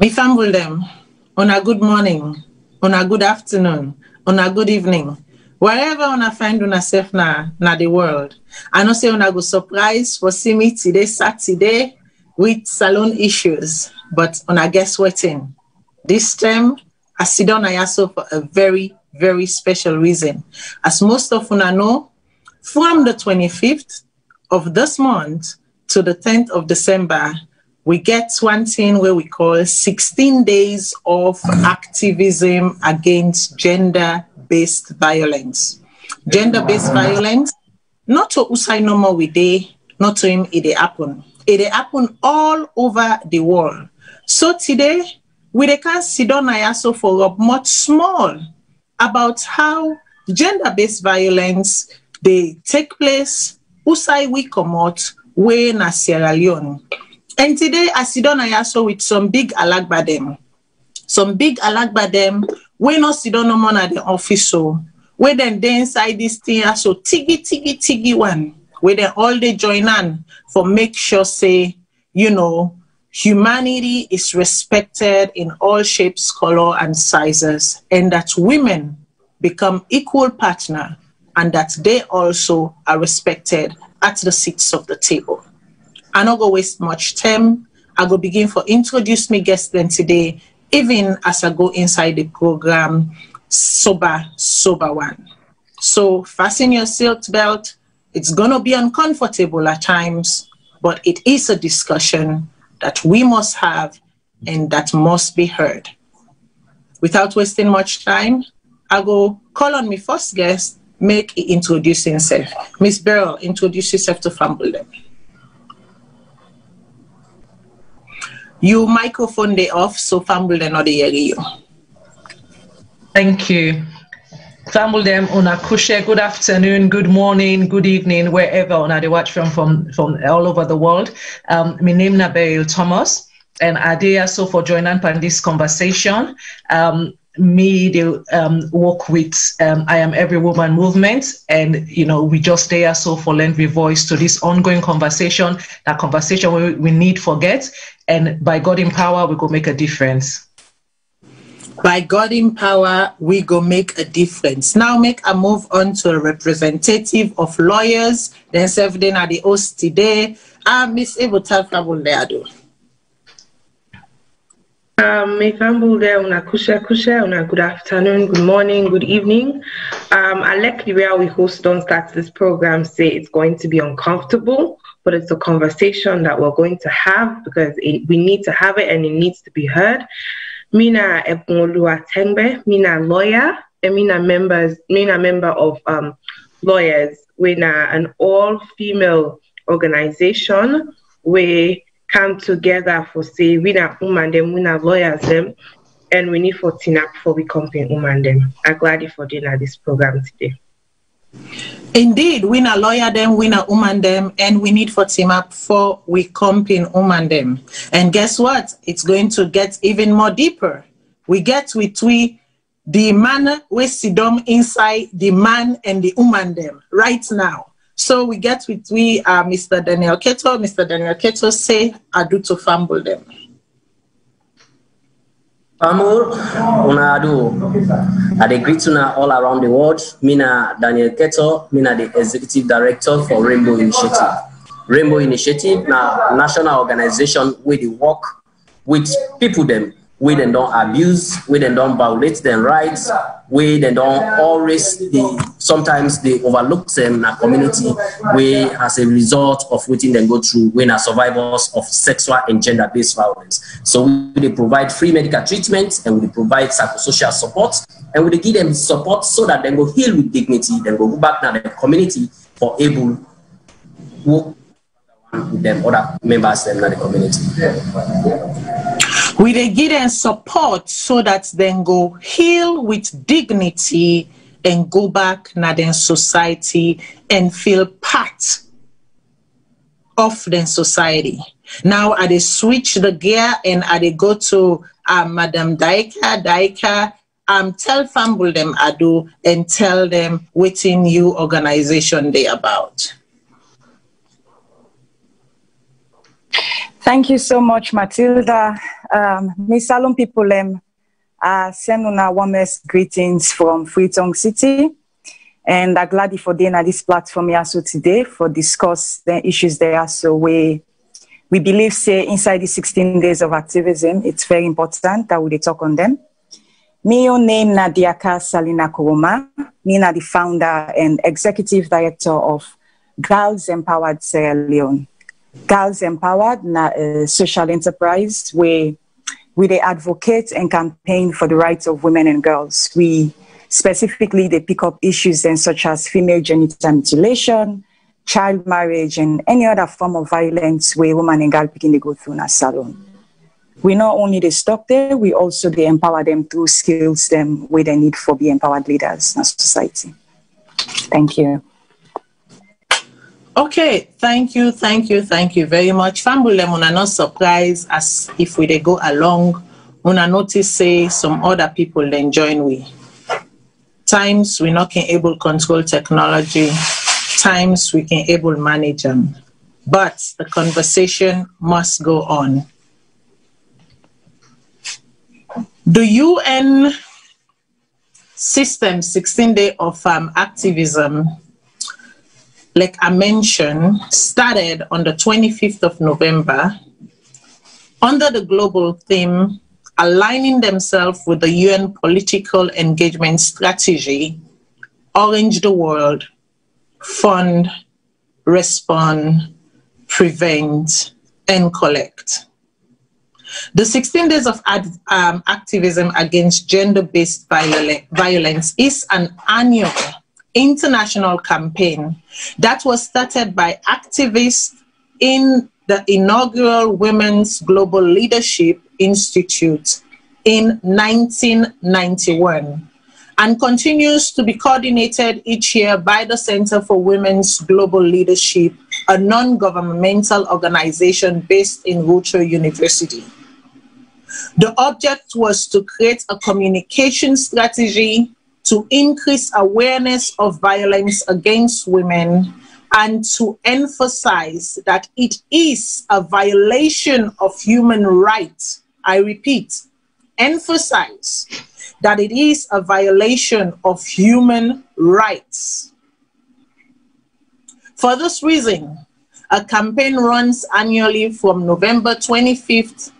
Me famble them on a good morning, on a good afternoon, on a good evening. Wherever on find on yourself na the world. I know say on a go surprise for see me today, Saturday, with salon issues. But on a guess waiting. This time I sit down ayaso for a very, very special reason. As most of you know, from the 25th of this month to the 10th of December, we get one thing where we call 16 days of activism against gender-based violence. Gender-based violence, not to usai no more with day, not to him it happen. It happen all over the world. So today, we can sit down also for a much small about how gender-based violence they take place, usai we come out, way na Sierra Leone. And today, I sit down also with some big alagbadem. Some big alagbadem, we not sit down no more at the office, so we then inside this thing, so tiggy one. We then all they join on for make sure, say, you know, humanity is respected in all shapes, color, and sizes, and that women become equal partner, and that they also are respected at the seats of the table. I not go waste much time. I go begin for introduce me guest then today, even as I go inside the program, sober one. So fasten your seat belt. It's gonna be uncomfortable at times, but it is a discussion that we must have and that must be heard. Without wasting much time, I go call on my first guest, make he introduce himself. Miss Beryl, introduce yourself to Famble them. You microphone they off, so Famble them not hear you. Thank you. Famble them una kushe, good afternoon, good morning, good evening, wherever una they watch from all over the world. My name is Beryl Thomas, and I dare so for joining in this conversation. Me they work with I Am Every Woman movement, and you know we just there so for lend we voice to this ongoing conversation. That conversation we need forget, and by God in power we go make a difference. By God in power we go make a difference. Now make a move on to a representative of lawyers. Then serve then at the host today. Miss Evotal Famble there do. Me famble there una kushe una good afternoon, good morning, good evening. I like the way we host don't start this program say it's going to be uncomfortable, but it's a conversation that we're going to have because we need to have it and it needs to be heard. Mina Ebongolua Tengbe, Mina lawyer, and Mina member of lawyers. We're an all-female organization. We come together for say we na woman them, we na lawyers them, and we need for tina before we company woman them. I'm glad for doing this program today. Indeed, we na lawyer them, we na woman them, and we need for team up for we comping woman them. And guess what? It's going to get even more deeper. We get with the man we sit down inside the man and the woman them right now. So we get with Mr. Daniel Keto. Mr. Daniel Keto say I do to Famble them. Famble, una do. I greet una all around the world. Mina Daniel Keto, mina the executive director for Rainbow Initiative. Rainbow Initiative na national organization where they work with people them, where they don't abuse, where they don't violate their rights, where they don't always sometimes they overlook them in a community where as a result of what they go through when are survivors of sexual and gender-based violence. So we provide free medical treatment and we provide psychosocial support and we give them support so that they go heal with dignity, then go back to the community for able to work with them other members in the community. We they give them support so that then go heal with dignity and go back na then society and feel part of the society. Now I they switch the gear and I they go to Madam Daika, tell Famble them Adu and tell them within you organization they about. Thank you so much, Matilda. Miss Salone people, send una warmest greetings from Freetown City. And I'm glad for being at this platform here so today for discuss the issues there. So we believe, say, inside the 16 days of activism, it's very important that we talk on them. Me, your name, Nadiaka Salina Koroma. Me, na the founder and executive director of Girls Empowered Sierra Leone. Girls Empowered, na a social enterprise where they advocate and campaign for the rights of women and girls. We specifically, they pick up issues then such as female genital mutilation, child marriage, and any other form of violence where women and girls begin to go through in a salon. We not only they stop there, we also they empower them through skills them where they need for be empowered leaders in our society. Thank you. Okay, thank you very much. Fambulem, una not surprised as if we they go along, una notice say some other people then join we. Times we not can able control technology, times we can able manage them. But the conversation must go on. The UN system 16 day of activism, like I mentioned, started on the 25th of November under the global theme, aligning themselves with the UN political engagement strategy, Orange the World, Fund, Respond, Prevent, and Collect. The 16 days of activism against gender-based violence is an annual international campaign that was started by activists in the inaugural Women's Global Leadership Institute in 1991 and continues to be coordinated each year by the Center for Women's Global Leadership, a non-governmental organization based in Rochester University. The object was to create a communication strategy to increase awareness of violence against women and to emphasize that it is a violation of human rights. I repeat, emphasize that it is a violation of human rights. For this reason, a campaign runs annually from November 25th,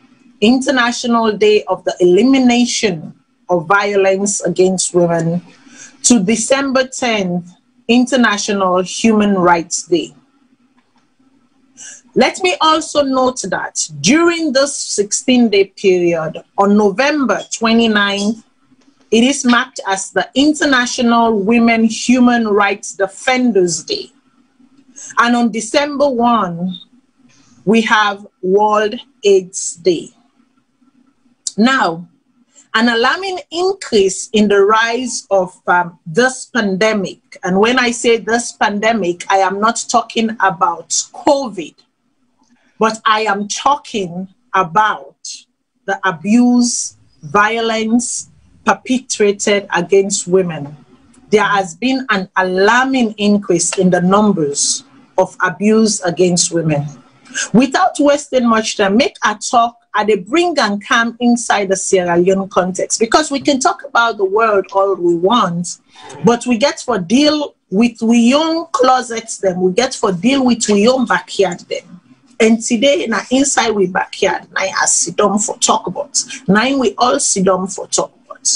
International Day of the Elimination of Violence Against Women, to December 10th, International Human Rights Day. Let me also note that during this 16-day period, on November 29th, it is marked as the International Women Human Rights Defenders Day. And on December 1, we have World AIDS Day. Now, an alarming increase in the rise of this pandemic, and when I say this pandemic, I am not talking about COVID, but I am talking about the abuse, violence perpetrated against women. There has been an alarming increase in the numbers of abuse against women. Without wasting much time, make a talk and they bring and come inside the Sierra Leone context, because we can talk about the world all we want, but we get for deal with we own closets them, we get for deal with we own backyard them. And today, now inside we backyard, now I sit down for talk about. Now we all sit down for talk about.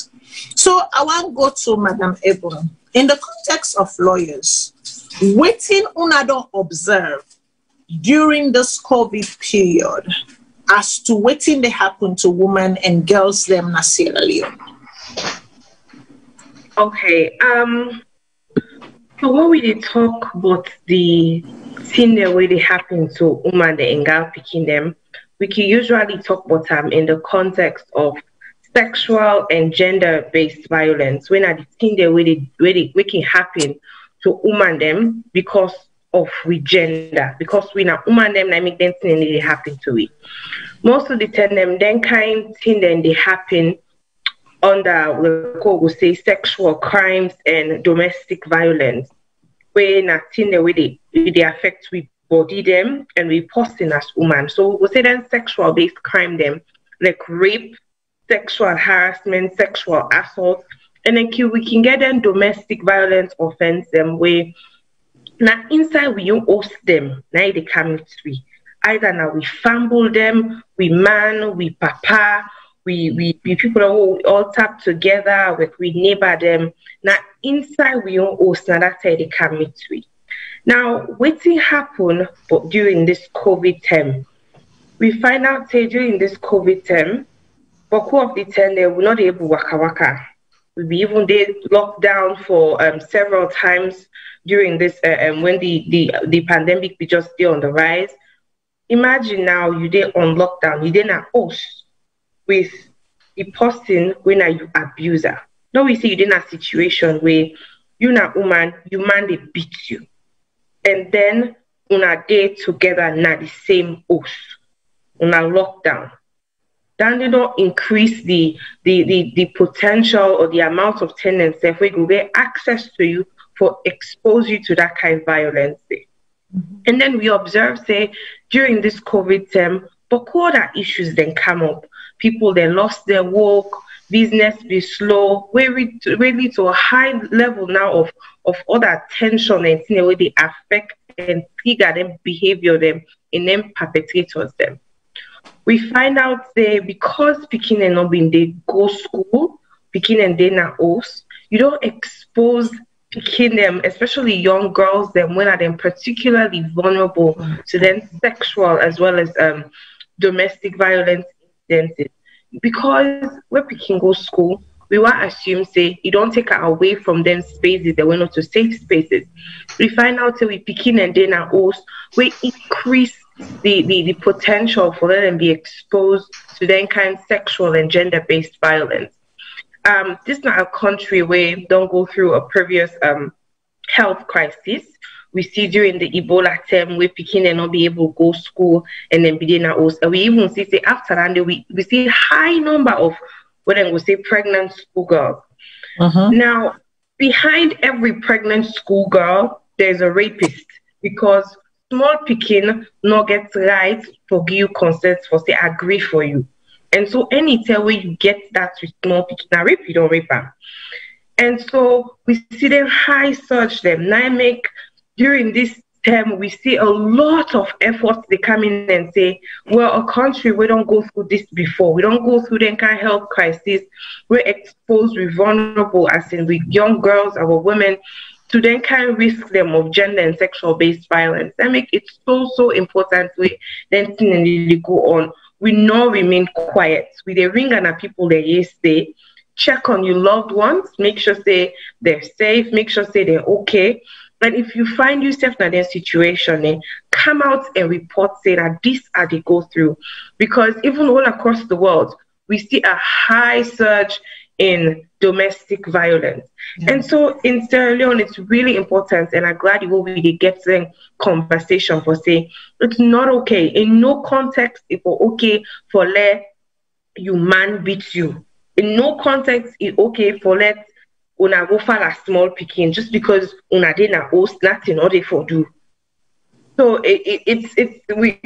So I want to go to Madam Ebon. In the context of lawyers, waiting una don't observe during this COVID period as to waiting they happen to women and girls them na Sierra Leone. Okay. So when we did talk about the thing that way they happen to women and girl picking them, we can usually talk about them in the context of sexual and gender-based violence. When are the thing that way they can happen to women them because of we gender, because we now woman them make them thing they happen to it. Most of the time them then kind thing then they happen under we say sexual crimes and domestic violence, where na thing the way they affect we body them and reporting as women. So we say then sexual based crime them like rape, sexual harassment, sexual assault, and then we can get them domestic violence offense them where now inside we don't host them, now they come to either now we fumble them, we man, we papa, we people all tap together, we neighbor them. Now inside we don't host, now that's how they come to. Now, what happened during this COVID term? We find out during this COVID term, but of the 10 they were not able to waka. We even did lockdown for several times during this when the pandemic be just still on the rise. Imagine now you did on lockdown, you didn't host with the person when you abuser. Now we see you in a situation where you not woman, you man they beat you. And then una day together na the same host, una lockdown. Then they don't increase the potential or the amount of tenants if we go get access to you for expose you to that kind of violence. Mm-hmm. And then we observe, say, during this COVID term, but other issues then come up. People they lost their work, business be slow, really to a high level now of other tension and in a way they affect and trigger them behavior them and then perpetrators them. We find out that because Pekin and not being they go school, Pekin and they na host, you don't expose Pekin them, especially young girls them when are them particularly vulnerable to then sexual as well as domestic violence incidents. Because when Pekin go school, we want assume say you don't take her away from them spaces that we're not to safe spaces. We find out that we Pekin and then our host, we increase the potential for them to be exposed to then kind of sexual and gender-based violence. This is not a country where don't go through a previous health crisis. We see during the Ebola term where Pekin and not be able to go school and then be in our host. And we even see say after that we see high number of what then we say pregnant schoolgirls. Now behind every pregnant schoolgirl there's a rapist because small Pekin not get right for give you consent for say agree for you. And so any time where you get that with small Pekin, now rape you don't rape her. And so we see them high search them. Now make during this term we see a lot of efforts they come in and say, well, a country we don't go through this before. We don't go through the kind of health crisis. We're exposed, we're vulnerable as in with young girls, our women, to then kind of risk them of gender and sexual based violence. That make it so important we then go on. We not remain quiet. We they ring on our people there yesterday. Check on your loved ones, make sure say they're safe, make sure say they're okay. But if you find yourself in that situation, come out and report say that these are they go through. Because even all across the world, we see a high surge in domestic violence. And so in Sierra Leone, it's really important, and I'm glad you will be getting conversation for say it's not okay. In no context, it's okay for let you man beat you. In no context, it's okay for let una go fall a small Pekin just because una didn't host nothing or they for do. So we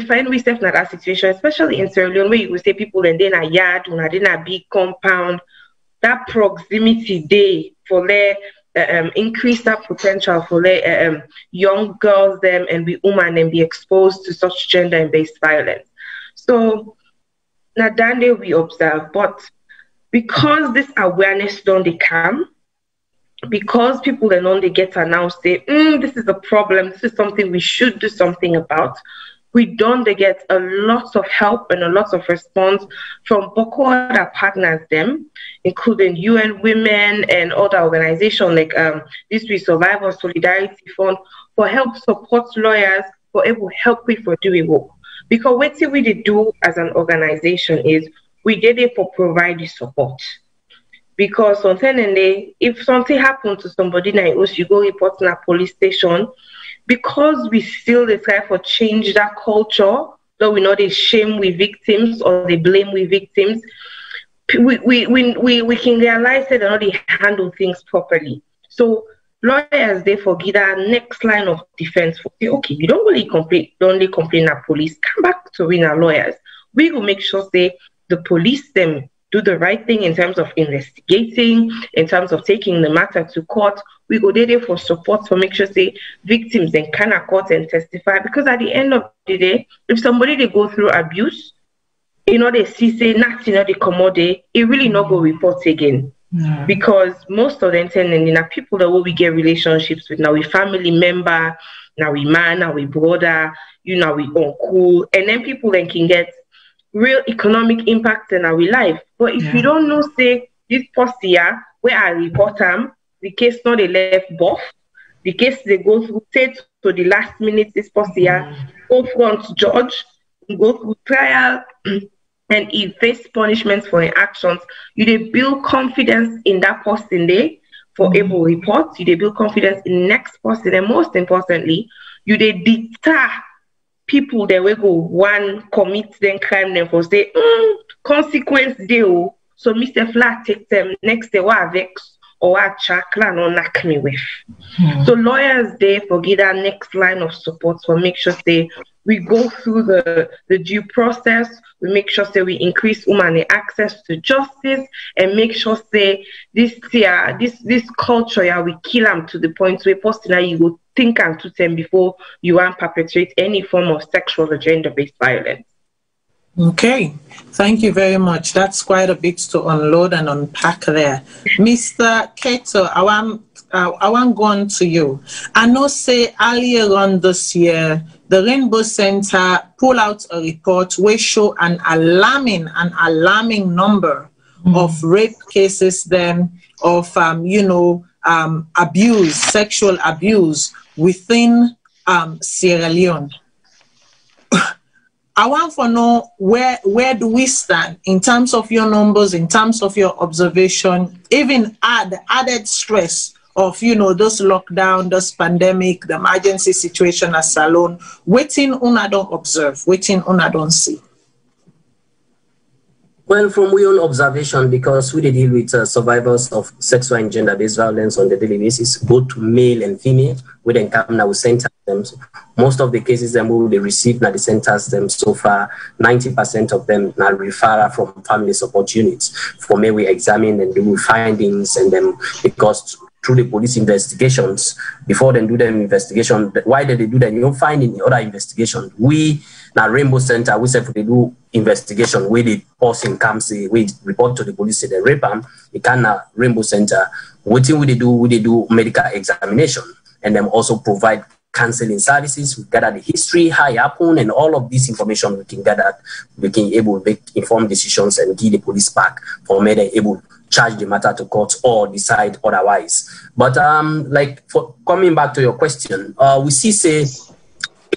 find ourselves in that situation, especially in Sierra Leone, where you will say people and then a yard, una didn't a big compound. That proximity day for their increase that potential for their young girls them and be women and be exposed to such gender and based violence. So now that day we observe, but because this awareness don't they come, because people then on they get announced say, this is a problem, this is something we should do something about. We don't they get a lot of help and a lot of response from Boko other partners them, including UN Women and other organizations like this we Survivor Solidarity Fund for help support lawyers for able help with for doing work. Because what we do as an organization is we did it for provide the support. Because sometimes if something happened to somebody now, you go report in a police station. Because we still try for change that culture, so we know they shame with victims or they blame with victims. We can realize that they don't handle things properly. So lawyers therefore give that next line of defense for say, okay, you don't really complain at police, come back to we our lawyers. We will make sure say the police them do the right thing in terms of investigating, in terms of taking the matter to court. We go there for support for make sure say victims then can court and testify, because at the end of the day, if somebody they go through abuse, they see say nothing, they commode, it really not go report again. Yeah. Because most of them people that we get relationships with now, we family member, now we man, now we brother, we uncle, and then people then can get real economic impact in our life. But if you don't know, say this post here where I report them, the case not they left both, the case they go through say to the last minute this post here, go front judge, go through trial. And he face punishments for your actions, you they build confidence in that person there for able reports, you they build confidence in the next person, and most importantly, you they deter people that will go one commit then crime them for say consequence deal. So Mr. Flat take them next day what vex or what chakra no knock me with. So lawyers there for give that next line of support for make sure they we go through the due process, we make sure say we increase women access to justice, and make sure say this culture we kill them to the point where personally you will think and to them before you want perpetrate any form of sexual or gender-based violence. Okay, thank you very much. That's quite a bit to unload and unpack there. Mr. Keto, I want go on to you. I know say earlier on this year, the Rainbow Center pull out a report which show an alarming number of rape cases then of abuse, sexual abuse within Sierra Leone. I want to know where do we stand in terms of your numbers, in terms of your observation, even the added stress of this lockdown, this pandemic, the emergency situation at SALONE. Waiting una don't observe, waiting una don't see. Well, from my own observation, because we deal with survivors of sexual and gender-based violence on a daily basis, both male and female, we then come now, we center them. So most of the cases that we receive now, the centers them so far, 90% of them now referral from family support units. For me, we examine and do findings, and then because through the police investigations, before they do the investigation, why did they do that? You don't find in the other investigation. We now Rainbow Center, we say they do investigation where the person comes, we report to the police, say they rape them. We can Rainbow Center, what thing we do medical examination, and then also provide counseling services. We gather the history, how it happened, and all of this information we can gather. We can able to make informed decisions and give the police back for me they able charge the matter to court or decide otherwise. But like for coming back to your question, we see say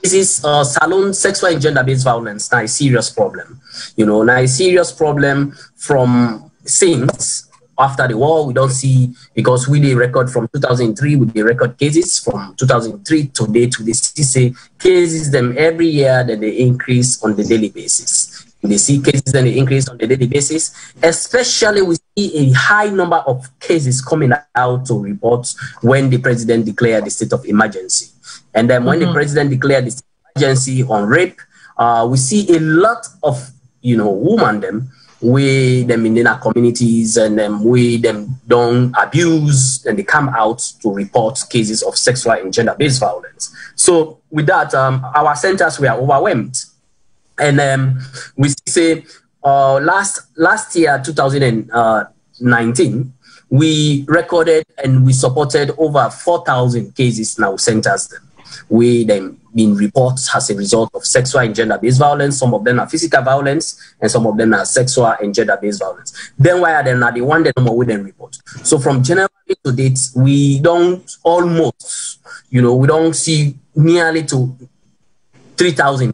this is SALONE sexual and gender-based violence now a serious problem. Now a serious problem from since after the war. We don't see, because we the record from 2003 with the record cases from 2003 to date, we see cases them every year that they increase on the daily basis. We see cases and they increase on the daily basis, especially we see a high number of cases coming out to report when the president declared the state of emergency. And then when the president declared the state of emergency on rape, we see a lot of, women them, we them in our communities, and then we them don't abuse, and they come out to report cases of sexual and gender-based violence. So with that, our centers were overwhelmed. And we say last year, 2019, we recorded and we supported over 4,000 cases now centers. We then been reports as a result of sexual and gender-based violence. Some of them are physical violence, and some of them are sexual and gender-based violence. Then why are they not the one that we then report? So from January to date, we don't almost, we don't see nearly to 3,000.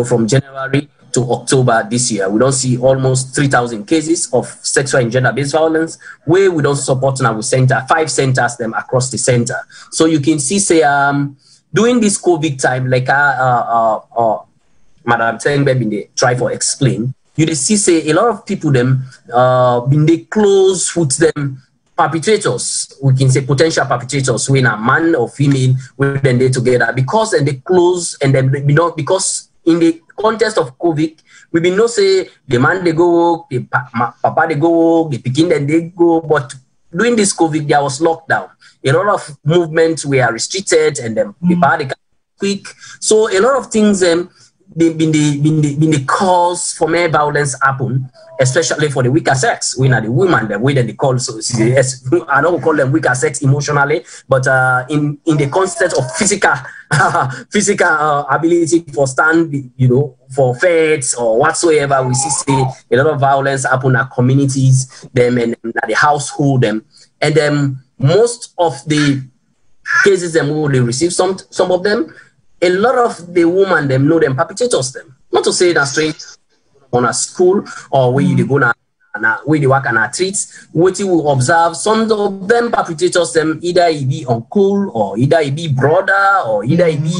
From January to October this year, we don't see almost 3,000 cases of sexual and gender-based violence, where we don't support now with 5 centers them across the center. So you can see, say, during this COVID time, like Madam Tengbe been they try for explain, you see, say, a lot of people them been they close with them perpetrators, we can say potential perpetrators, when a man or female, when they together, because then they close and then because in the context of COVID, we be no say the man they go work, the papa they go work, the pikin then they go, but during this COVID there was lockdown. A lot of movements were restricted and then people they quick. So a lot of things been the cause for male violence happen, especially for the weaker sex. We know the women, the way that they call, so I don't call them weaker sex emotionally, but in the context of physical ability for stand, for faith or whatsoever, we see a lot of violence happen at communities, them and at the household, them, and then most of the cases them will they receive some of them. A lot of the women them know them perpetrators them. Not to say that straight on a school or where you go na where they work on a treats. What you will observe, some of them perpetrators them either it be uncle or either it be brother or either it be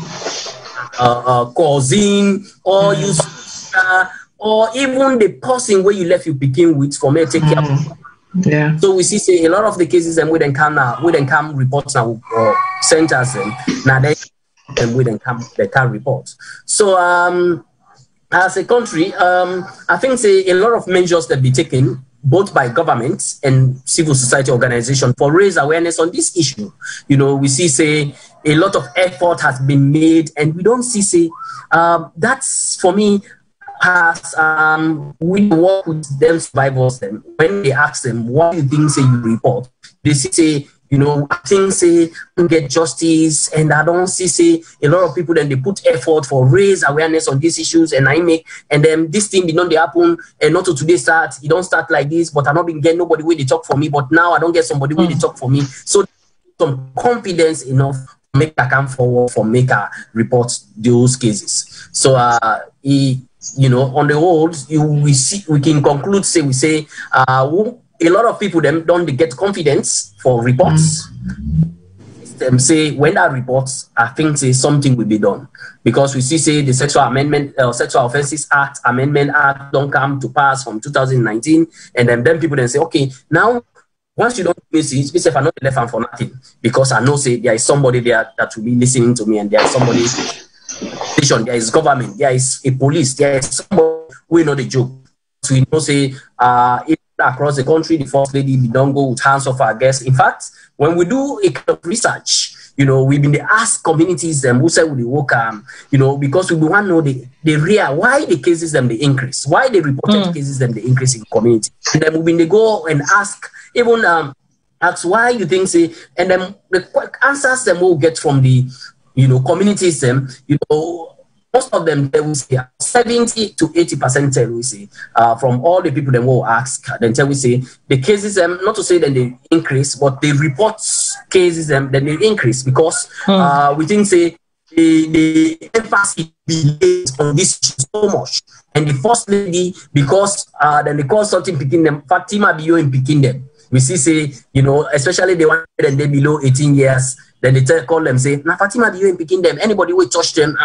cousin or you or even the person where you left you begin with for me to take care of. Yeah. So we see say a lot of the cases them we then come reports now centers them now they and we then they can report. So as a country, I think say a lot of measures that be taken both by governments and civil society organizations for raise awareness on this issue. We see say a lot of effort has been made, and we don't see say that's for me as we work with them survivors them when they ask them what do you think say you report, they say I think say get justice, and I don't see a lot of people then they put effort for raise awareness on these issues, and then this thing did not happen, and not to today start. It don't start like this, but I not been get nobody where they talk for me, but now I don't get somebody where they talk for me. So some confidence enough to make I come forward for make a report those cases. So on the whole, we can conclude say a lot of people them don't get confidence for reports. Them say when that reports, I think say something will be done, because we see say the Sexual Offences Act Amendment Act don't come to pass from 2019, and then people then say okay, now once you don't miss it, if I not left for nothing, because I know say there is somebody there that will be listening to me, and there is somebody station, there is government, there is a police, there is somebody we know the joke. So we know say across the country, the First Lady, we don't go with hands off our guests. In fact, when we do a kind of research, we've been asked communities who say we work, because we want to know the real why the cases them they increase, why the reported cases them they increase in the community, and then we've been go and ask even ask why you think say, and then the answers them we'll get from the communities them most of them, they will say 70 to 80% tell we say from all the people that will ask, then tell we say the cases not to say that they increase, but the reports cases then they increase, because we think say the emphasis be laid on this so much, and the First Lady, because then they call something picking them Fatima Bio in picking them. We see say especially the one that they below 18 years. Then they call them, say, now Fatima, you ain't picking them. Anybody will touch them.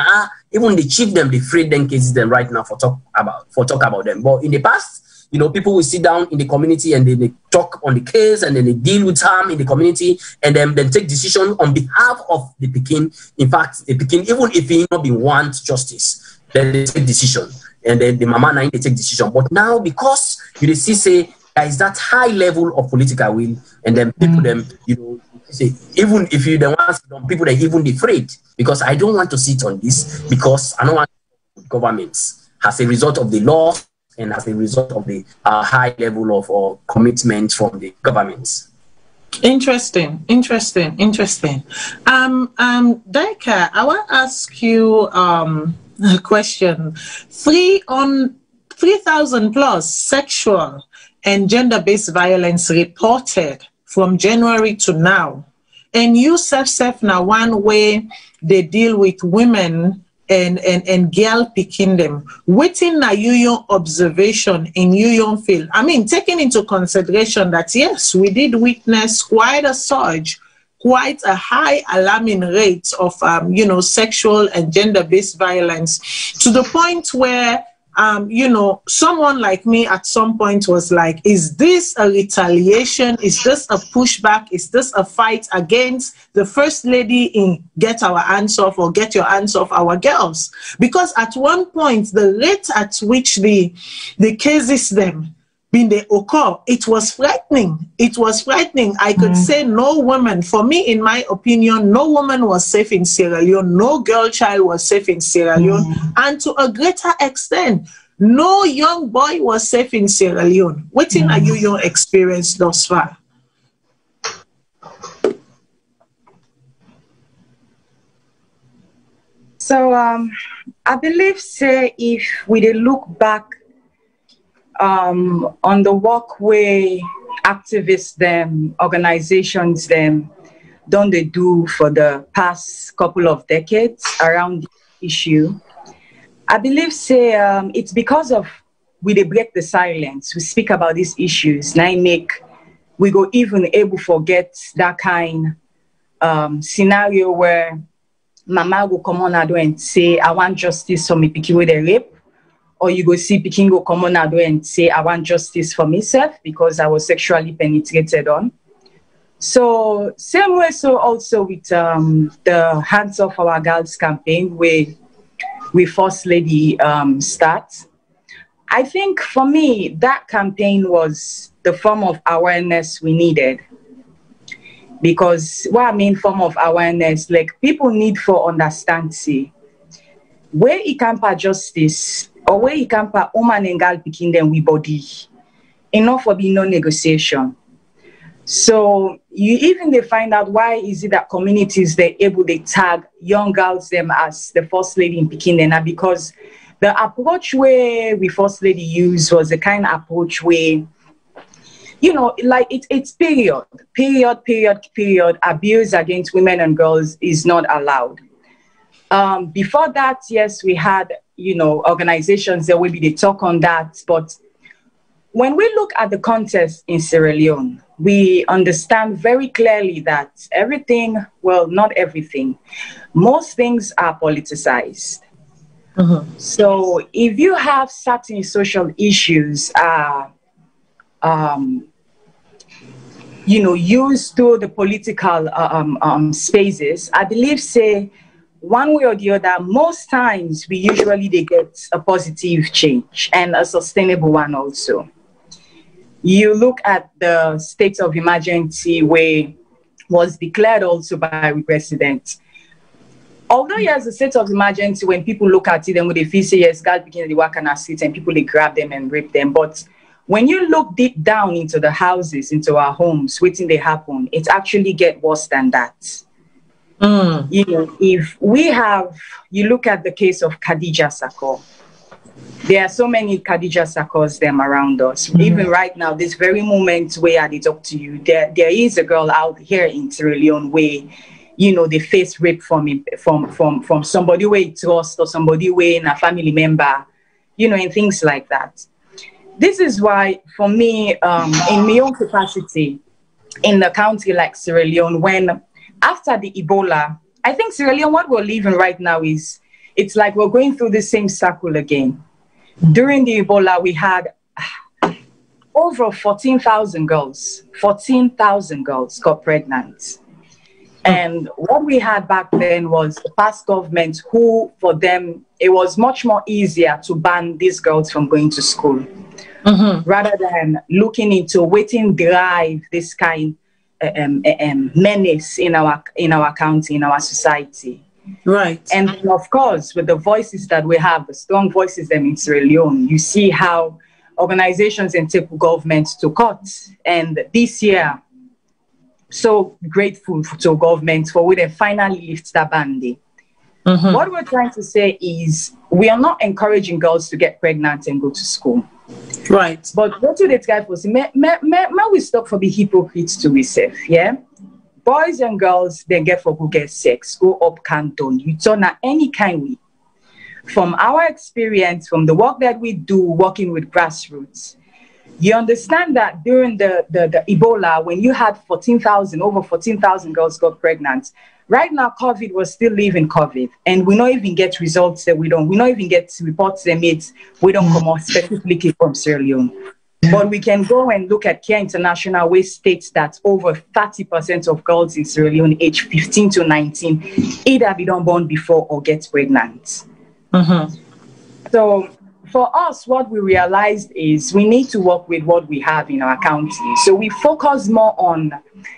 Even the chief them, they freed them cases them right now for talk about them. But in the past, people will sit down in the community and they talk on the case, and then they deal with harm in the community, and then take decision on behalf of the Pekin. In fact, the Pekin, even if he not been want justice, then they take decision, and then the mama nine they take decision. But now, because you see say there is that high level of political will, and then people them say, even if you don't want people that even afraid, because I don't want to sit on this, because I don't want governments as a result of the law and as a result of the high level of commitment from the governments. Interesting. Daika, I want to ask you a question. 3,000 plus sexual and gender-based violence reported from January to now, and you self now one way they deal with women and girl picking them. Within na your observation in your field, I mean, taking into consideration that yes, we did witness quite a surge, quite a high alarming rate of sexual and gender-based violence, to the point where you know, someone like me at some point was like, is this a retaliation? Is this a pushback? Is this a fight against the First Lady in Get Our Hands Off or Get Your Hands Off Our Girls? Because at one point, the rate at which the cases them being they occur, it was frightening. It was frightening. I could say no woman, for me, in my opinion, no woman was safe in Sierra Leone. No girl child was safe in Sierra Leone. And to a greater extent, no young boy was safe in Sierra Leone. What are your experience thus far? So I believe, say, if we dey look back on the work where activists them, organizations them, don't they do for the past couple of decades around the issue, I believe, say, it's because of we dey break the silence. We speak about these issues. Now make we go even able forget that kind scenario where mama go come on and say, I want justice for me pikin with a rape. Or you go see pikin go come on and say, I want justice for myself because I was sexually penetrated on. So same way, so also with the Hands Off Our Girls campaign, where we First Lady start. I think for me, that campaign was the form of awareness we needed. Because what I mean form of awareness, like people need for understanding where it can pa justice or where it can pa woman and girl picking them with body. Enough for be no negotiation. So you even they find out why is it that communities they able to tag young girls them as the First Lady in picking them, because the approach where we First Lady used was the kind of approach where, you know, like it's period, abuse against women and girls is not allowed. Before that, yes, we had, you know, organizations that will be they talk on that. But when we look at the context in Sierra Leone, we understand very clearly that everything, well, not everything, most things are politicized. So if you have certain social issues, you know, used to the political spaces, I believe, say, one way or the other, most times we usually they get a positive change and a sustainable one also. You look at the state of emergency where was declared also by the president. Although yes, a state of emergency, when people look at it, then they feel say yes, God begin to work on our streets and people they grab them and rape them. But when you look deep down into the houses, into our homes, waiting they happen, it actually get worse than that. You know, if we have, you look at the case of Khadija Sakor, there are so many Khadija Sakors them around us. Even right now, this very moment where I talk to you, there is a girl out here in Sierra Leone where, you know, they face rape from somebody where it trust or somebody where in a family member, you know, and things like that. This is why, for me, in my own capacity, in a country like Sierra Leone, when after the Ebola, I think Sierra Leone, what we're living right now is, it's like we're going through the same cycle again. During the Ebola, we had over 14,000 girls got pregnant. And what we had back then was the past government who, for them, it was much more easier to ban these girls from going to school. Rather than looking into waiting drive this kind menace in our county, in our society. Right. And of course, with the voices that we have, the strong voices them in Sierra Leone, you see how organizations and take governments to court. And this year, so grateful to government for when they finally lift that ban. What we're trying to say is we are not encouraging girls to get pregnant and go to school. Right. But what do they try for? May we stop for the hypocrites to be safe, yeah? Boys and girls, they get for who get sex, go up canton. You turn at any kind way. From our experience, from the work that we do, working with grassroots, You understand that during the Ebola, when you had over 14,000 girls got pregnant, right now COVID was still living COVID, and we not even get results that we not even get reports that we don't come out specifically from Sierra Leone. But we can go and look at Care International, which states that over 30% of girls in Sierra Leone aged 15 to 19 either be done born before or get pregnant. So for us, what we realized is we need to work with what we have in our county. So we focus more on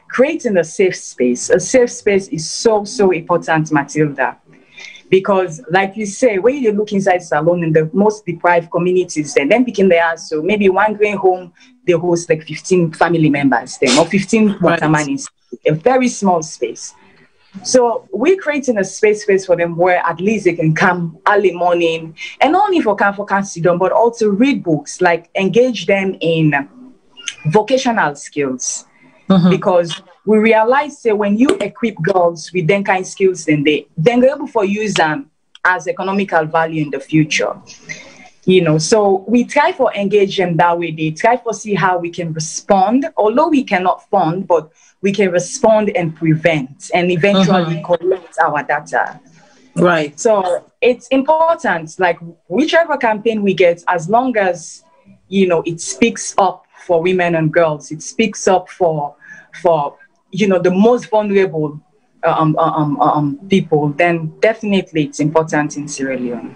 creating a safe space. A safe space is so, so important, Matilda. Because like you say, when you look inside Salone in the most deprived communities, then picking there, so maybe one going home, they host like 15 family members then, or 15 watermans, a very small space. So we're creating a space for them where at least they can come early morning, and not only for Sidon, but also read books, like engage them in vocational skills. Because we realize that when you equip girls with them kind of skills, then they're able to use them as economical value in the future. You know, so we try for engage them that way. They try for see how we can respond, although we cannot fund, but we can respond and prevent and eventually collect our data. Right. So it's important, like whichever campaign we get, as long as, you know, it speaks up for women and girls, it speaks up for you know, the most vulnerable people, then definitely it's important in Sierra Leone.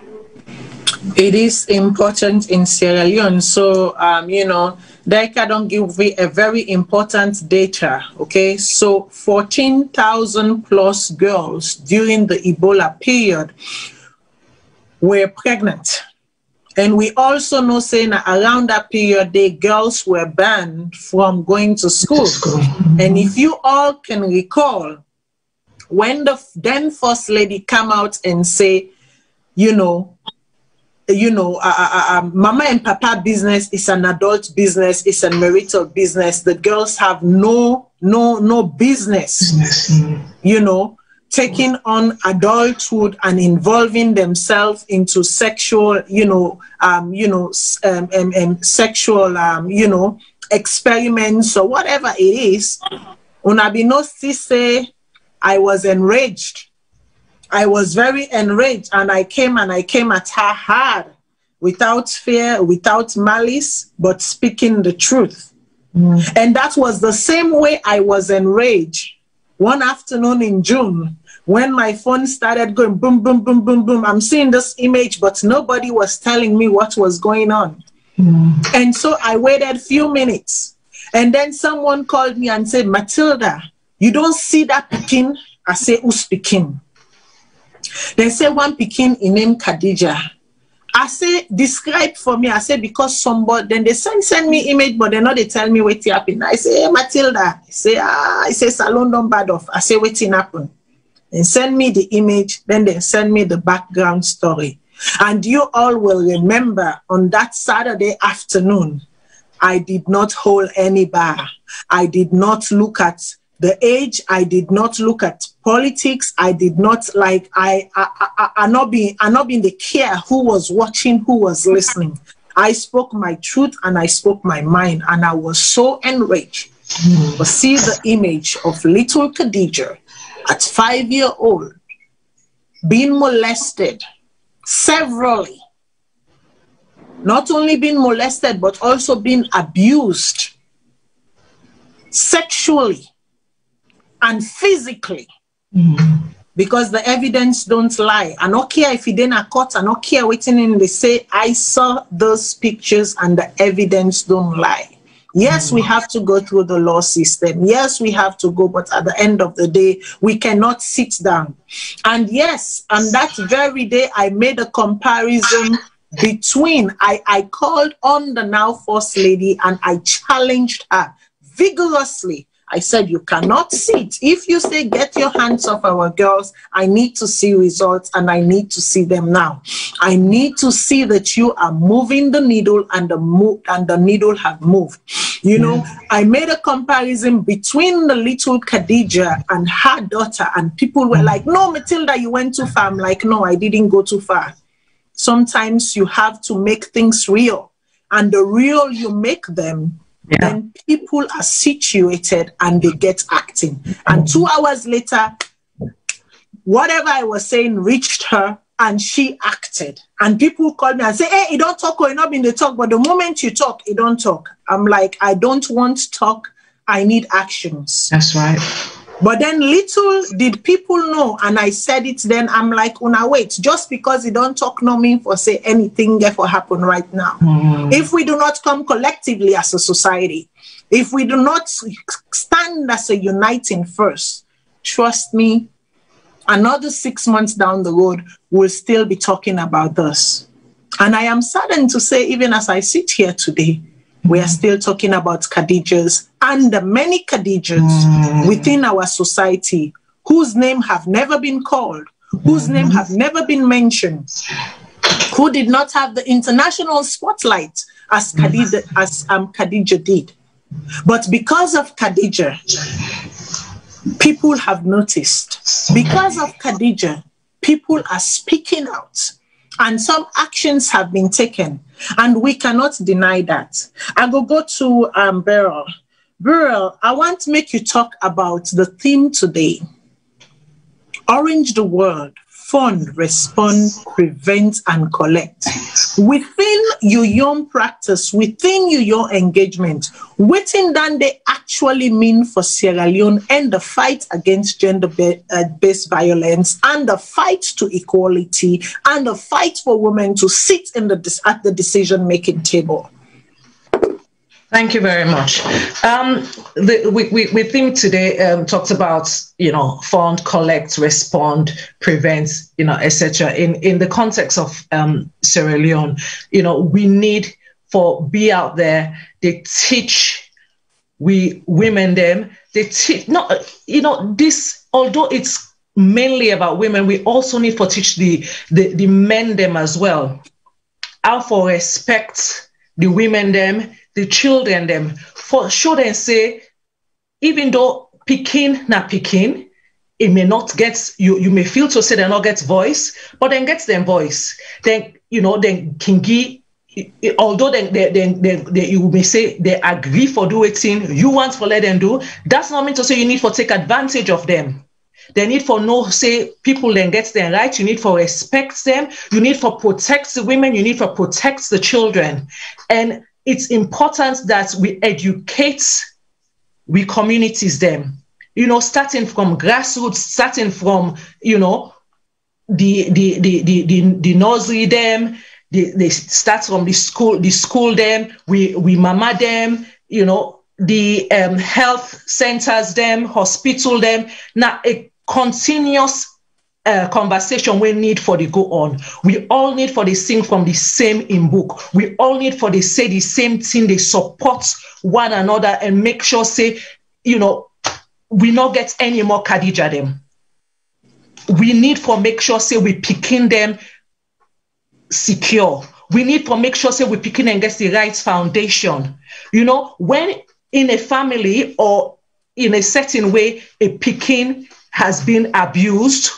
It is important in Sierra Leone. So, you know, Daika don't give me a very important data, okay? So 14,000 plus girls during the Ebola period were pregnant. And we also know saying that around that period, the girls were banned from going to school. And if you all can recall, when the then First Lady come out and say, Mama and Papa business is an adult business, it's a marital business. The girls have no business, you know, taking on adulthood and involving themselves into sexual, sexual, experiments or whatever it is. Unabinosti say, I was enraged. I was very enraged, and I came at her hard, without fear, without malice, but speaking the truth. And that was the same way I was enraged one afternoon in June, when my phone started going boom, boom, boom, boom, boom. I'm seeing this image, but nobody was telling me what was going on. And so I waited a few minutes, and then someone called me and said, Matilda, you don't see that Pekin? I say, who's Pekin? They say one Pekin in name Khadija. I say, describe for me. I say, because somebody, then they send me image, but they know they tell me what happened. I say, hey, Matilda. I say, Salone don't bad off. I say, what happened? And send me the image, then they send me the background story. And you all will remember on that Saturday afternoon, I did not hold any bar. I did not look at the age. I did not look at politics. I did not like, I not being the care who was watching, who was listening. I spoke my truth and I spoke my mind, and I was so enraged to see the image of little Khadija at 5-year-old being molested severally. Not only being molested, but also being abused sexually and physically, because the evidence don't lie. I don't care if it didn't caught, I don't care waiting in they say, I saw those pictures and the evidence don't lie. Yes, we have to go through the law system. Yes, we have to go, but at the end of the day, we cannot sit down. And yes, on that very day, I made a comparison between, I called on the now First Lady and I challenged her vigorously. I said, you cannot sit. If you say, get your hands off our girls, I need to see results, and I need to see them now. I need to see that you are moving the needle, and the needle have moved. You know, I made a comparison between the little Khadija and her daughter, and people were like, no, Matilda, you went too far. I'm like, no, I didn't go too far. Sometimes you have to make things real. and the real you make them, then people are situated and they get acting. And 2 hours later, whatever I was saying reached her and she acted. And people call me and say, hey, you don't talk or you're not in the talk, but the moment you talk, you don't talk. I'm like, I don't want talk. I need actions. That's right. But then little did people know, and I said it then, I'm like, Una, wait, just because you don't talk no mean for say anything therefore happen right now. If we do not come collectively as a society, if we do not stand as a uniting first, trust me, another 6 months down the road, we'll still be talking about this. And I am saddened to say, even as I sit here today, we are still talking about Khadijas and the many Khadijas within our society whose name have never been called, whose name have never been mentioned, who did not have the international spotlight as Khadija did. But because of Khadija, people have noticed. Because of Khadija, people are speaking out. And some actions have been taken, and we cannot deny that. I will go to Beryl. Beryl, I want to make you talk about the theme today. Orange the world, fund, respond, prevent, and collect. Within your young practice, within your young engagement, what in that they actually mean for Sierra Leone and the fight against gender-based violence and the fight to equality and the fight for women to sit in at the decision-making table? Thank you very much. We think today talks about, fund, collect, respond, prevent, etc. In the context of Sierra Leone, we need for be out there. They teach we women them. They teach this. Although it's mainly about women, we also need for teach the men them as well. How for respect the women them, the children them, for sure and say, even though picking na picking, it may not get you may feel to say they not get voice, but then gets them voice. Then then can give, although they you may say they agree for do it thing you want for let them do, that's not mean to say you need for take advantage of them. They need for no say people then get their right. You need for respect them. You need for protect the women. You need for protect the children. And it's important that we educate we communities them. Starting from grassroots, starting from the nursery them. They start from the school them. We mama them. The health centers them, hospital them. Now a continuous conversation we need for the go on. We all need for the sing from the same in book. We all need for the say the same thing. They support one another and make sure say, we not get any more Khadija them. We need for make sure say we picking them secure. We need for make sure say we picking and get the right foundation. When in a family or in a certain way, a picking has been abused,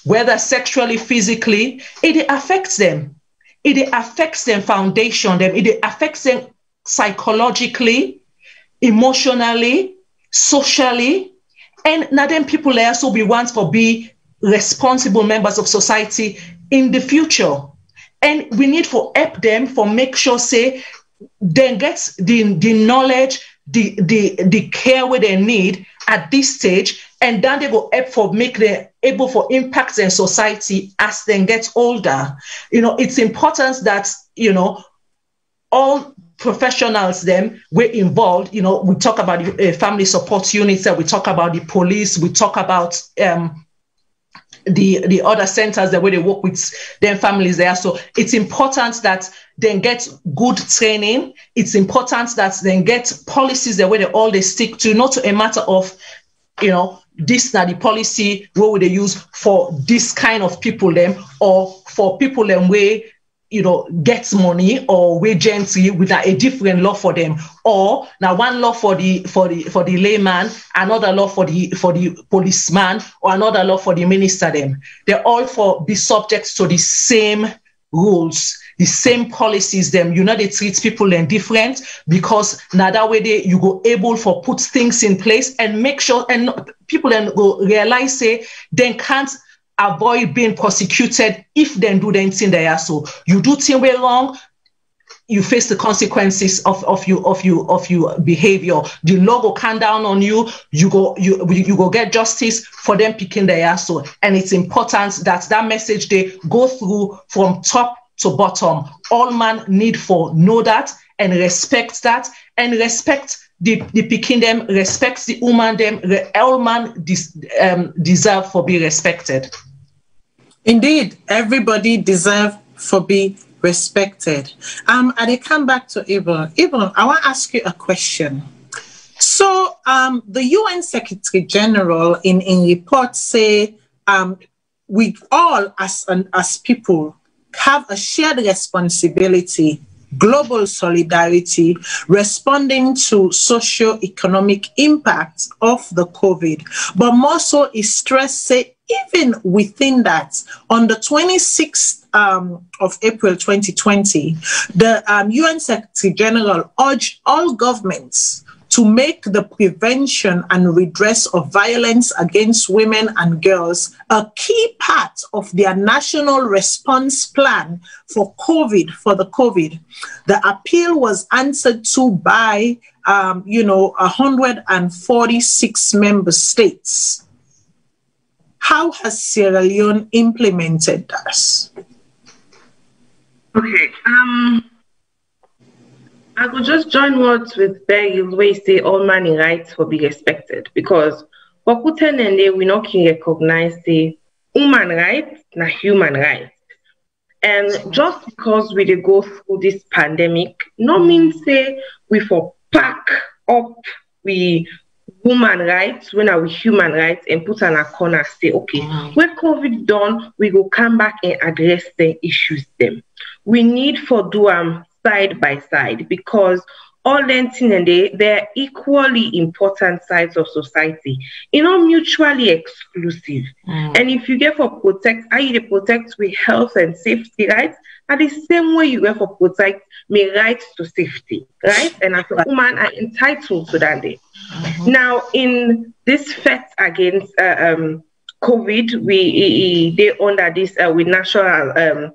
whether sexually, physically, it affects them. It affects them foundation, them. It affects them psychologically, emotionally, socially. And now then people also be want to be responsible members of society in the future. And we need for help them for make sure say they get the knowledge, the care where they need at this stage, and then they go help for make them able for impact in society as they get older. It's important that all professionals them were involved. We talk about the family support units, we talk about the police, we talk about the other centers that where they work with their families there. So it's important that they get good training. It's important that they get policies that where they stick to, not a matter of, this now the policy what would they use for this kind of people them, or for people them where get money or way gentry with a different law for them, or now one law for the layman, another law for the policeman, or another law for the minister them. They're all for be subject to the same rules. the same policies them. You know, they treat people and different, because now that way you go able for put things in place and make sure, and people then go realize, say, they can't avoid being prosecuted if they do the thing they are. So you do thing way wrong, you face the consequences of your behavior. The law will come down on you. You go get justice for them picking their ass. So, and it's important that message they go through from top to bottom. All man need for know that and respect that, and respect the picking them, respect the woman them. All man deserve for be respected. Indeed, everybody deserve for be respected. I come back to Ibon. Ibon, I want to ask you a question. So, the UN Secretary General in report say we all as people have a shared responsibility, global solidarity, responding to socio-economic impact of the COVID. But more so is stress, say, even within that, on the 26th of April 2020, the UN Secretary General urged all governments to make the prevention and redress of violence against women and girls a key part of their national response plan for the COVID. The appeal was answered to by, 146 member states. How has Sierra Leone implemented this? Okay. I could just join words with Bergil where say all man rights will be respected, because for Kuten and they we not can recognize the human rights na human rights. And just because we go through this pandemic, no means say we for pack up we woman rights when are we human rights and put on a corner say, okay, when COVID done, we go come back and address the issues them. We need for do side by side, because all them things and they're equally important sides of society. You know, mutually exclusive. And if you get for protect, you protect with health and safety rights, and the same way you get for protect my rights to safety, right? And as a woman are entitled to that day. Now, in this fight against COVID, they under this with national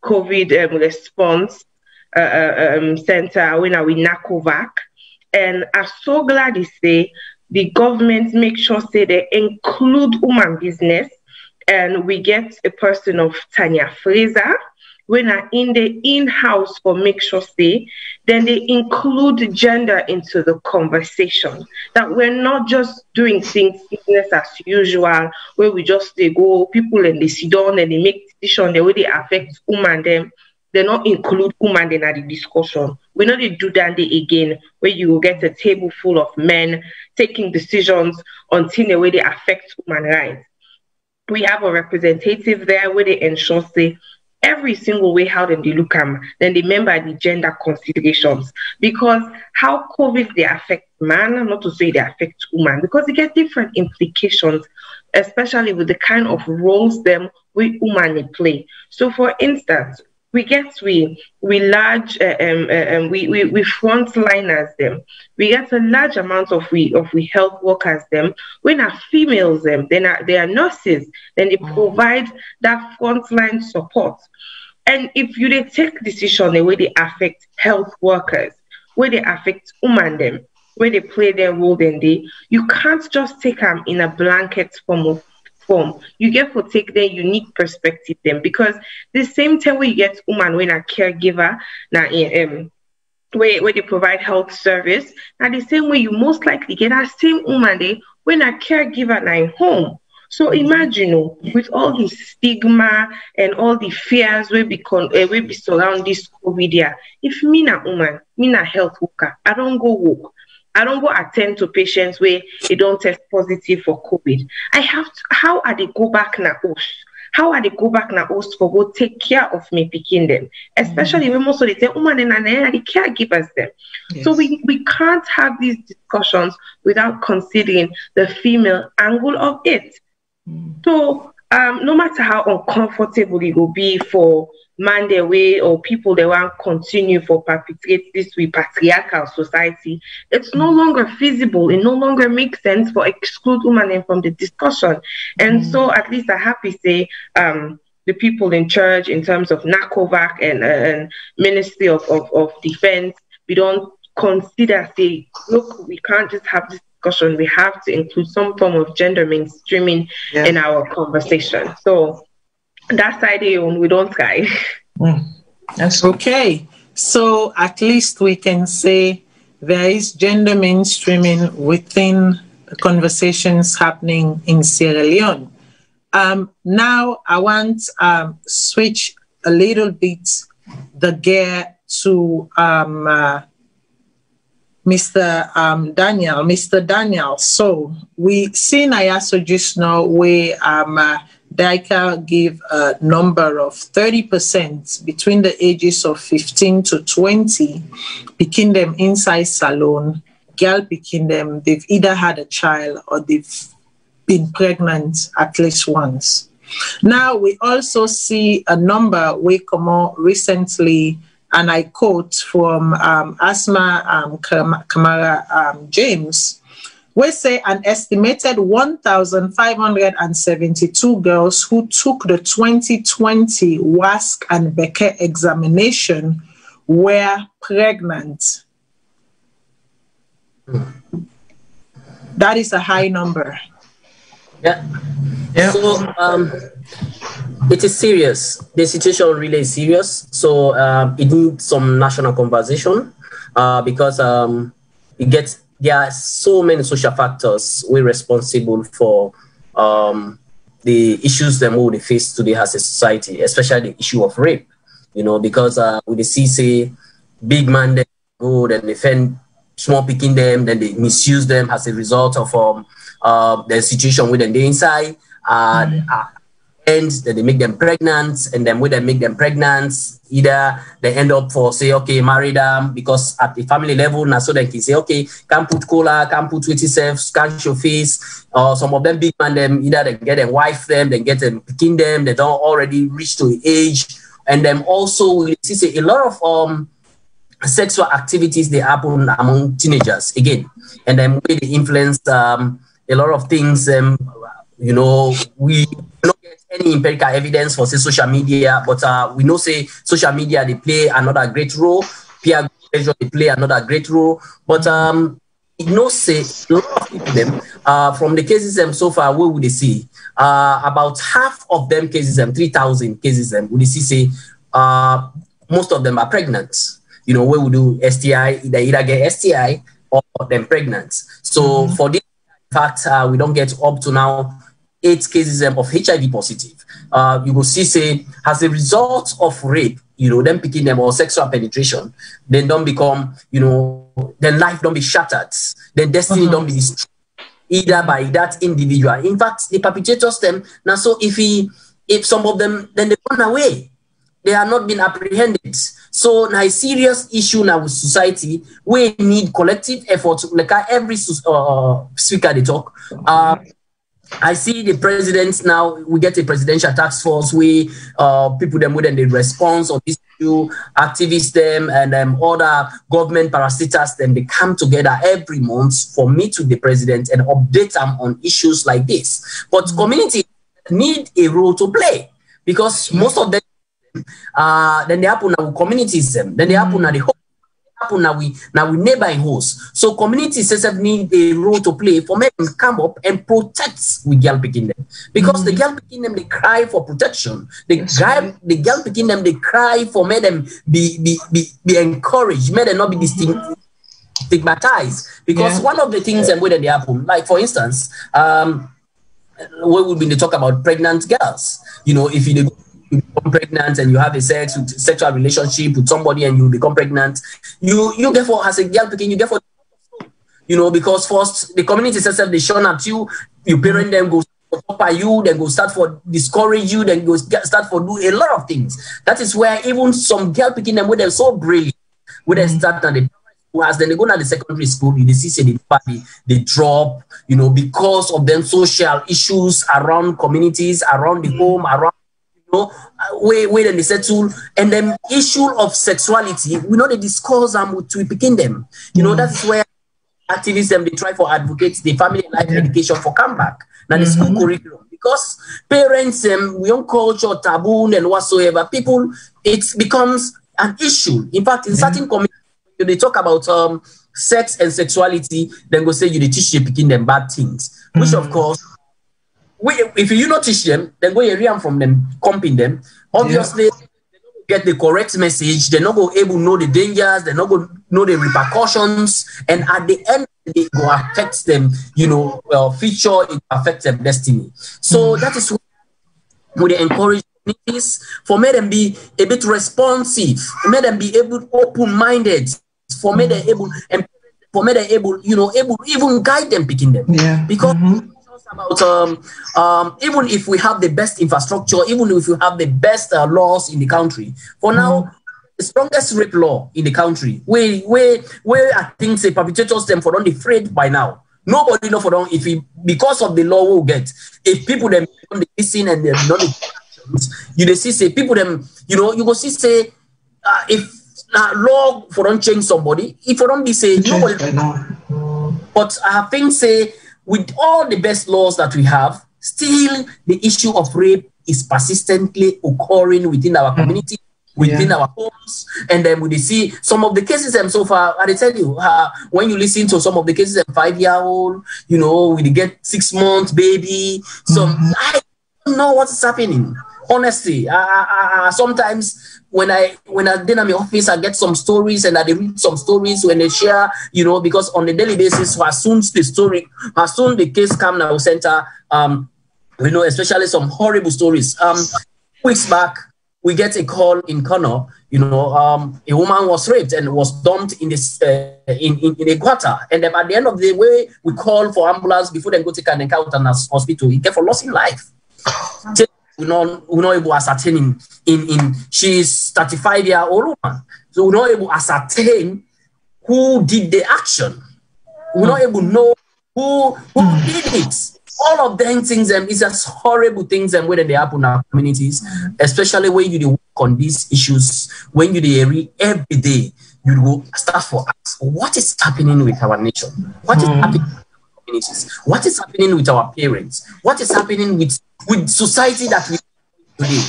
COVID response center when we NACOVAC, and I'm so glad to say the government make sure say they include woman business, and we get a person of Tanya Fraser when are in the in-house for make sure say then they include gender into the conversation, that we're not just doing things business as usual where we just they go people and they sit down and they make decisions the way they affect women them. They not include women in the discussion. We know they do that again, where you will get a table full of men taking decisions on things the way they affect human rights. We have a representative there where they ensure say every single way how them they look at them, then they remember the gender considerations, because how COVID they affect man, not to say they affect woman, because they get different implications, especially with the kind of roles them we women play. So, for instance, we get we large we frontliners them. We get a large amount of we health workers them. When are females them, then they are nurses. Then they provide that frontline support. And if you they take decision the way they affect health workers, where they affect women them, where they play their role, then you can't just take them in a blanket form. You get to take their unique perspective then, because the same time we get woman when a caregiver now where they provide health service, now the same way you most likely get that same woman there when a caregiver now in home. So imagine with all the stigma and all the fears we be surround this COVID here. If me na woman, me na health worker, I don't go work. I don't go attend to patients where they don't test positive for COVID. I have to, how are they go back na host? How are they go back na host for go take care of me picking them? Especially when most of the time, women and the caregivers them. Yes. So we can't have these discussions without considering the female angle of it. So no matter how uncomfortable it will be for man their way or people they want continue for perpetuate this with patriarchal society, it's no longer feasible. It no longer makes sense for exclude women from the discussion. And so at least I have to say the people in church in terms of NACOVAC and Ministry of Defense, we don't consider say, look, we can't just have this discussion. We have to include some form of gender mainstreaming in our conversation. So that side we don't try. That's okay. So at least we can say there is gender mainstreaming within conversations happening in Sierra Leone. Now I want switch a little bit the gear to Mr. Daniel. Mr. Daniel, so we see Nayaso just now where DICA give a number of 30% between the ages of 15 to 20, picking them inside SALONE, girl picking them, they've either had a child or they've been pregnant at least once. Now we also see a number we come out recently, and I quote from Asma Kamara James, we say an estimated 1,572 girls who took the 2020 WASC and Becker examination were pregnant. That is a high number. Yeah. So it is serious. The situation really is serious. So it needs some national conversation because there are so many social factors we're responsible for the issues that we face today as a society, especially the issue of rape. You know, because with the CC, big man they go and defend small picking them, then they misuse them as a result of the situation within the inside. And that they make them pregnant, and then when they make them pregnant, either they end up for say, okay, marry them because at the family level, now so they can say, okay, can't put cola, can't put with yourself, scan your face, or some of them big man them, either they get them wife them, they get them picking them, they don't already reach to the age, and then also we see say, a lot of sexual activities they happen among teenagers again, and then they influence a lot of things. You know, we don't get any empirical evidence for say social media, but we know say social media they play another great role. Peer pressure they play another great role. But it knows say a lot of people them from the cases so far, what would they see? About half of them cases 3,000 cases would they see say most of them are pregnant. You know, where we do STI, they either get STI or them pregnant. So for this fact, we don't get up to now 8 cases of HIV positive. You will see, say, as a result of rape, you know, them picking them or sexual penetration, then don't become, you know, then life don't be shattered, then destiny don't be destroyed, either by that individual. In fact, the perpetrators them, now so if some of them, then they run away. They are not being apprehended. So now a serious issue now with society, we need collective effort, like every speaker they talk. I see the president now, we get a presidential task force where people them within the response of this issue, activists them and other government parasitas them, they come together every month for me to the president and update them on issues like this. But community need a role to play because most of them then they happen now communities them, then they happen now the whole now we neighboring hosts. So communities need a role to play for men to come up and protect with girl picking them. Because the girl picking them, they cry for protection. The girl picking them, they cry for men them be encouraged, men them not be stigmatized. Because one of the things that they happen, like for instance, what would be the talk about pregnant girls? You know, if you become pregnant and you have a sexual relationship with somebody and you become pregnant, you therefore as a girl picking, you therefore, you know, because first the community says they shun at you, your parent then go stop at you, then go start for discourage you, then go start for do a lot of things. That is where even some girl picking them when they're so brilliant, when they start at the as then they go to the secondary school, you see say they drop, you know, because of them social issues around communities, around the home, around where then they settle, and then issue of sexuality, we know they discuss to begin them. That is where activists they try for advocates the family life education for comeback. Now the school curriculum, because parents we don't culture taboo and whatsoever, people it becomes an issue. In fact, in certain communities, they talk about sex and sexuality, then go say you teach you picking them bad things, which of course, if you not teach them, then go hear from them, comping them. Obviously, they don't get the correct message. They're not going able to know the dangers. They're not going to know the repercussions, and at the end, it will affect them. Future it affects their destiny. So that is what they encourage communities for me them be a bit responsive, make them be able open-minded, for me they're able and for me they're able, able even guide them picking them. Because about even if we have the best infrastructure, even if we have the best laws in the country, for now the strongest rape law in the country, where I think the perpetrators them for don't afraid by now. Nobody know for them if because of the law we'll get. If people them don't listen and they're not you see say people them you go see say if law for don't change somebody, if for don't be say nobody. But I think say with all the best laws that we have, still the issue of rape is persistently occurring within our community, within our homes, and then we see some of the cases so far. I tell you, when you listen to some of the cases, 5-year-old, we get 6 months baby. So I don't know what is happening. Honestly, sometimes when I then at my office, I get some stories and I read some stories when they share, because on a daily basis, as soon the case come now center, especially some horrible stories. Weeks back, we get a call in Kano, a woman was raped and was dumped in this in a gutter, and then at the end of the way, we call for ambulance before they go take an encounter in hospital. He get for loss in life. We're not able to ascertain she's 35-year-old woman. So we're not able to ascertain who did the action. We're not able to know who did it. All of them things is just horrible things and when they happen in our communities, especially when you work on these issues, when you every day, you go start for us. What is happening with our nation? What is happening with our communities? What is happening with our parents? What is happening with society that we today?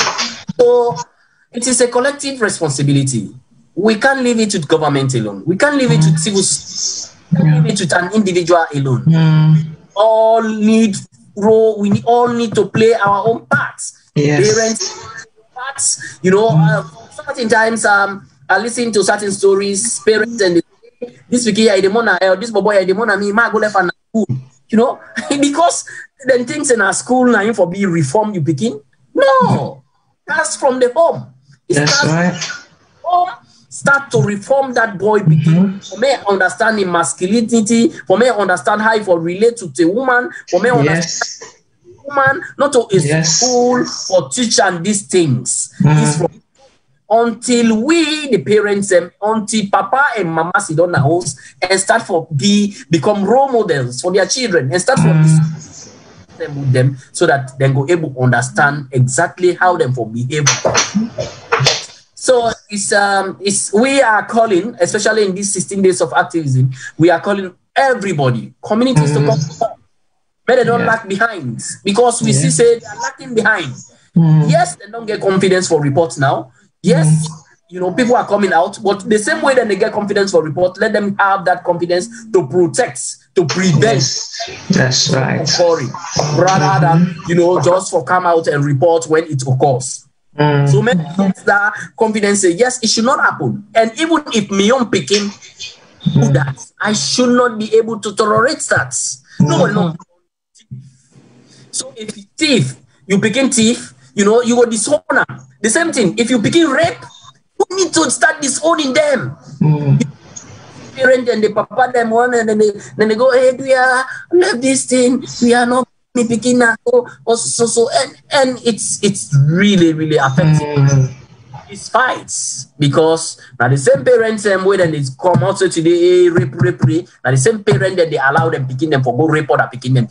So it is a collective responsibility. We can't leave it to government alone. We can't leave it to civil society. We can't leave it to an individual alone. We all need role. We all need to play our own parts. Parents, parts. Certain times I listen to certain stories. Parents and this week I this boy I me ma go left and school. Because then things in our school now for be reform you begin. No, that's from the home. That's right. Home start to reform that boy begin. For me understanding masculinity, for me understand how for relate to the woman, for me understand woman, not to a school for teach and these things. Until we, the parents, until papa and mama sit on the house and start for become role models for their children and start for this with them so that they go able to understand exactly how them for behave. So we are calling, especially in these 16 days of activism, we are calling everybody, communities to come forward. But they don't lag behind because we see say they are lagging behind. Yes, they don't get confidence for reports now. Yes, people are coming out, but the same way that they get confidence for report, let them have that confidence to protect, to prevent. That's right. Rather than, just for come out and report when it occurs. So many get that confidence say, yes, it should not happen. And even if me own picking do that, I should not be able to tolerate that. Nobody knows. So if thief, you begin thief, you will dishonor. The same thing, if you begin rape, you need to start disowning them. Parent and the papa them one, and then they go, hey, we are love this thing, we are not picking now, and it's really, really affecting these fights because now the same parents way then they come out today, rape. Now the same parent that they allow them picking them for go rape or picking them.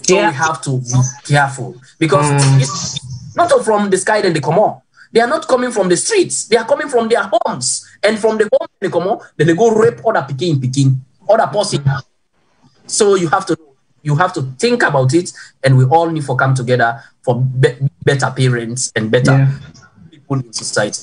So we have to be careful because it's not from the sky then they come on. They are not coming from the streets. They are coming from their homes. And from the home they come on, then they go rape other picking, other person. So you have to think about it, and we all need to come together for better parents and better people in society.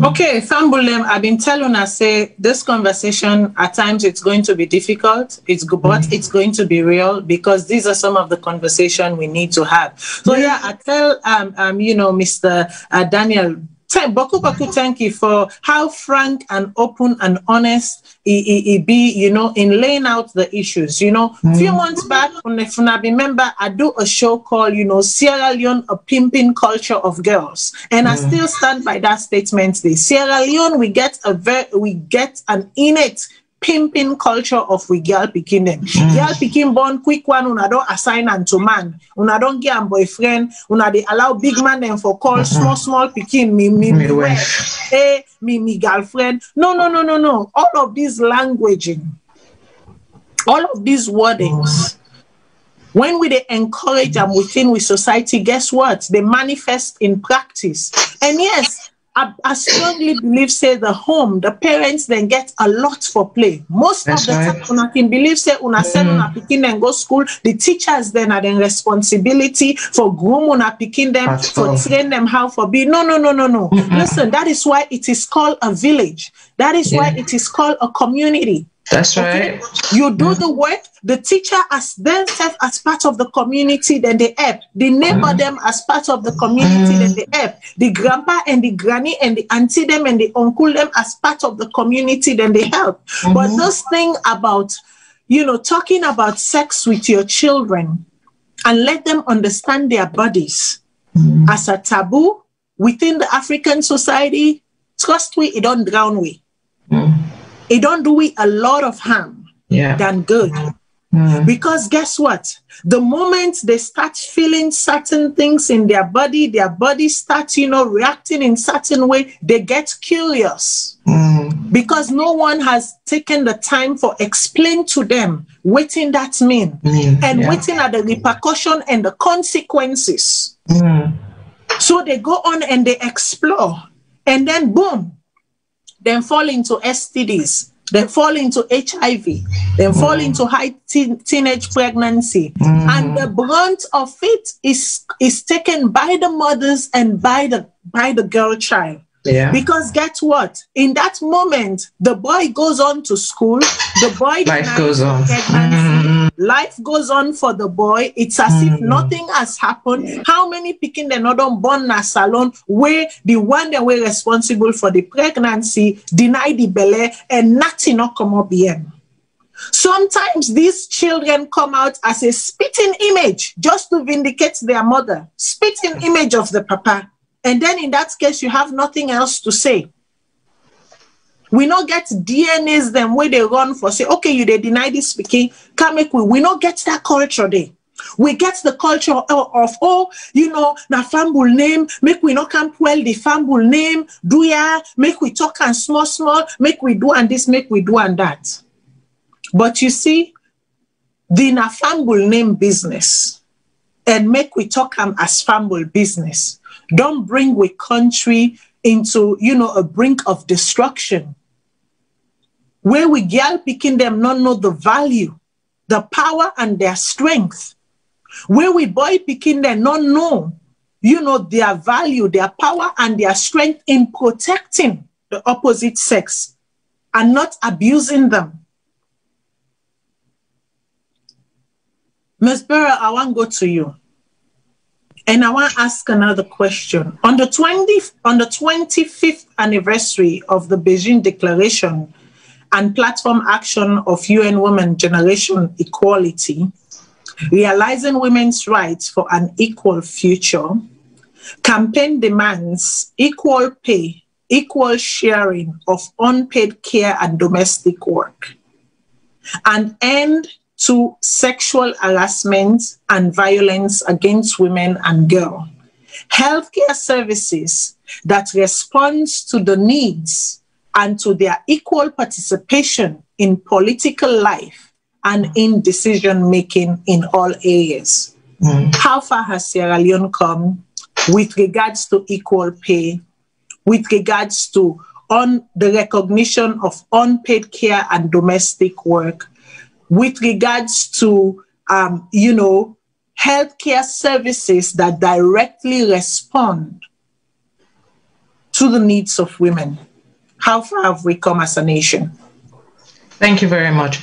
Okay, Thambulem, I've been telling us, say, this conversation, at times it's going to be difficult, but it's going to be real, because these are some of the conversation we need to have. So I tell, Mr. Daniel, Boku, thank you for how frank and open and honest he be, in laying out the issues. Few months back, if I remember, I do a show called, Sierra Leone, a pimping culture of girls. And I still stand by that statement. The Sierra Leone, we get an innate pimping culture of we girl picking them. Girl picking born quick one, una don't assign and to man. Una don't get a boyfriend, una they allow big man them for call small picking me girlfriend. No. All of this languaging, all of these wordings, when we they encourage them within with society, guess what? They manifest in practice. And yes, I strongly believe, say, the home, the parents then get a lot for play. Most of the time, una can believe, say, una send una pikin and go school, the teachers then are the responsibility for groom una pikin them, for train them how for be. No. Listen, that is why it is called a village. That is why it is called a community. That's right. You do the work, the teacher as themselves as part of the community, then they help. The neighbor them as part of the community, then they help. The grandpa and the granny and the auntie them and the uncle them as part of the community, then they help. But this thing about, talking about sex with your children and let them understand their bodies as a taboo within the African society, trust we, it don't drown we. It don't do we a lot of harm than good. Because guess what? The moment they start feeling certain things in their body starts, reacting in certain way, they get curious. Because no one has taken the time for explain to them what that mean and waiting at the repercussion and the consequences. So they go on and they explore, and then boom, then fall into STDs, then fall into HIV, then fall into high teenage pregnancy. And the brunt of it is taken by the mothers and by the girl child. Because guess what? In that moment, the boy goes on to school, the boy life goes on. Life goes on for the boy. It's as if nothing has happened. How many picking the northern born na SALONE where the one that were responsible for the pregnancy deny the belly and nothing not come up here. Sometimes these children come out as a spitting image just to vindicate their mother, spitting image of the papa. And then in that case, you have nothing else to say. We not get DNAs them where they run for say, okay, you they deny this speaking, can't make we not get that culture there. We get the culture of na famble name, make we not camp well the famble name, do ya, make we talk and small, make we do and this, make we do and that. But you see, the na famble name business and make we talk as famble business. Don't bring we country into, a brink of destruction. Where we girl picking them not know the value, the power and their strength. Where we boy picking them not know, their value, their power and their strength in protecting the opposite sex and not abusing them. Ms. Berra, I want to go to you. And I want to ask another question. On the 25th anniversary of the Beijing Declaration and Platform Action of UN Women Generation Equality, realizing women's rights for an equal future, campaign demands equal pay, equal sharing of unpaid care and domestic work, and end to sexual harassment and violence against women and girls. Healthcare services that responds to the needs and to their equal participation in political life and in decision making in all areas. How far has Sierra Leone come with regards to equal pay, with regards to the recognition of unpaid care and domestic work, with regards to, healthcare services that directly respond to the needs of women? How far have we come as a nation? Thank you very much.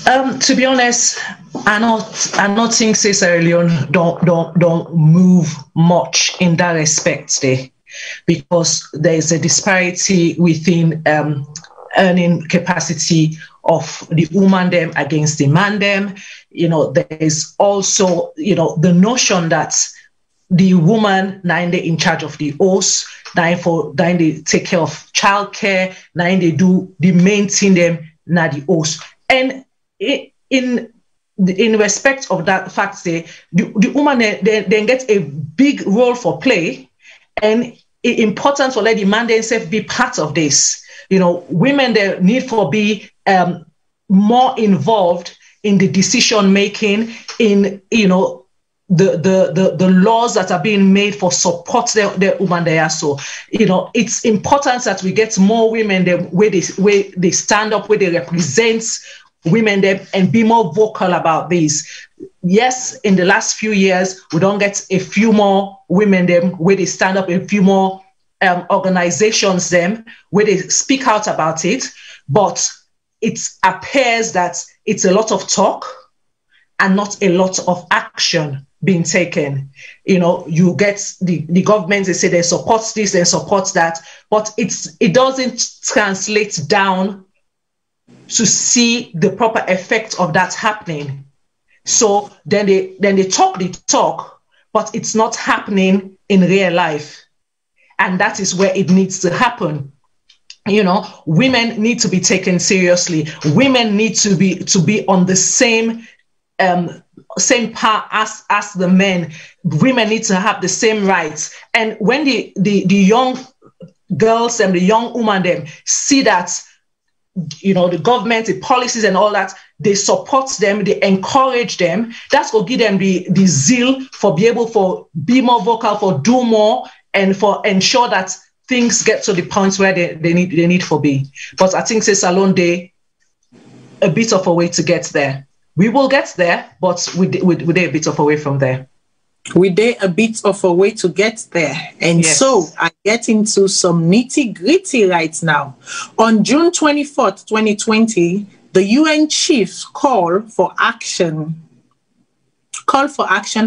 To be honest, I not think Sierra Leone don't move much in that respect there, because there is a disparity within earning capacity of the woman them against the man them. There is also, the notion that the woman now they in charge of the house, now they take care of childcare, now they do the main thing them na the host. And in respect of that fact, the woman then get a big role for play, and it's important for let the man themselves be part of this. Women they need for be more involved in the decision making, in the laws that are being made for support the women there. So it's important that we get more women there where they stand up, where they represent women there and be more vocal about this. Yes, in the last few years we don't get a few more women them where they stand up, a few more organizations them where they speak out about it, but it appears that it's a lot of talk and not a lot of action being taken. You get the government, they say they support this, they support that, but it doesn't translate down to see the proper effect of that happening. So then they talk the talk, but it's not happening in real life. And that is where it needs to happen. Women need to be taken seriously. Women need to be on the same part as the men. Women need to have the same rights. And when the young girls and the young women them see that, the government, the policies and all that, they support them, they encourage them, that's what give them the zeal for be more vocal, for do more, and for ensure that things get to the point where they need for be. But I think SALONE Day a bit of a way to get there. We will get there, but we're a bit of a way from there. We're a bit of a way to get there. And yes. So I get into some nitty-gritty right now. On June 24th, 2020, the UN chief's call for action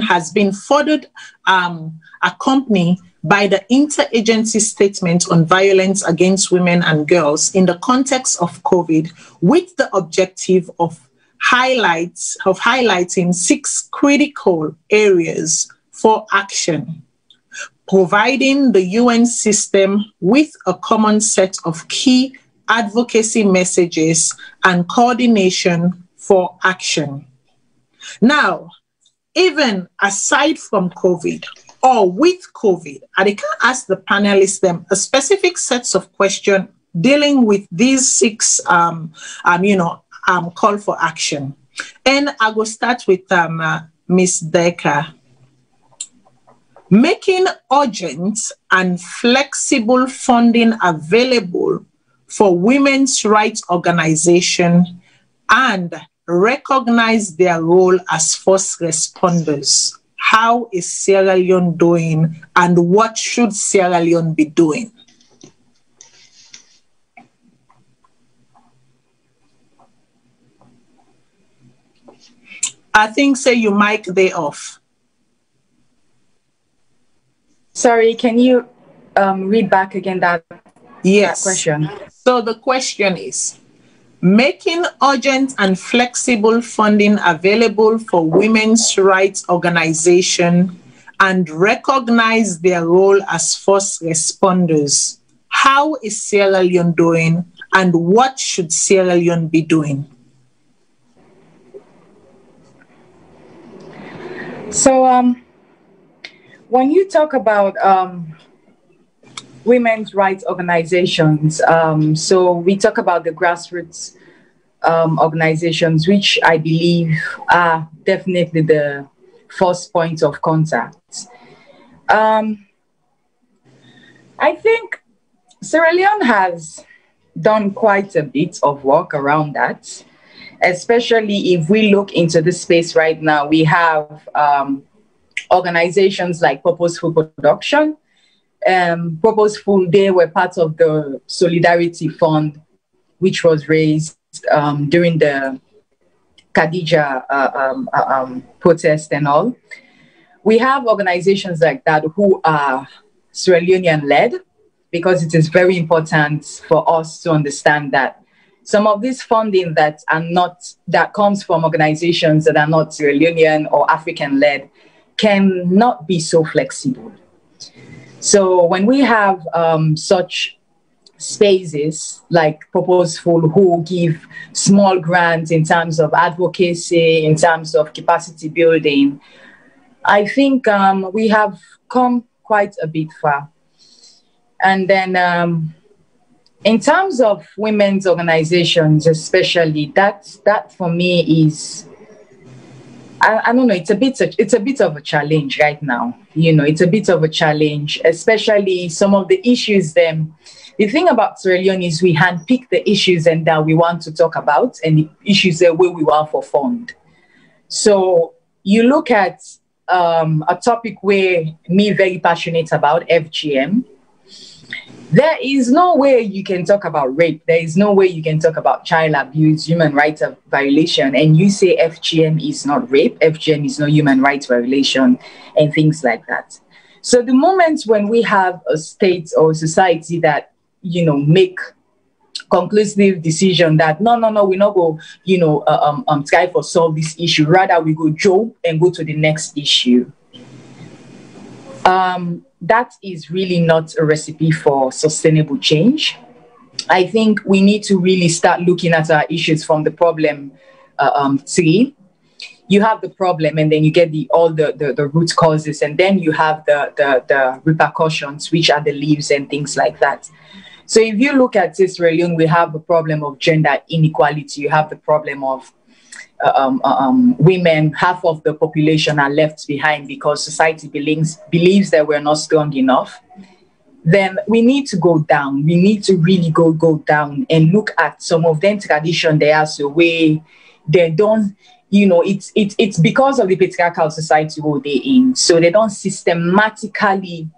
has been further accompanied by the interagency statement on violence against women and girls in the context of COVID, with the objective of highlighting 6 critical areas for action, providing the UN system with a common set of key advocacy messages and coordination for action. Now, even aside from COVID, or with COVID, I can ask the panelists them a specific sets of questions dealing with these 6 call for action. And I will start with Ms. Decker. Making urgent and flexible funding available for women's rights organizations and recognize their role as first responders. How is Sierra Leone doing, and what should Sierra Leone be doing? I think, say you mic they off. Sorry, can you read back again that question? So the question is, making urgent and flexible funding available for women's rights organizations and recognize their role as first responders. How is Sierra Leone doing, and what should Sierra Leone be doing? So when you talk about women's rights organizations, so we talk about the grassroots organizations, which I believe are definitely the first point of contact. I think Sierra Leone has done quite a bit of work around that, especially if we look into the space right now. We have organizations like Purposeful Production. Purposeful, they were part of the Solidarity Fund, which was raised during the Khadija protest and all. We have organizations like that who are Sierra Leonean led, because it is very important for us to understand that some of this funding that comes from organizations that are not Sierra Leonean or African led cannot be so flexible. So when we have such spaces like Purposeful, who give small grants in terms of advocacy, in terms of capacity building, I think we have come quite a bit far. And then in terms of women's organizations, especially, that for me is, I don't know, it's a bit of a challenge right now. You know, it's a bit of a challenge, especially some of the issues. The thing about Sierra Leone is we handpick the issues and that we want to talk about, and the issues where we want for fund. So you look at a topic where me very passionate about, FGM. There is no way you can talk about rape. There is no way you can talk about child abuse, human rights violation, and you say FGM is not rape, FGM is not human rights violation, and things like that. So the moment when we have a state or society that, you know, make conclusive decision that no, we not go, you know, try for solve this issue, rather we go joke and go to the next issue. That is really not a recipe for sustainable change. I think we need to really start looking at our issues from the problem tree. You have the problem, and then you get all the root causes, and then you have the repercussions, which are the leaves and things like that. So if you look at Sierra Leone, we have the problem of gender inequality. You have the problem of women. Half of the population are left behind because society believes that we're not strong enough. Then we need to go down. We need to really go down and look at some of them tradition they are so way they don't, you know, it's because of the patriarchal society where they're in. So they don't systematically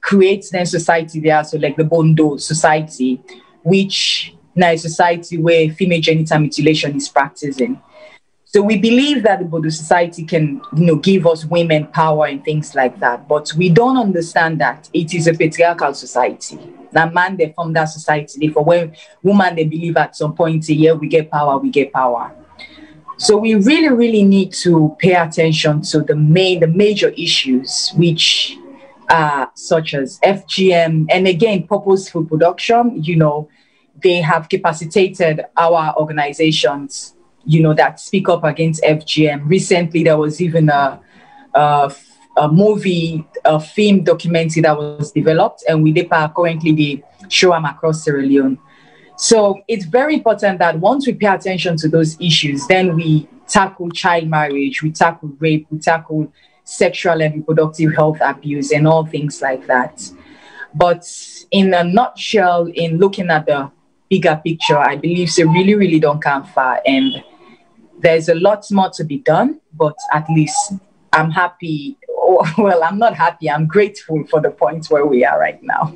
create their society there. So like the Bondo society, which now is a society where female genital mutilation is practicing. So we believe that the Bodo society can, you know, give us women power and things like that. But we don't understand that it is a patriarchal society. Now, man, they form that society. Therefore, when woman, they believe at some point a year, we get power, we get power. So we really, really need to pay attention to the major issues, which are such as FGM. And again, Purposeful Production, you know, they have capacitated our organizations, you know, that speak up against FGM. Recently, there was even a movie, a film documentary that was developed, and we currently they show them across Sierra Leone. So it's very important that once we pay attention to those issues, then we tackle child marriage, we tackle rape, we tackle sexual and reproductive health abuse and all things like that. But in a nutshell, in looking at the bigger picture, I believe they really, really don't come far. And there's a lot more to be done, but at least I'm happy. Well, I'm not happy. I'm grateful for the point where we are right now.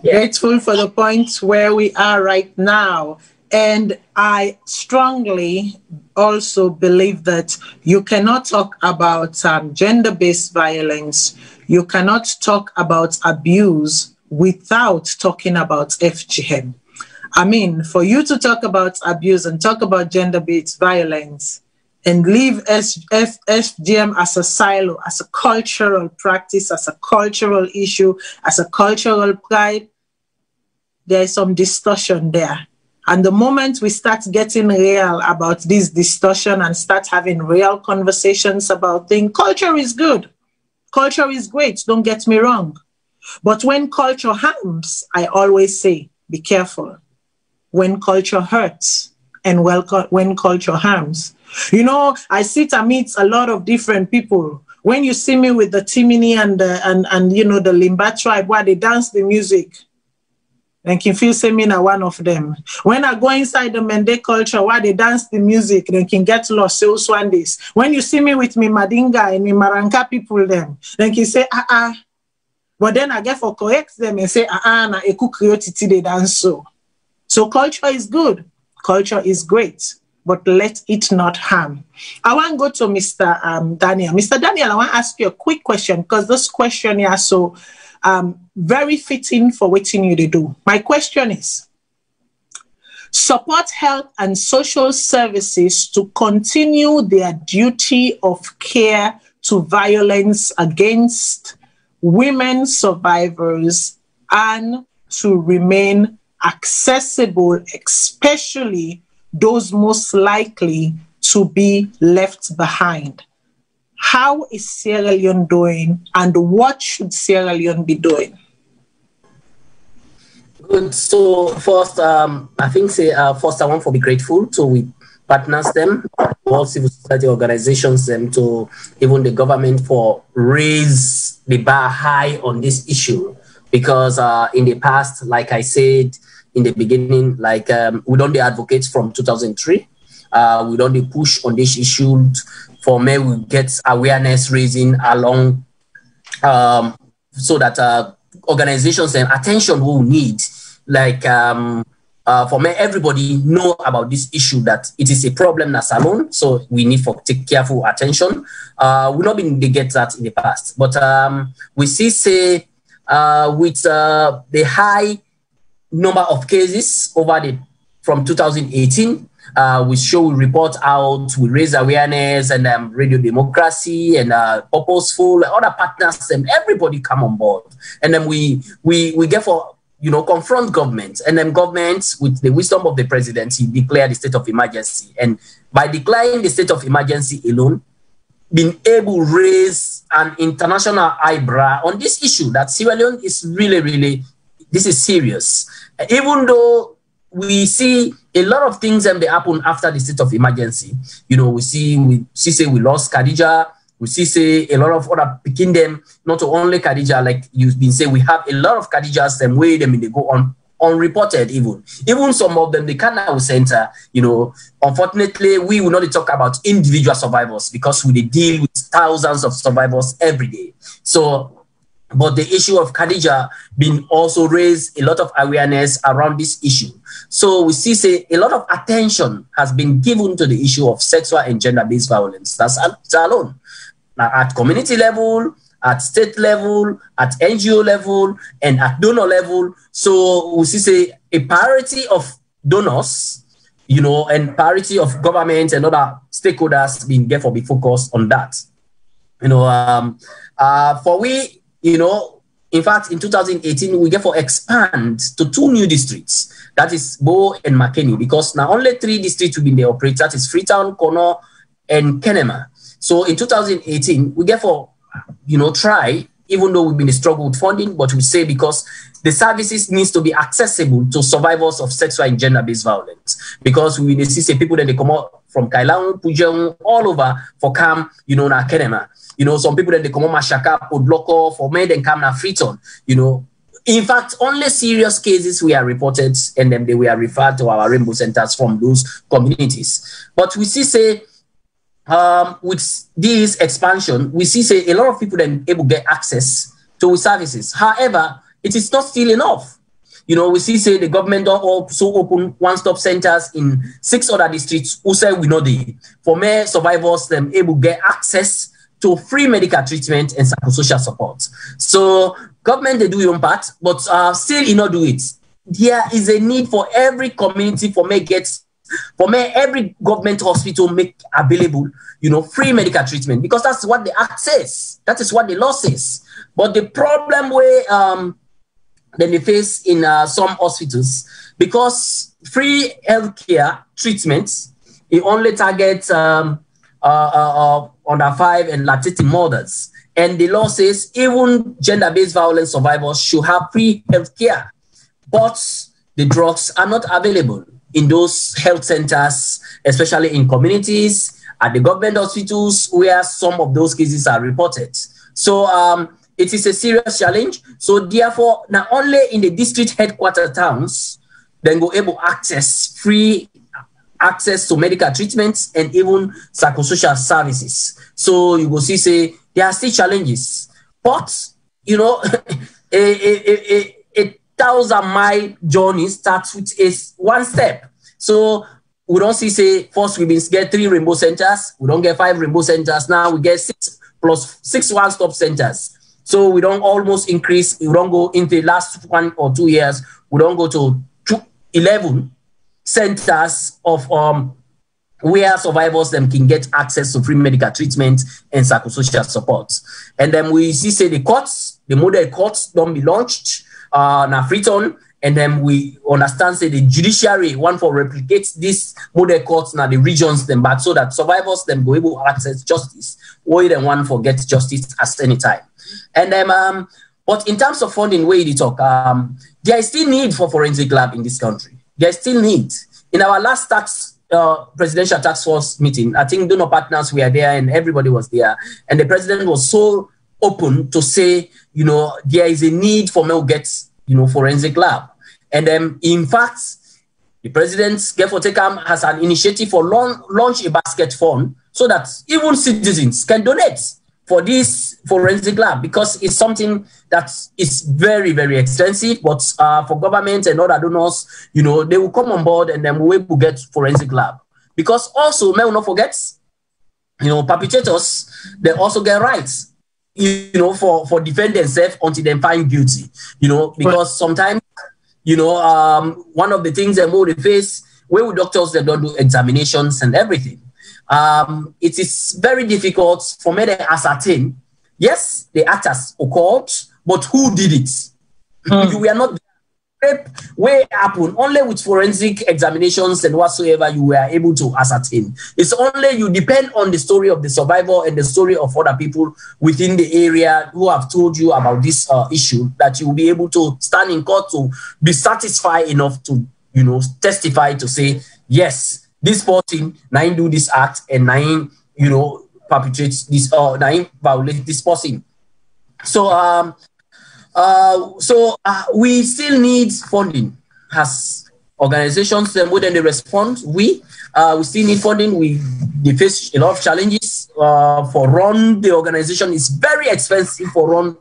Yeah. Grateful for the point where we are right now. And I strongly also believe that you cannot talk about gender-based violence. You cannot talk about abuse without talking about FGM. I mean, for you to talk about abuse and talk about gender-based violence and leave FGM as a silo, as a cultural practice, as a cultural issue, as a cultural pride, there is some distortion there. And the moment we start getting real about this distortion and start having real conversations about things, culture is good. Culture is great, don't get me wrong. But when culture harms, I always say, be careful. When culture hurts, and when culture harms. You know, I sit amidst a lot of different people. When you see me with the Timini and you know, the Limba tribe, where they dance the music, and can feel say me na one of them. When I go inside the Mende culture, where they dance the music, then can get lost so one days. When you see me with me Madinga and me Maranka people, then can say, but then I get for correct them and say, na eku creativity they dance so. So culture is good. Culture is great, but let it not harm. I want to go to Mr. Daniel. Mr. Daniel, I want to ask you a quick question, because this question here is so very fitting for what you need to do. My question is, support health and social services to continue their duty of care to violence against women survivors and to remain accessible, especially those most likely to be left behind. How is Sierra Leone doing, and what should Sierra Leone be doing? Good. So first, I think first I want to be grateful to we partners them, all civil society organizations them, to even the government for raise the bar high on this issue, because in the past, like I said in the beginning, like we don't advocate from 2003. We don't push on this issue for me. We get awareness raising along so that organizations and attention will need, like for me, everybody know about this issue, that it is a problem in SALONE, so we need to take careful attention. We not been to get that in the past, but we see say with the high number of cases over from 2018, we report out, we raise awareness, and radio democracy and purposeful, other partners, and everybody come on board, and then we get for confront government, and then government, with the wisdom of the presidency, declare the state of emergency, and by declaring the state of emergency alone, been able to raise an international eyebrow on this issue that Sierra Leone is really, this is serious. Even though we see a lot of things that happen after the state of emergency, we see we lost Khadija, we see a lot of other picking them, not only Khadija, like you've been saying, we have a lot of Khadijas them way them they go on unreported even some of them they cannot center. Unfortunately, we will not talk about individual survivors because we deal with thousands of survivors every day. So but the issue of Khadija been also raised a lot of awareness around this issue. So we see a lot of attention has been given to the issue of sexual and gender-based violence. That's alone. Now, at community level, at state level, at NGO level, and at donor level. So we see a priority of donors, and priority of government and other stakeholders being therefore be focused on that. For we, in fact, in 2018, we therefore expand to 2 new districts. That is Bo and Makeni, because now only 3 districts will be in the operate. That is Freetown, Kono, and Kenema. So in 2018, we therefore, try, even though we've been in struggle with funding, but we say because the services needs to be accessible to survivors of sexual and gender-based violence. Because we see people that they come out from Kailang, Pujang, all over for come, na Kenema. Some people that they come on Mashaka, Podloko, for men, then come na Freetown, In fact, only serious cases we are reported, and then they were referred to our rainbow centers from those communities. But we see with this expansion, we see a lot of people then able to get access to services. However, it is not still enough. We see the government also open one-stop centers in 6 other districts who say we know for more survivors them able to get access to free medical treatment and psychosocial support. So government they do your part, but still you not do it. There is a need for every community for every government hospital make available, free medical treatment, because that's what they access. That is what the law says. But the problem where then they face in some hospitals, because free healthcare treatments, it only targets under 5 and lactating mothers. And the law says even gender-based violence survivors should have free healthcare, but the drugs are not available. in those health centers, especially in communities, at the government hospitals where some of those cases are reported. So it is a serious challenge. So therefore, not only in the district headquarter towns, then go able free access to medical treatments and even psychosocial services. So you will see, say, there are still challenges. But, you know, a 1,000-mile journey starts with one step. So we don't see, say, first we get 3 rainbow centers. We don't get 5 rainbow centers. Now we get 6 plus 6 one-stop centers. So we don't almost increase. We don't go into the last 1 or 2 years. We don't go to 11 centers of where survivors them can get access to free medical treatment and psychosocial support. And then we see, say, the courts, the model courts don't be launched na Freetown, and then we understand, say, the judiciary want for replicate this model courts na the regions them back so that survivors them go able to access justice, or then one for get justice at any time. And then but in terms of funding, where you talk, there is still need for forensic lab in this country. There is still need. In our last presidential task force meeting, I think donor partners were there and everybody was there. And the president was so open to say, you know, there is a need for me to get, you know, forensic lab. And then, in fact, the president, Gefo Tekam, has an initiative for launch a basket fund so that even citizens can donate for this forensic lab, because it's something that is very, very expensive. But for government and other donors, you know, they will come on board and then we will get forensic lab. Because also, may we not forget, you know, perpetrators, they also get rights, you know, for defend themselves until they find guilty, you know, because sometimes, you know, one of the things that more they face, where with doctors, they don't do examinations and everything. It is very difficult for me to ascertain, yes, the act has occurred, but who did it? You were not where happen only with forensic examinations and whatsoever you were able to ascertain. It's only you depend on the story of the survivor and the story of other people within the area who have told you about this issue that you will be able to stand in court to be satisfied enough to, you know, testify to say, yes, this person nine do this act and nine, you know, perpetrates this or nine violate this person. So we still need funding as organizations. More than they respond, we still need funding. They face a lot of challenges. For run the organization is very expensive for run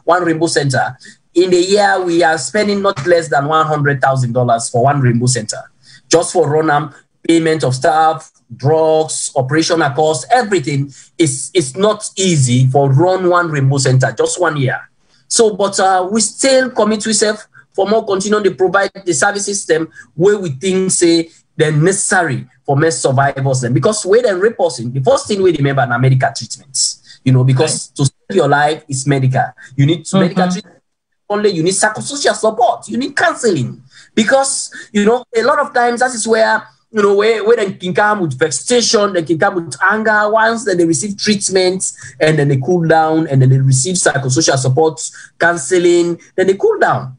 one rainbow center. In the year, we are spending not less than $100,000 for one rainbow center, just for run payment of staff, drugs, operational costs, everything. It's not easy for run one rainbow center just 1 year. So, but we still commit ourselves for more continuing to provide the service system where we think, say, they're necessary for most survivors. Then. Because when they're reposting, the first thing we remember are medical treatments, you know, because to save your life is medical. You need medical treatment. Only you need psychosocial support. You need counseling. Because, you know, a lot of times that is where, you know, where they can come with vexation, they can come with anger. Once then they receive treatment and then they cool down and then they receive psychosocial support, counseling, then they cool down.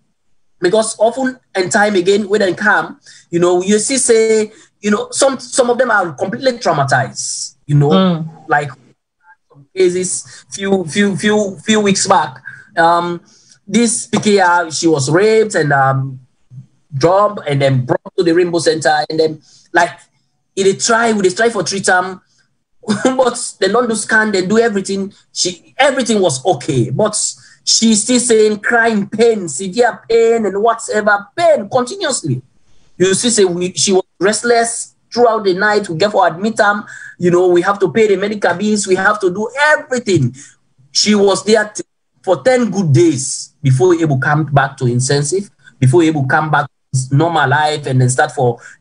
Because often and time again, when they come, you know, you see, say, you know, some of them are completely traumatized, you know, like some cases few weeks back. This PKR, she was raped and dropped and then brought to the Rainbow Center and then like they try for treatment, but they don't do scan, they do everything. Everything was okay, but she's still saying crying pain, severe pain and whatever pain continuously. You see, say she was restless throughout the night. We get for admit them, you know, we have to pay the medical bills, we have to do everything. She was there for 10 good days before able to come back to intensive, before able to come back normal life and then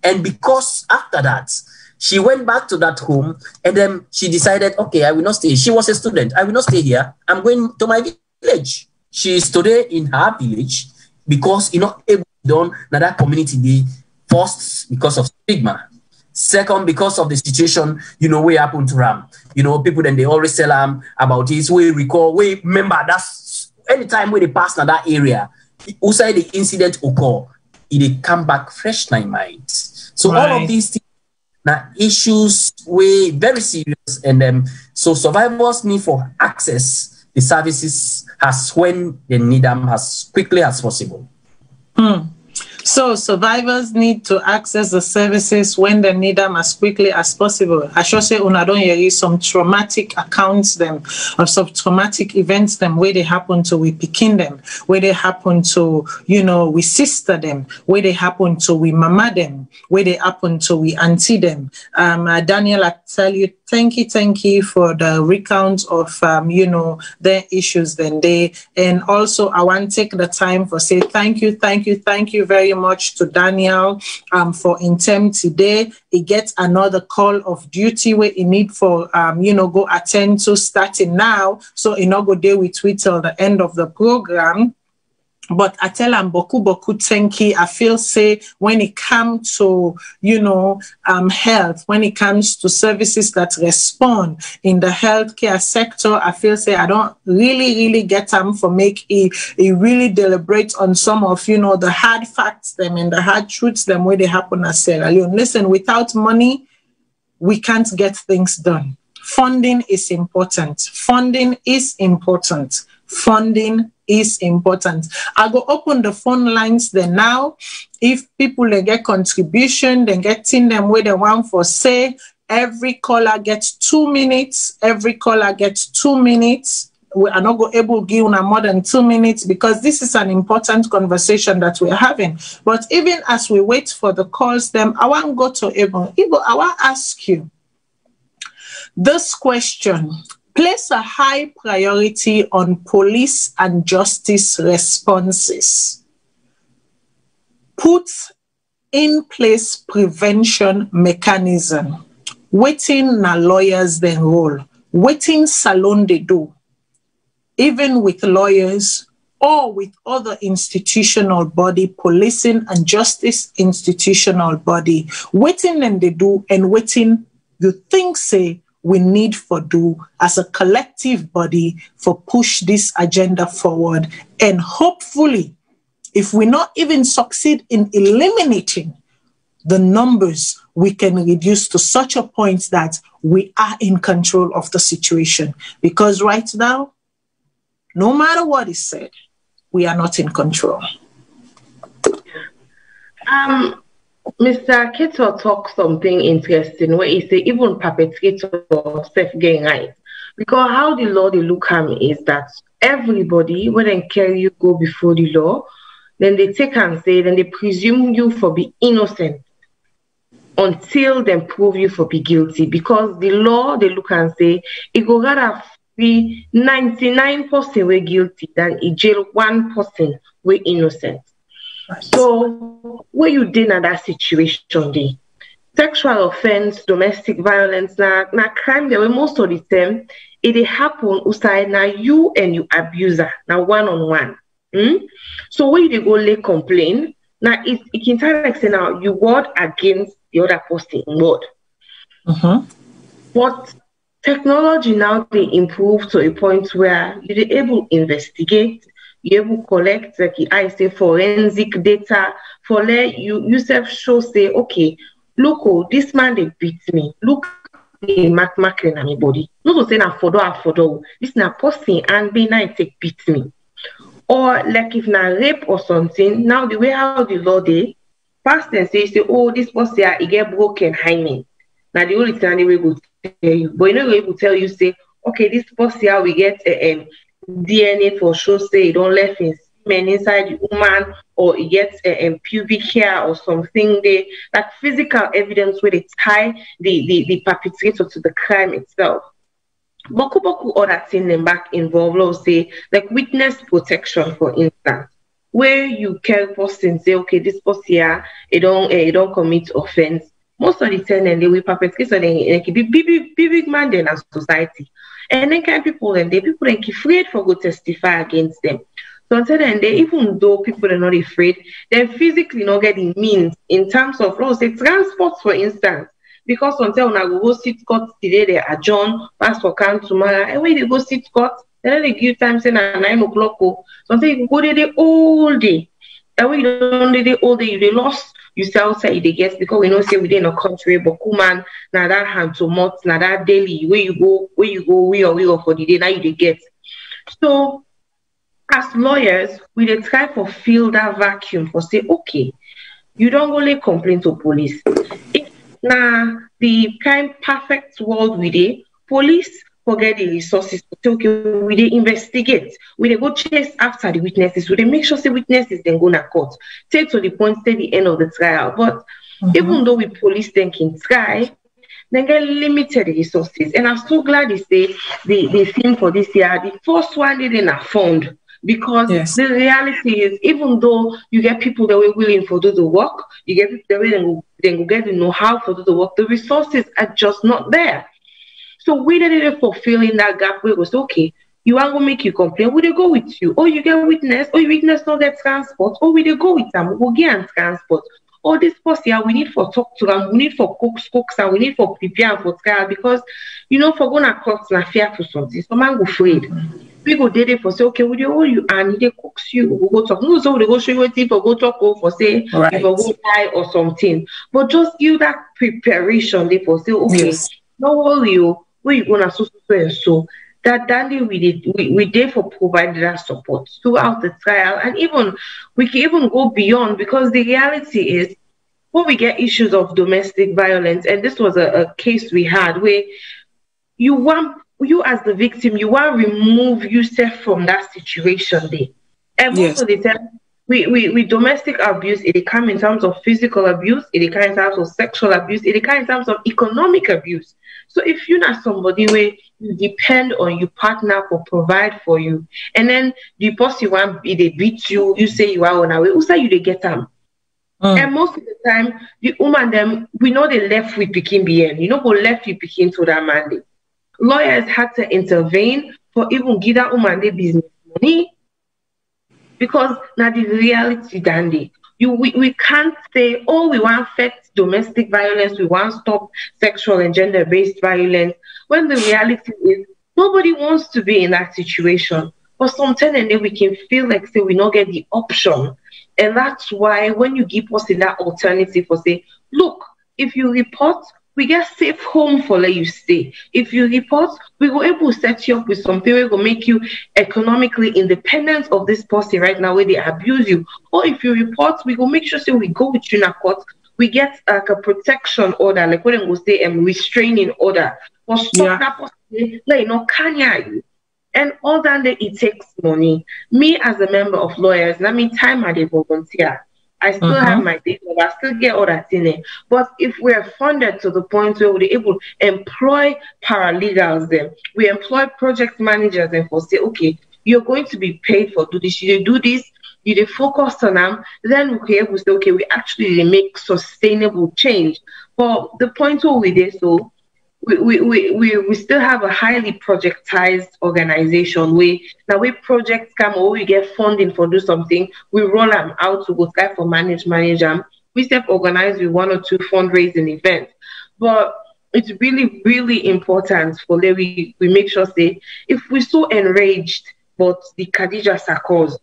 and because after that she went back to that home and then she decided, okay, I will not stay. She was a student. I will not stay here. I'm going to my village. She is today in her village because, you know, able to done another community day. First, because of stigma. Second, because of the situation, you know, what happened to Ram. You know, people then they always tell them about this. We remember that's anytime when they pass in that area, outside the incident occur, it come back fresh in mind. So all of these things are issues way very serious, and so survivors need for access the services as when they need them as quickly as possible. So survivors need to access the services when they need them as quickly as possible. I should say, una don't hear some traumatic accounts them, or some traumatic events them, where they happen to we picking them, where they happen to, you know, we sister them, where they happen to we mama them, where they happen to we auntie them. Daniel, I tell you, thank you for the recount of, you know, their issues then they, and also I want to take the time for say thank you very much to Daniel for intem today. He gets another call of duty where he need for, you know, go attend to starting now. So he not go there with we till the end of the program. But I tell him boku thank you. I feel say when it comes to, you know, health, when it comes to services that respond in the healthcare sector, I feel say I don't really get them for make a really deliberate on some of, you know, the hard facts them and the hard truths them where they happen at Sierra Leone. Listen, without money, we can't get things done. Funding is important. Funding is important. I go open the phone lines there now. If people they get contribution, they getting them where they want for say. Every caller gets 2 minutes. We are not going able to give una more than 2 minutes because this is an important conversation that we're having. But even as we wait for the calls, them I want to go to Ibo. I want to ask you this question. Place a high priority on police and justice responses. Put in place prevention mechanism. Waiting na lawyers then role. Waiting salon they do. Even with lawyers or with other institutional body, policing and justice institutional body. Waiting and they do and waiting you think say we need for do as a collective body for push this agenda forward. And hopefully, if we not even succeed in eliminating the numbers, we can reduce to such a point that we are in control of the situation. Because right now, no matter what is said, we are not in control. Mr. Keto talked something interesting where he said even perpetrator self-gain right. Because how the law they look at me is that everybody, when they carry you go before the law, then they take and say, then they presume you for be innocent until they prove you for be guilty. Because the law they look and say, it go rather be 99% we guilty than it jail 1% we innocent. So, when you did in that situation, the sexual offense, domestic violence, na crime, there were most of the time, it happen outside now you and your abuser, now one-on-one. So, when you go lay complain, now it can tell like say now you word against the other person in word. But technology now they improve to a point where you're able to investigate. You able collect like I say forensic data for let you yourself show say okay look oh this man they beat me look the mark in my body not to say na for this na person and be night take beat me or like if na rape or something now the way how the law they past and say oh this person here it get broken hymen now the only time they will tell you but you know they will tell you say okay this person here we get DNA for sure say it don't left in semen inside the woman or it gets pubic hair or something they like physical evidence where they tie the perpetrator to the crime itself. Boku other thing them back involved let's say like witness protection for instance where you can person say okay this person here it don't commit offense most of the time and they will perpetrate so they can be big man then as society. And then kind of people and they people ain't afraid for go testify against them. So until then, they even though people are not afraid, they're physically not getting means in terms of law, say transport, for instance. Because until when I go sit court today, they adjourn, pass for count tomorrow, and when they go sit court, then they give time saying at 9 o'clock. So until you go there the whole day. That way, you don't do all day, they lost. You sell say they get because we know say within a country, but kuman now that hand to month, now that daily where you go, we or for the day now you get. So as lawyers, we dey try for fill that vacuum for say, okay, you don't only complain to police. If now the kind perfect world we dey, police forget the resources to say, okay, we dey investigate, we dey go chase after the witnesses, we dey make sure say witnesses then go na court, take to the point, say the end of the trial. But even though we police then can try, they get limited resources. And I'm so glad they say the theme for this year, the first one they didn't fund. Because the reality is, even though you get people that were willing to do the work, you get people that will get to know how to do the work, the resources are just not there. So we did it for filling that gap. We was okay. You are gonna make you complain. We they go with you. Oh, you get witness. Oh, you witness not get transport. Oh, we they go with them. We'll get transport. Oh, this post here, we need for talk to them. We need for cooks, and we need for prepare for trial because you know for going to court na fear for something. Some man go afraid. We go did it for say okay, we dey hold you and they cooks you. We go talk. No, so they go show you what for go talk for say if you go die or something. But just give that preparation. They for say okay, no worry you. Where you gonna so and so. That dandy we did for providing that support throughout the trial, and even we can even go beyond because the reality is when we get issues of domestic violence, and this was a case we had where you as the victim, you want to remove yourself from that situation there. And most of the time we domestic abuse, it come in terms of physical abuse, it come in terms of sexual abuse, it come in terms of economic abuse. So if you're not somebody where you depend on your partner for provide for you, and then the person want they beat you, you say you are on our way, who say you they get them? And most of the time, the woman them we know they left with Pekin BN. You know, go left with Pekin to that mandate. Lawyers had to intervene for even give that woman the business money because now the reality dandy. We can't say, oh, we want to fight domestic violence, we want to stop sexual and gender-based violence, when the reality is nobody wants to be in that situation. But sometimes and then we can feel like say we not get the option. And that's why when you give us in that alternative for say, look, if you report, we get safe home for let you stay. If you report, we will able to set you up with something that will make you economically independent of this person right now where they abuse you. Or if you report, we will make sure so we go with you in a court. We get like a protection order, like what we say, restraining order. For stop that person, like no can you. And all that it takes money. Me as a member of lawyers, that means time I volunteer. I still have my day job, I still get all that in it. But if we're funded to the point where we're able to employ paralegals, then we employ project managers and for say, okay, you're going to be paid for do this, you do this, you focus on them, then we're able to say, okay, we actually make sustainable change. But the point where we did so we still have a highly projectized organization where now we projects come or we get funding for do something, we roll them out to go try for manage them. We self-organize with 1 or 2 fundraising events. But it's really, really important for we make sure say if we're so enraged but the Khadija Sakos,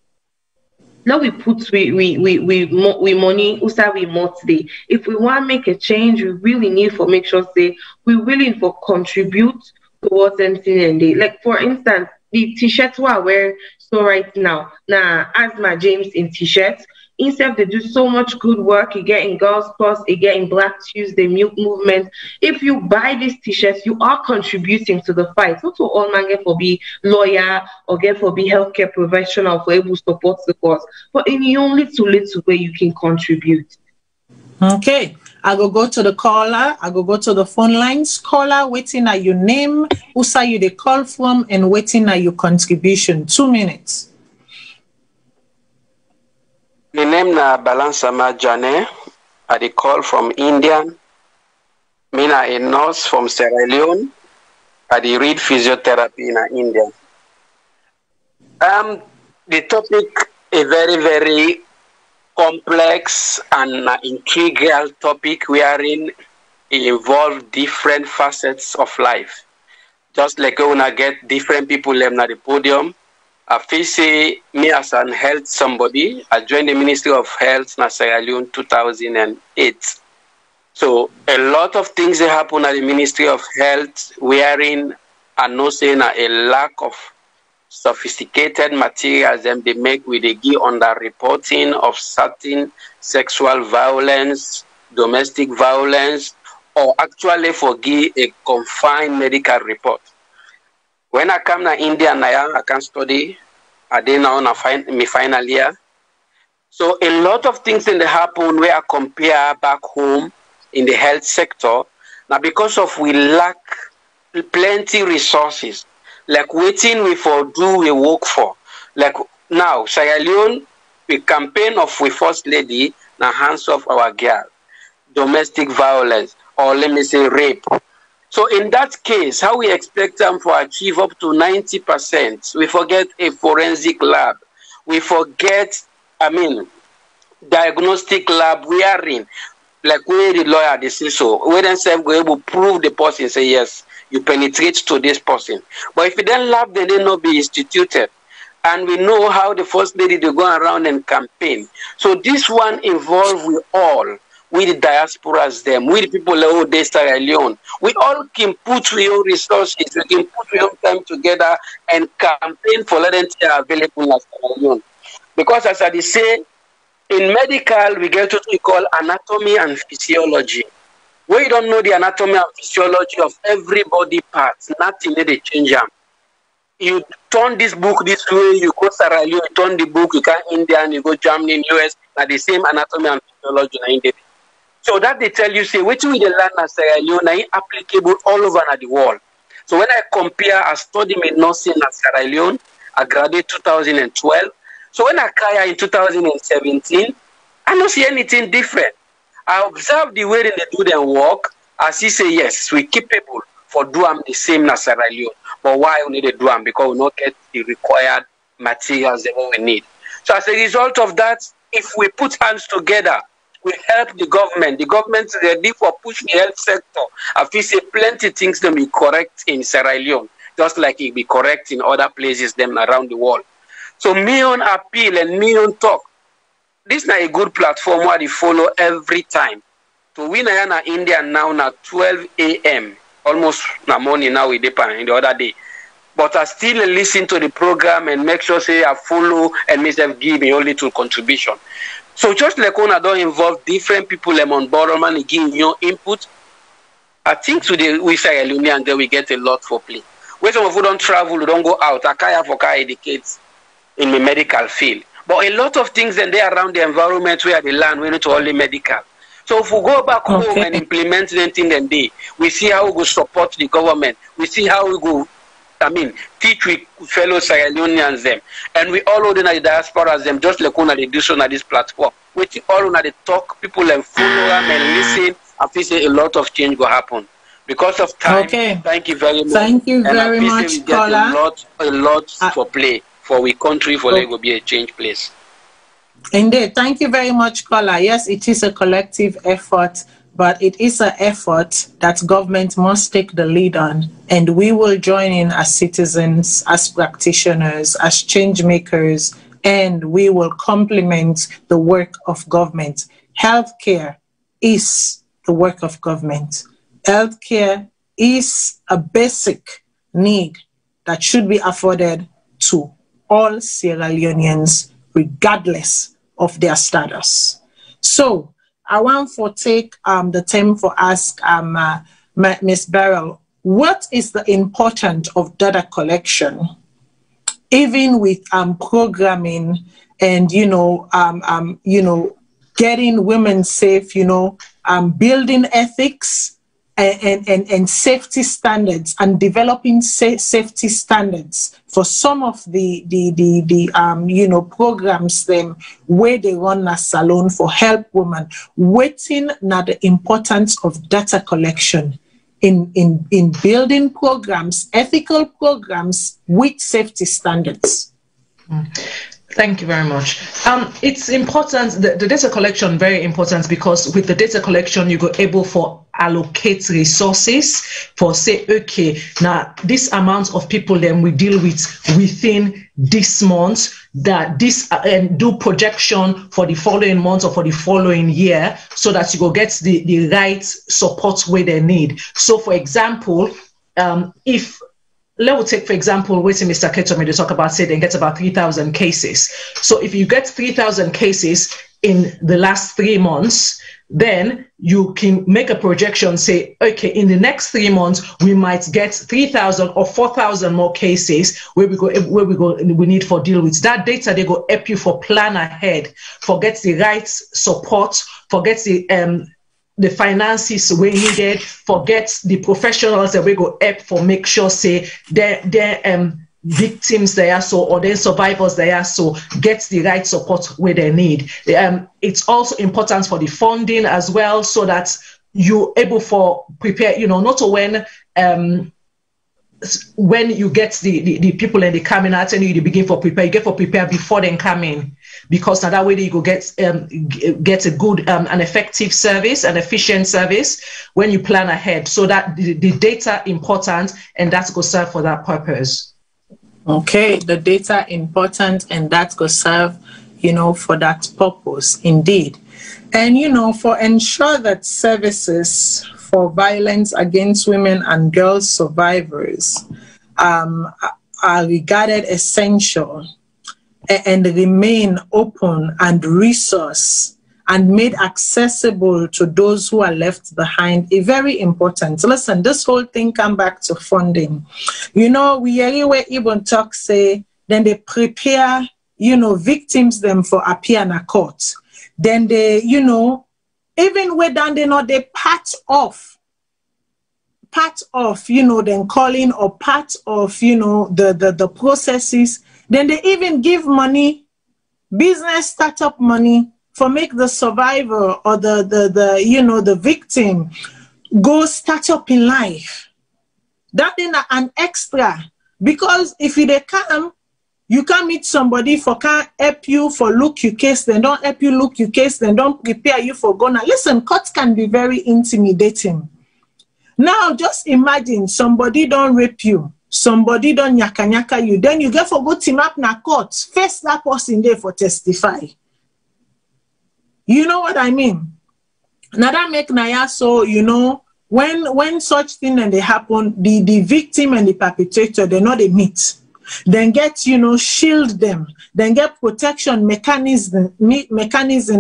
now we put we money usa we monthly. If we want to make a change, we really need for make sure say we're willing for contribute towards anything and day. Like for instance, the t-shirts we are wearing so right now Asma James in t-shirts. Instead they do so much good work, you get in Girls Plus, you get in Black Tuesday movement. If you buy these t-shirts, you are contributing to the fight. Not to all man get for be lawyer or get for be healthcare professional for able to support the cause, but in the only little way you can contribute. Okay, I go to the caller. I go to the phone lines. Caller, waiting at your name, who say you the call from, and waiting at your contribution. 2 minutes. My name na Balansama Jane. I dey call from India. Me na a nurse from Sierra Leone. I dey read physiotherapy in India. The topic is very, very complex and integral topic wherein it involves different facets of life. Just like when I get different people at the podium, I feel say me as an health somebody, I joined the Ministry of Health in Sierra Leone 2008. So a lot of things that happen at the Ministry of Health wherein I'm not saying a lack of sophisticated materials them they make with the give under reporting of certain sexual violence, domestic violence, or actually forgive a confined medical report. When I come to India now, I can study. I did now my final year. So a lot of things in the happen where I compare back home in the health sector. Now because of we lack plenty resources, like waiting we for do we work for. Like now, Sierra Leone, we campaign of we first lady, now hands off our girl, domestic violence, or let me say rape. So in that case, how we expect them to achieve up to 90%? We forget a forensic lab. We forget, diagnostic lab we are in. Like where the lawyer they say so. Where themselves go able to prove the person, say yes, you penetrate to this person. But if you then lab, then they not be instituted. And we know how the first lady they go around and campaign. So this one involve we all. We the diasporas them, we the people who they Sierra Leone. We all can put your resources, we can put your time together and campaign for letting them available in Sierra Leone. Because as I say, in medical, we get what we call anatomy and physiology. Where you don't know the anatomy and physiology of every body part, nothing they change them. You turn this book this way, you go Sierra Leone, you turn the book, you go India, and you go Germany, US, at the same anatomy and physiology in India. So that they tell you, say, what we learn at Sierra Leone is applicable all over the world. So when I compare, I study my nursing at Sierra Leone, I graduated 2012. So when I cry in 2017, I don't see anything different. I observe the way they do their work. I see say, yes, we're capable for doing the same as Sierra Leone. But why we need to do them? Because we don't get the required materials that we need. So as a result of that, if we put hands together, we help the government. The government is ready for push the health sector. I feel say plenty things can be correct in Sierra Leone, just like it be correct in other places them around the world. So me on appeal and me on talk. This is not a good platform where they follow every time. So we are in India now 12 a.m. Almost na morning now we depend in the other day. But I still listen to the program and make sure say I follow and myself give me only to contribution. So just like when I don't involve different people on board and give your input, I think today we say and then we get a lot for play. Where some of you don't travel, you don't go out, I can't for educate in the medical field. But a lot of things and they around the environment where they learn, we're not only medical. So if we go back home and implement anything then we see how we go support the government. We see how we go, teach with fellow Sierra Leoneans them. And we all in the diaspora them, just like when they do so on this platform. We all when they talk, people and follow them and listen, I feel say a lot of change will happen. Because of time, thank you very much. Thank you very much, Kola. A lot for play. For we country, for there will be a change place. Indeed. Thank you very much, Kola. Yes, it is a collective effort, but it is an effort that government must take the lead on. And we will join in as citizens, as practitioners, as change makers, and we will complement the work of government. Healthcare is the work of government. Healthcare is a basic need that should be afforded to all Sierra Leoneans, regardless of their status. So I want to take the time for ask Ms. Beryl, what is the importance of data collection, even with programming and getting women safe, building ethics and safety standards and developing safety standards for some of the programs them where they run as SALONE for help women, waiting na the importance of data collection in building programs, ethical programs with safety standards. Thank you very much. It's important, the data collection, very important, because with the data collection, you go able for allocate resources for say, okay, now this amount of people then we deal with within this month, that this and do projection for the following month or for the following year, so that you go get the right support where they need. So for example, if let's take, for example, wait till Mr. Keto made talk about, say, they get about 3,000 cases. So if you get 3,000 cases in the last 3 months, then you can make a projection, say, okay, in the next 3 months, we might get 3,000 or 4,000 more cases we need for deal with. That data, they go help you for plan ahead, for get the right support, for get the finances we needed, forget the professionals that we go help for make sure say they're victims they are so, or their survivors they are so, get the right support where they need. It's also important for the funding as well, so that you're able for prepare, not when you get the people and they come in, I tell you begin for prepare, you get for prepare before they come in, because now that way you go get a good and effective service, an efficient service when you plan ahead, so that the data important and that's go serve for that purpose. Okay, the data important and that go serve, for that purpose indeed. And for ensure that services for violence against women and girls survivors are regarded essential and remain open and resource and made accessible to those who are left behind is very important. Listen, this whole thing come back to funding. We anyway even talk say, then they prepare, victims them for appear in a court. Then they, even when they part of, then calling or part of, the processes. Then they even give money, business startup money, for make the survivor or the victim go start up in life. That is an extra, because if they come, you can't meet somebody for can't help you for look your case, then don't help you look your case, then don't prepare you for gonna. Listen, courts can be very intimidating. Now just imagine somebody don't rape you, somebody don't nyaka you, then you get for go team up na court, face that person there for testify. You know what I mean? Now that make Naya so, when such thing and they happen, the victim and the perpetrator, they know they meet. Then get, shield them. Then get protection mechanism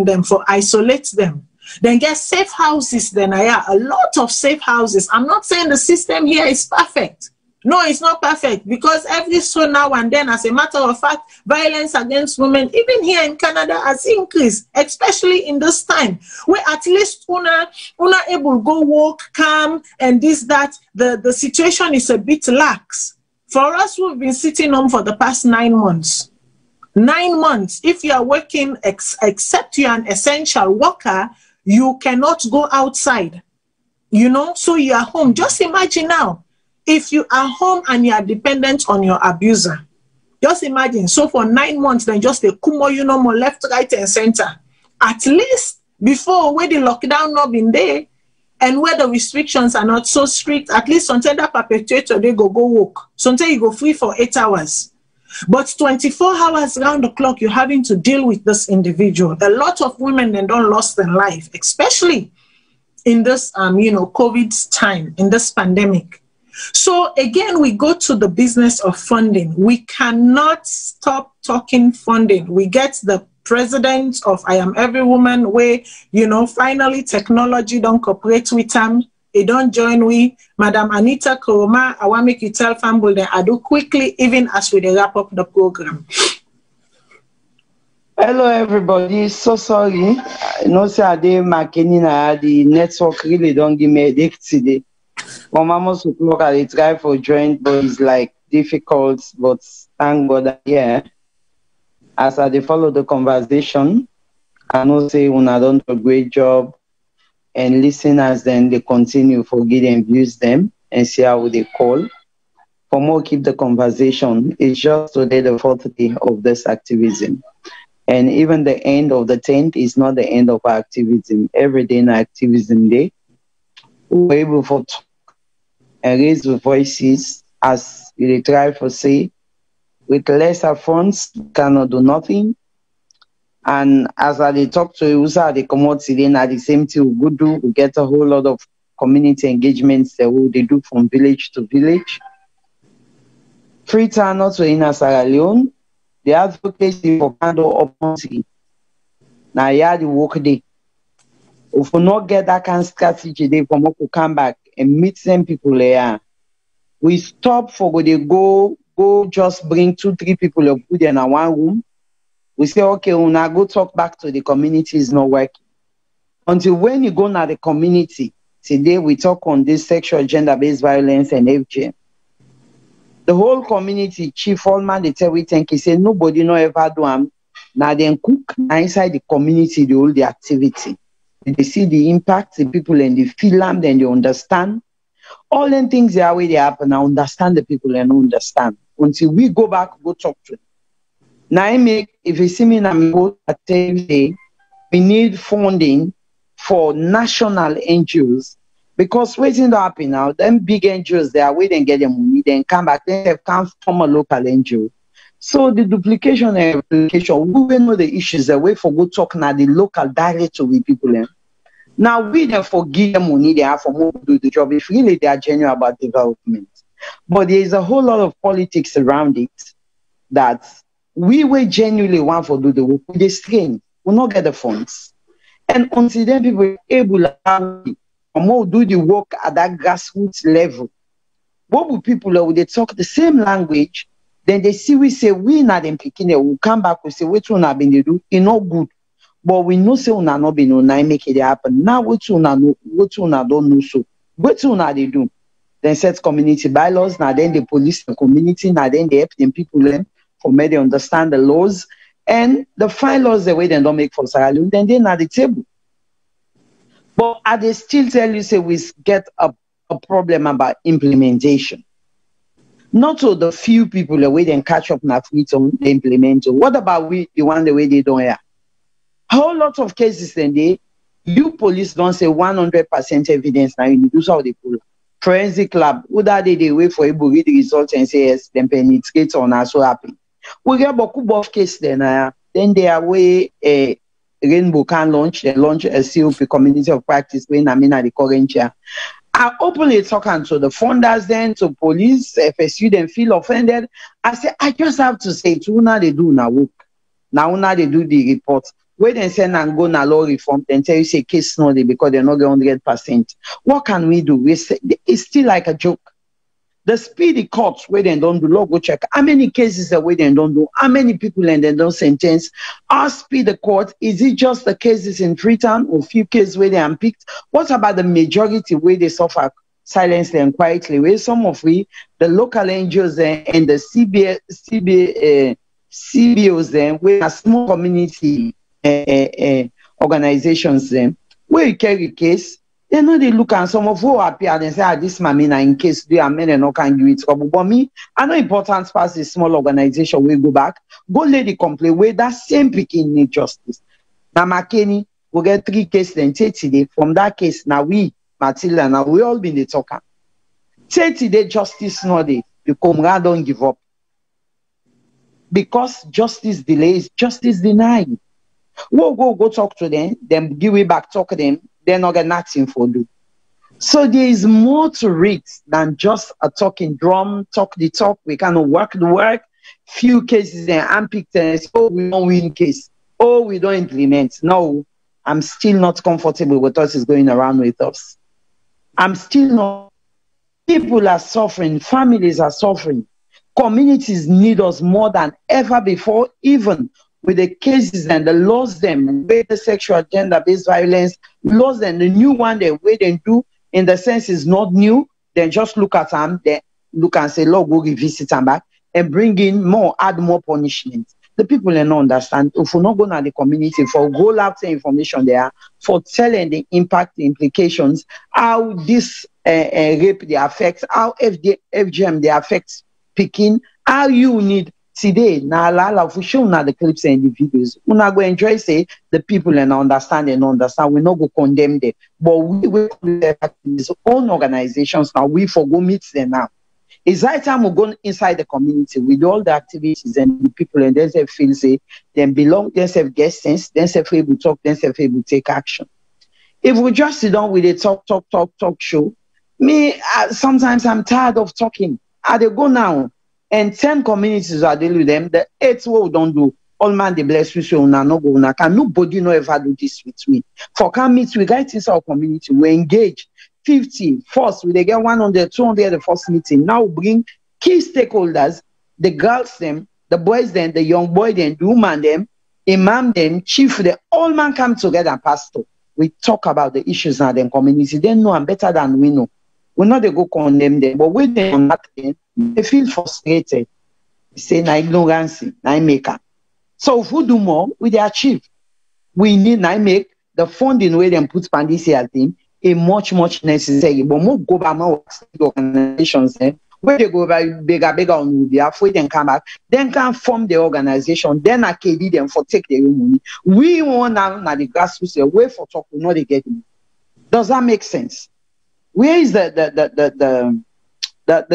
them for isolate them. Then get safe houses. Then a lot of safe houses. I'm not saying the system here is perfect. No, it's not perfect, because every so now and then, as a matter of fact, violence against women, even here in Canada, has increased, especially in this time, where at least una able go walk, come, and this, that, the situation is a bit lax. For us, we've been sitting home for the past 9 months. 9 months. If you are working, except you're an essential worker, you cannot go outside. So you are home. Just imagine now, if you are home and you are dependent on your abuser, just imagine. So for 9 months, then just a kumo, more left, right, and center. At least before, where the lockdown not been there, and where the restrictions are not so strict, at least sometimes that perpetrator, they go walk. Sometimes you go free for 8 hours. But 24 hours round the clock, you're having to deal with this individual. A lot of women then don't lost their life, especially in this, COVID time, in this pandemic. So again, we go to the business of funding. We cannot stop talking funding. We get the president of I Am Every Woman where, finally technology don't cooperate with them. It don't join we. Madam Anita Koroma, I want to make you tell Fambul that I do quickly, even as we wrap up the program. Hello, everybody. So sorry. No, sir, the network really don't give me a headache today. From almost o'clock, I try for join, but it's like difficult. But thank God I'm here. As I follow the conversation, I know say una done a great job, and listeners then they continue for getting views them and see how they call. for more keep the conversation. It's just today the 4th day of this activism. And even the end of the 10th is not the end of our activism. Every day in activism day, we're able to talk and raise the voices as we try to say, with lesser funds, cannot do nothing. And as I talk to you, they come out today, at the same thing we do, we get a whole lot of community engagements that they do from village to village. Freetown also in Sierra Leone, the advocacy for Kando Opponent. Now, yeah, the work day. If we not get that kind of strategy, they come come back and meet some people there. We stop for they go just bring 2-3 people of good in one room. We say, okay, we'll now go talk back to the community is not working. Until when you go now the community, today we talk on this sexual gender-based violence and FGM. The whole community, Chief Allman, they tell we think he said nobody no ever do them. Now then cook inside the community, the whole the activity. They see the impact, the people and they feel them, then they understand. All them things they are where they happen. I understand the people and understand. Until we go back, go talk to them. Now I make if you see me now go at we need funding for national NGOs. Because waiting to happen now, them big NGOs, they are waiting to get their money, then come back, then they can't form a local NGO. So the duplication and replication, we will know the issues, the way for go talk now, the local direct with people. Now we then forgive them money they have for more to do the job if really they are genuine about development. But there is a whole lot of politics around it that we will genuinely want to do the work. We strain, we not get the funds. And until then people are able to more do the work at that grassroots level. What will people do? They talk the same language, then they see we say we not them picking it, we come back, we say what we not been to do, it's not good. But we know say we not been no make it happen. Now what we not know, what we not don't know so. What we not they do? Then set community bylaws, now then they police the community, now then they help them people learn for me they understand the laws. And the fine laws the way they don't make for Sierra Leone, then they're at the table. But I they still tell you, say we get a problem about implementation. Not so the few people the way they catch up now freedom they implement. What about we the one the way they don't hear? A whole lot of cases then you police don't say 100% evidence now you do so they pull. Forensic lab, would that they wait for able to read the results and say yes, then penetrate on us so happy. We get beaucoup of case then they are way Rainbow can launch, they launch a COP community of practice when I'm in the current year. I openly talking to the funders then, to police, FSU, then feel offended. I say, I just have to say, to now they do now work. Now they do the report. Where they send and go na law reform, then tell you say case no because they're not going 100%. What can we do? We say, it's still like a joke. The speedy courts where they don't do law, go check how many cases that where they don't do, how many people and they don't sentence. Our speedy court, is it just the cases in Freetown or few cases where they unpicked? What about the majority where they suffer silently and quietly? Where some of the local NGOs and the CBOs then, where a small community organizations then, where you carry case, they know they look and some of who appear and say, this mammy in case they are men and no can give it trouble. But me, I know important pass a small organization we go back, go lay the complaint where that same picking need justice. Now McKinney will get 3 cases then today. From that case, now we, Matilda, now we all been the talker. Today justice no day, the comrade don't give up. Because justice delays, justice denied. We'll go talk to them, then give it back, talk to them. They're not getting nothing for do. So there is more to it than just a talking drum, talk the talk. We cannot work the work. Few cases and unpicked and oh, we don't win case. Oh, we don't implement. No, I'm still not comfortable with what is going around with us. I'm still not. People are suffering. Families are suffering. Communities need us more than ever before, even with the cases and the laws them, where the sexual gender-based violence, laws and the new one they way they do, in the sense is not new, then just look at them, then look and say, Lord, go revisit them back and bring in more, add more punishment. The people don't understand. If we're not going to the community for go after information there, for telling the impact, the implications, how this rape they affect, how FGM they affect picking, how you need today. Now, la for show now the clips and the videos. We're not going to enjoy say the people and understand and understand. We're not going to condemn them, but we will his own organizations now. We forgo meet them now. It's right time we go inside the community with all the activities and the people, and then they feel say them belong, then they get sense, then they able talk, then they able take action. If we just sit down with a talk show, me sometimes I'm tired of talking. They go now, and 10 communities are dealing with them. The 8th we don't do. All man they bless you, so no go na. Can nobody no ever do this with me? For come meet we guys in our community, we engage 50 first, we they get 100, 200 the first meeting. Now we bring key stakeholders, the girls them, the boys them, the young boy them, the woman them, imam them, chief them, all man come together and pastor. We talk about the issues in the community. They know I'm better than we know. We're not they go condemn them, but when they on that thing, they feel frustrated. They say na ignorance, na maker. So if we do more, we they achieve. We need na make the funding where they put on this year thing a much necessary. But more government organizations where they go by bigger on the after then come back, then can form the organization, then I can lead them for take their own money. We want now the grassroots way for talk, we know they get it. Does that make sense? Where is the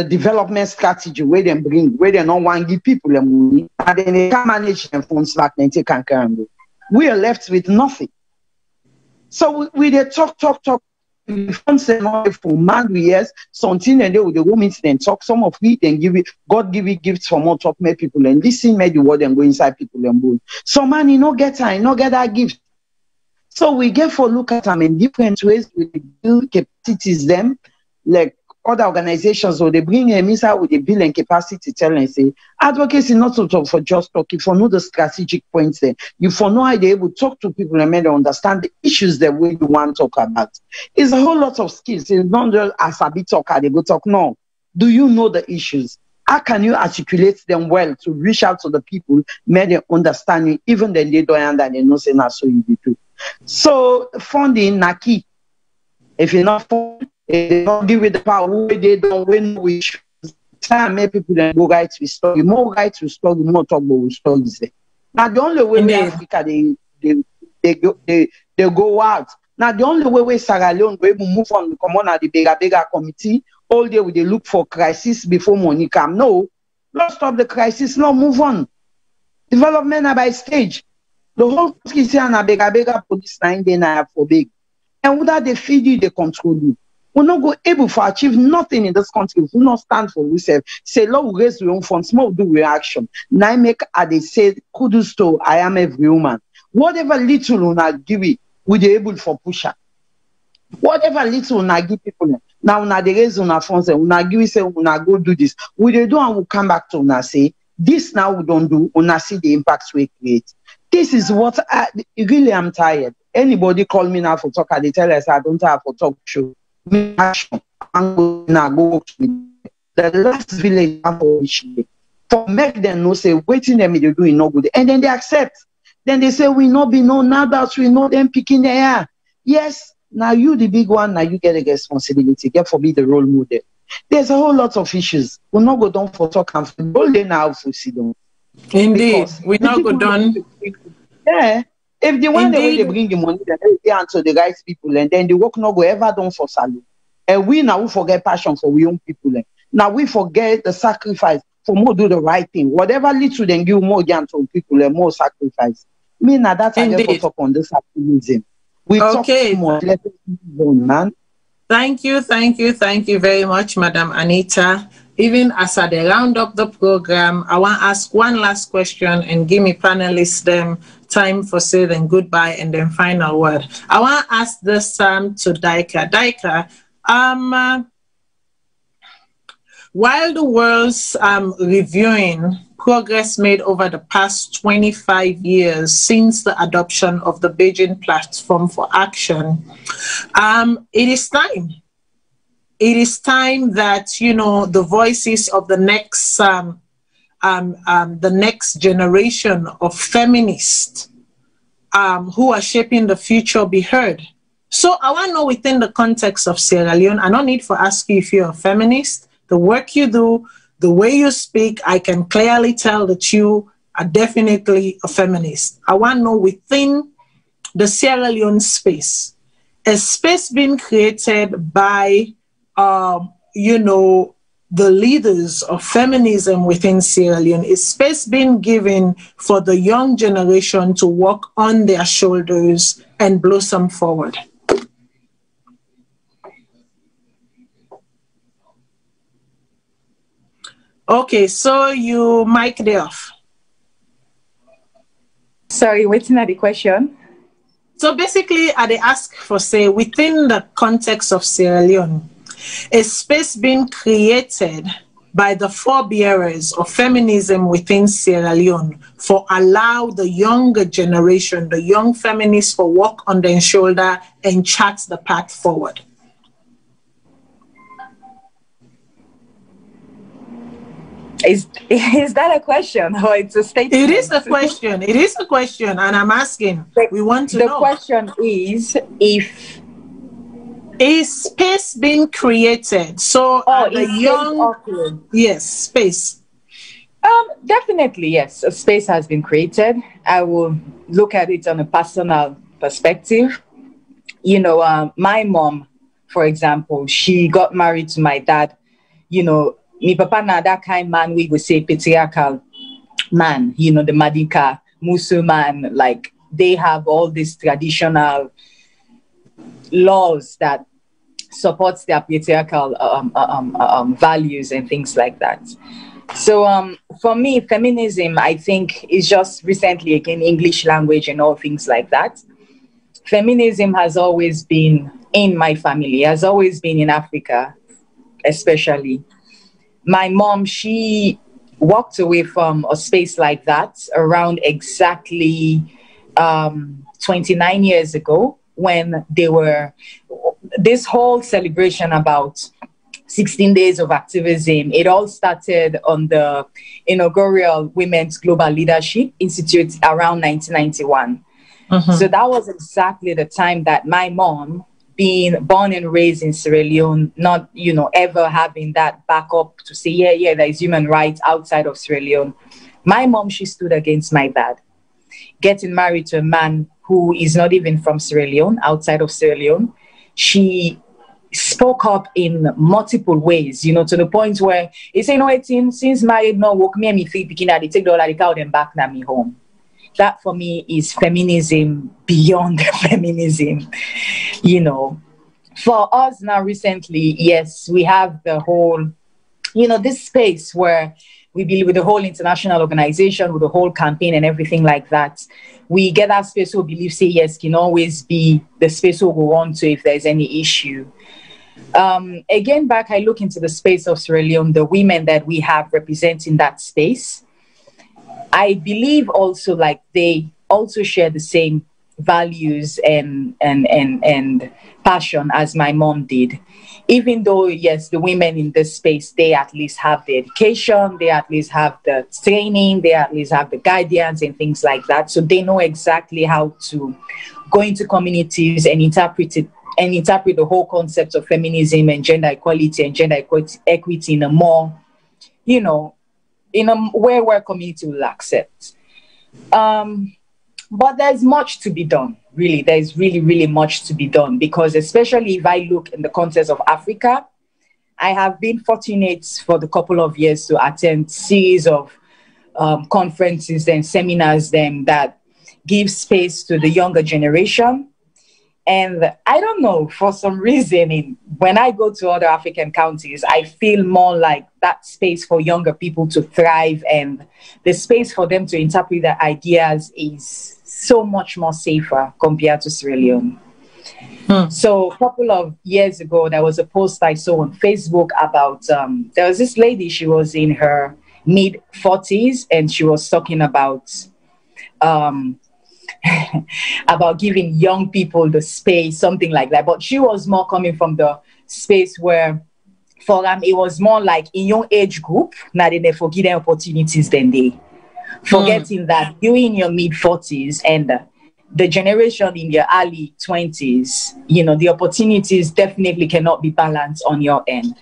development strategy where they bring, where they don't want to give people the money, and then they can manage them funds back and take and carry them. We are left with nothing. So we they talk. Funds and for man we yes, something and they will the women then talk. Some of it and give it, God give it gifts for more talk make people and listen make the word and go inside people and boom. So man, you no get time, no get that gift. So we get for look at them in different ways with the build capacities them, like other organizations, or they bring them inside with the build and capacity tell and say, advocacy not to talk for just talk, if you know the strategic points there, you for know how they able to talk to people and make them understand the issues that we want to talk about. It's a whole lot of skills. It's not just as a bit talker, they go talk. No. Do you know the issues? How can you articulate them well to reach out to the people, make them understand you, even then they don't understand, they know say not so you do. So funding na key. If you're not funding, if they don't give it the power, they don't win which time make people then go right to story. More right to story, more talk about stories. Now the only way in Africa they go out. Now the only way Sierra Leone we move on, come on at the bigger committee, all day we they look for crisis before money come. No, let's stop the crisis, no move on. Development are by stage. The whole country say na bigger police 9 day na for big. And without they feed you, they control you. We're not go able to achieve nothing in this country if we not stand for ourselves. Say, Lord, we raise your own funds, small do reaction. Now make they say, kudos to I am every woman. Whatever little una give it, we be able for pusher. Whatever little una give people, now una they raise una funds, una give it, say una go do this. We they do and we come back to una say, this now we don't do, una see the impacts we create. This is what I really am tired. Anybody call me now for talk, they tell us I don't have for talk show. Action. I'm gonna go to the last village for make them know say waiting them they do no good, and then they accept. Then they say we not be no now that we know them picking the air. Yes, now you the big one, now you get a responsibility. Get for be the role model. There's a whole lot of issues. We'll not go down for talk and all day now for see them. Indeed, we not go down. Yeah. If the one the way they bring the money, then they answer the right people, and then the work not go ever done for salary. And we now we forget passion for we own people. Now we forget the sacrifice for more do the right thing. Whatever little then give more again to people and more sacrifice. Me now that's I get for talk on this activism. We talk more. Let's move on, man. Thank you very much, Madam Anita. Even as I round up the program, I want to ask one last question and give me panelists them time for saying goodbye and then final word. I want to ask this to Daika. Daika, while the world's reviewing progress made over the past 25 years since the adoption of the Beijing Platform for Action, it is time. It is time that, you know, the voices of the next generation of feminists who are shaping the future be heard. So I want to know, within the context of Sierra Leone, I don't need to ask you if you're a feminist. The work you do, the way you speak, I can clearly tell that you are definitely a feminist. I want to know, within the Sierra Leone space, a space being created by, you know, the leaders of feminism within Sierra Leone, is space being given for the young generation to walk on their shoulders and blossom forward? Okay, so you mic it off. Sorry, waiting at the question. So basically, they ask for, say, within the context of Sierra Leone, a space being created by the forebearers of feminism within Sierra Leone for allow the younger generation, the young feminists, for walk on their shoulder and chart the path forward. Is that a question or it's a statement? It is a question. It is a question, and I'm asking. We want to know. The question is, if is space being created? So the young, yes, space. Definitely, yes. A space has been created. I will look at it on a personal perspective. You know, my mom, for example, she got married to my dad. You know, my papa na that kind man, we would say patriarchal man, you know, the Madinka, Musulman, like they have all these traditional laws that supports their patriarchal values and things like that. So for me, feminism, I think, is just recently, again, English language and all things like that. Feminism has always been in my family, has always been in Africa, especially. My mom, she walked away from a space like that around exactly 29 years ago, when they were this whole celebration about 16 days of activism. It all started on the inaugural Women's Global Leadership Institute around 1991. So that was exactly the time that my mom, being born and raised in Sierra Leone, not, you know, ever having that backup to say, yeah, there is human rights outside of Sierra Leone. My mom, she stood against my dad, getting married to a man who is not even from Sierra Leone, outside of Sierra Leone. She spoke up in multiple ways, you know, to the point where he said, no, since married, no, work me and me free picking at the take the cow them back na me home. That for me is feminism beyond feminism, you know. For us now recently, yes, we have the whole, you know, this space where we believe with the whole international organization, with the whole campaign and everything like that. We get that space who believe, say, yes, can always be the space we'll go on to if there's any issue. Again, back, I look into the space of Sierra Leone, the women that we have representing that space. I believe also, like, they also share the same values and passion as my mom did. Even though, yes, the women in this space, they at least have the education, they at least have the training, they at least have the guidance and things like that. So they know exactly how to go into communities and interpret the whole concept of feminism and gender equality and gender equity in a more, you know, in a way where community will accept. But there's much to be done, really. There's really, really much to be done, because especially if I look in the context of Africa, I have been fortunate for the couple of years to attend series of conferences and seminars that give space to the younger generation. And I don't know, for some reason, when I go to other African countries, I feel more like that space for younger people to thrive and the space for them to interpret their ideas is so much more safer compared to Sierra Leone. So a couple of years ago, there was a post I saw on Facebook about, there was this lady, she was in her mid-40s, and she was talking about about giving young people the space, something like that. But she was more coming from the space where, for them, it was more like in your age group, now they forget their opportunities than they. Forgetting that you're in your mid-40s and the generation in their early 20s, you know, the opportunities definitely cannot be balanced on your end.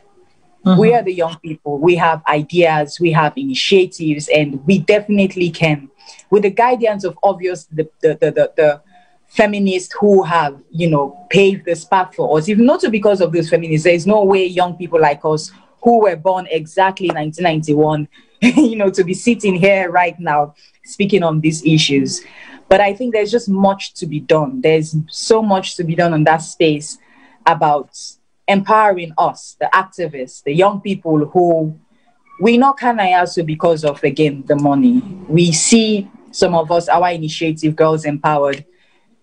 We are the young people. We have ideas, we have initiatives, and we definitely can, with the guidance of obvious the feminists who have, you know, paved this path for us. If not because of those feminists, there is no way young people like us who were born exactly 1991, you know, to be sitting here right now speaking on these issues. But I think there's just much to be done. There's so much to be done on that space about empowering us, the activists, the young people who we know can also because of, again, the money. We see some of us, our initiative, Girls Empowered,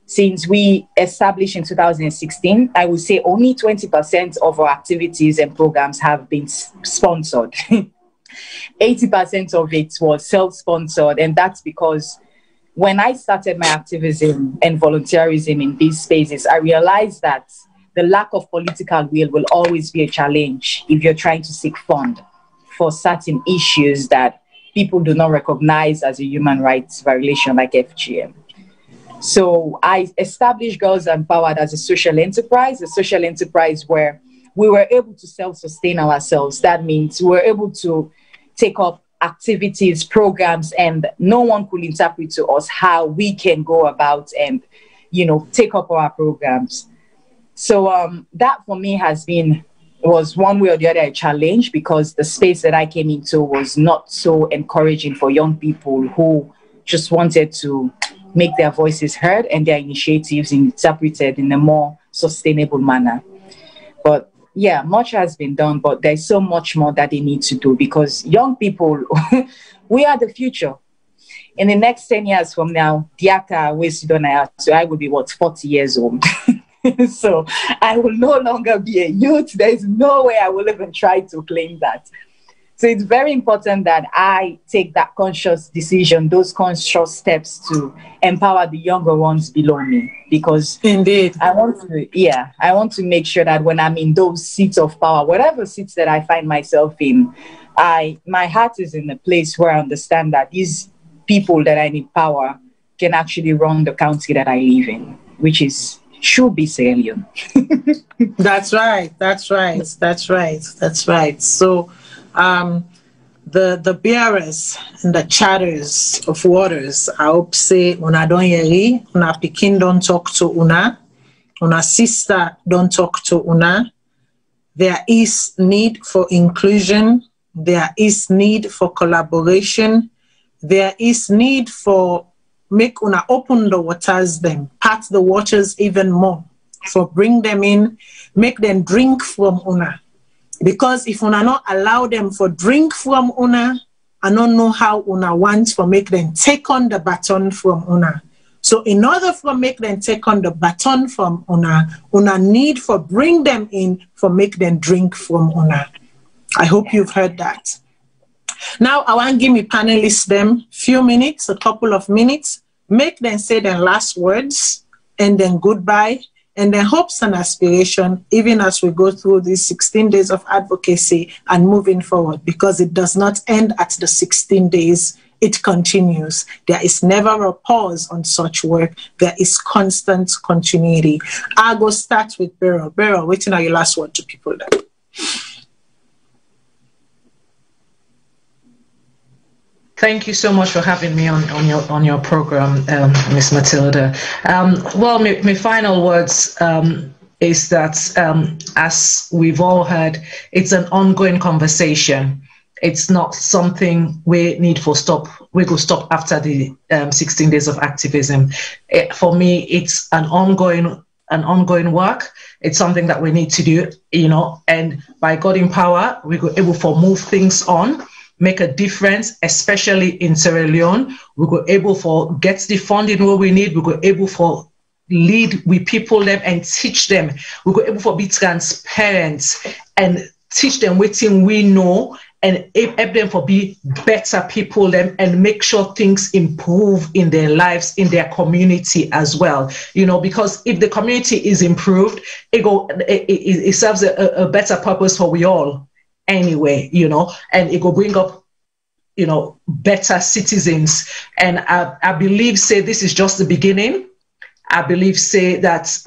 since we established in 2016, I would say only 20% of our activities and programs have been sponsored. 80% of it was self-sponsored, and that's because when I started my activism and volunteerism in these spaces, I realized that the lack of political will always be a challenge if you're trying to seek fund for certain issues that people do not recognize as a human rights violation like FGM. So I established Girls Empowered as a social enterprise where we were able to self-sustain ourselves. That means we were able to take up activities, programs, and no one could interpret to us how we can go about and, you know, take up our programs. So that for me was one way or the other a challenge, because the space that I came into was not so encouraging for young people who just wanted to make their voices heard and their initiatives interpreted in a more sustainable manner. But yeah, much has been done, but there's so much more that they need to do, because young people, we are the future. In the next 10 years from now, so I will be 40 years old. So I will no longer be a youth. There's no way I will even try to claim that. So it's very important that I take that conscious decision, those conscious steps to empower the younger ones below me, because indeed, I want to make sure that when I'm in those seats of power, whatever seats that I find myself in, my heart is in a place where I understand that these people that I need power can actually run the country that I live in, which should be Sierra Leone. That's right. So the bearers and the chatters of waters, I hope say una don yeri, una pikin don't talk to una sister don't talk to una. There is need for inclusion. There is need for collaboration. There is need for make una open the waters, them part the waters even more, for bring them in, make them drink from una. Because if una not allow them for drink from una, I don't know how una wants for make them take on the baton from una. So in order for make them take on the baton from una need for bring them in for make them drink from una. I hope you've heard that. Now I want to give me panelists them few minutes, a couple of minutes, make them say their last words and then goodbye, and then hopes and aspiration, even as we go through these 16 days of advocacy and moving forward, because it does not end at the 16 days, it continues. There is never a pause on such work. There is constant continuity. I'll go start with Beryl. Beryl, waiting on your last word to people then. Thank you so much for having me on your program, Miss Matilda. Well, my final words is that as we've all heard, it's an ongoing conversation. It's not something we need for stop. We go stop after the 16 days of activism. For me, it's an ongoing work. It's something that we need to do, you know. And by God in power, we go able to move things on, make a difference, especially in Sierra Leone. We were able to get the funding where we need. We were able to lead with people them and teach them. We were able to be transparent and teach them what we know and help them to be better people them and make sure things improve in their lives, in their community as well. You know, because if the community is improved, it serves a better purpose for we all. Anyway, you know, and it will bring up, you know, better citizens. And I believe, say, this is just the beginning. I believe say that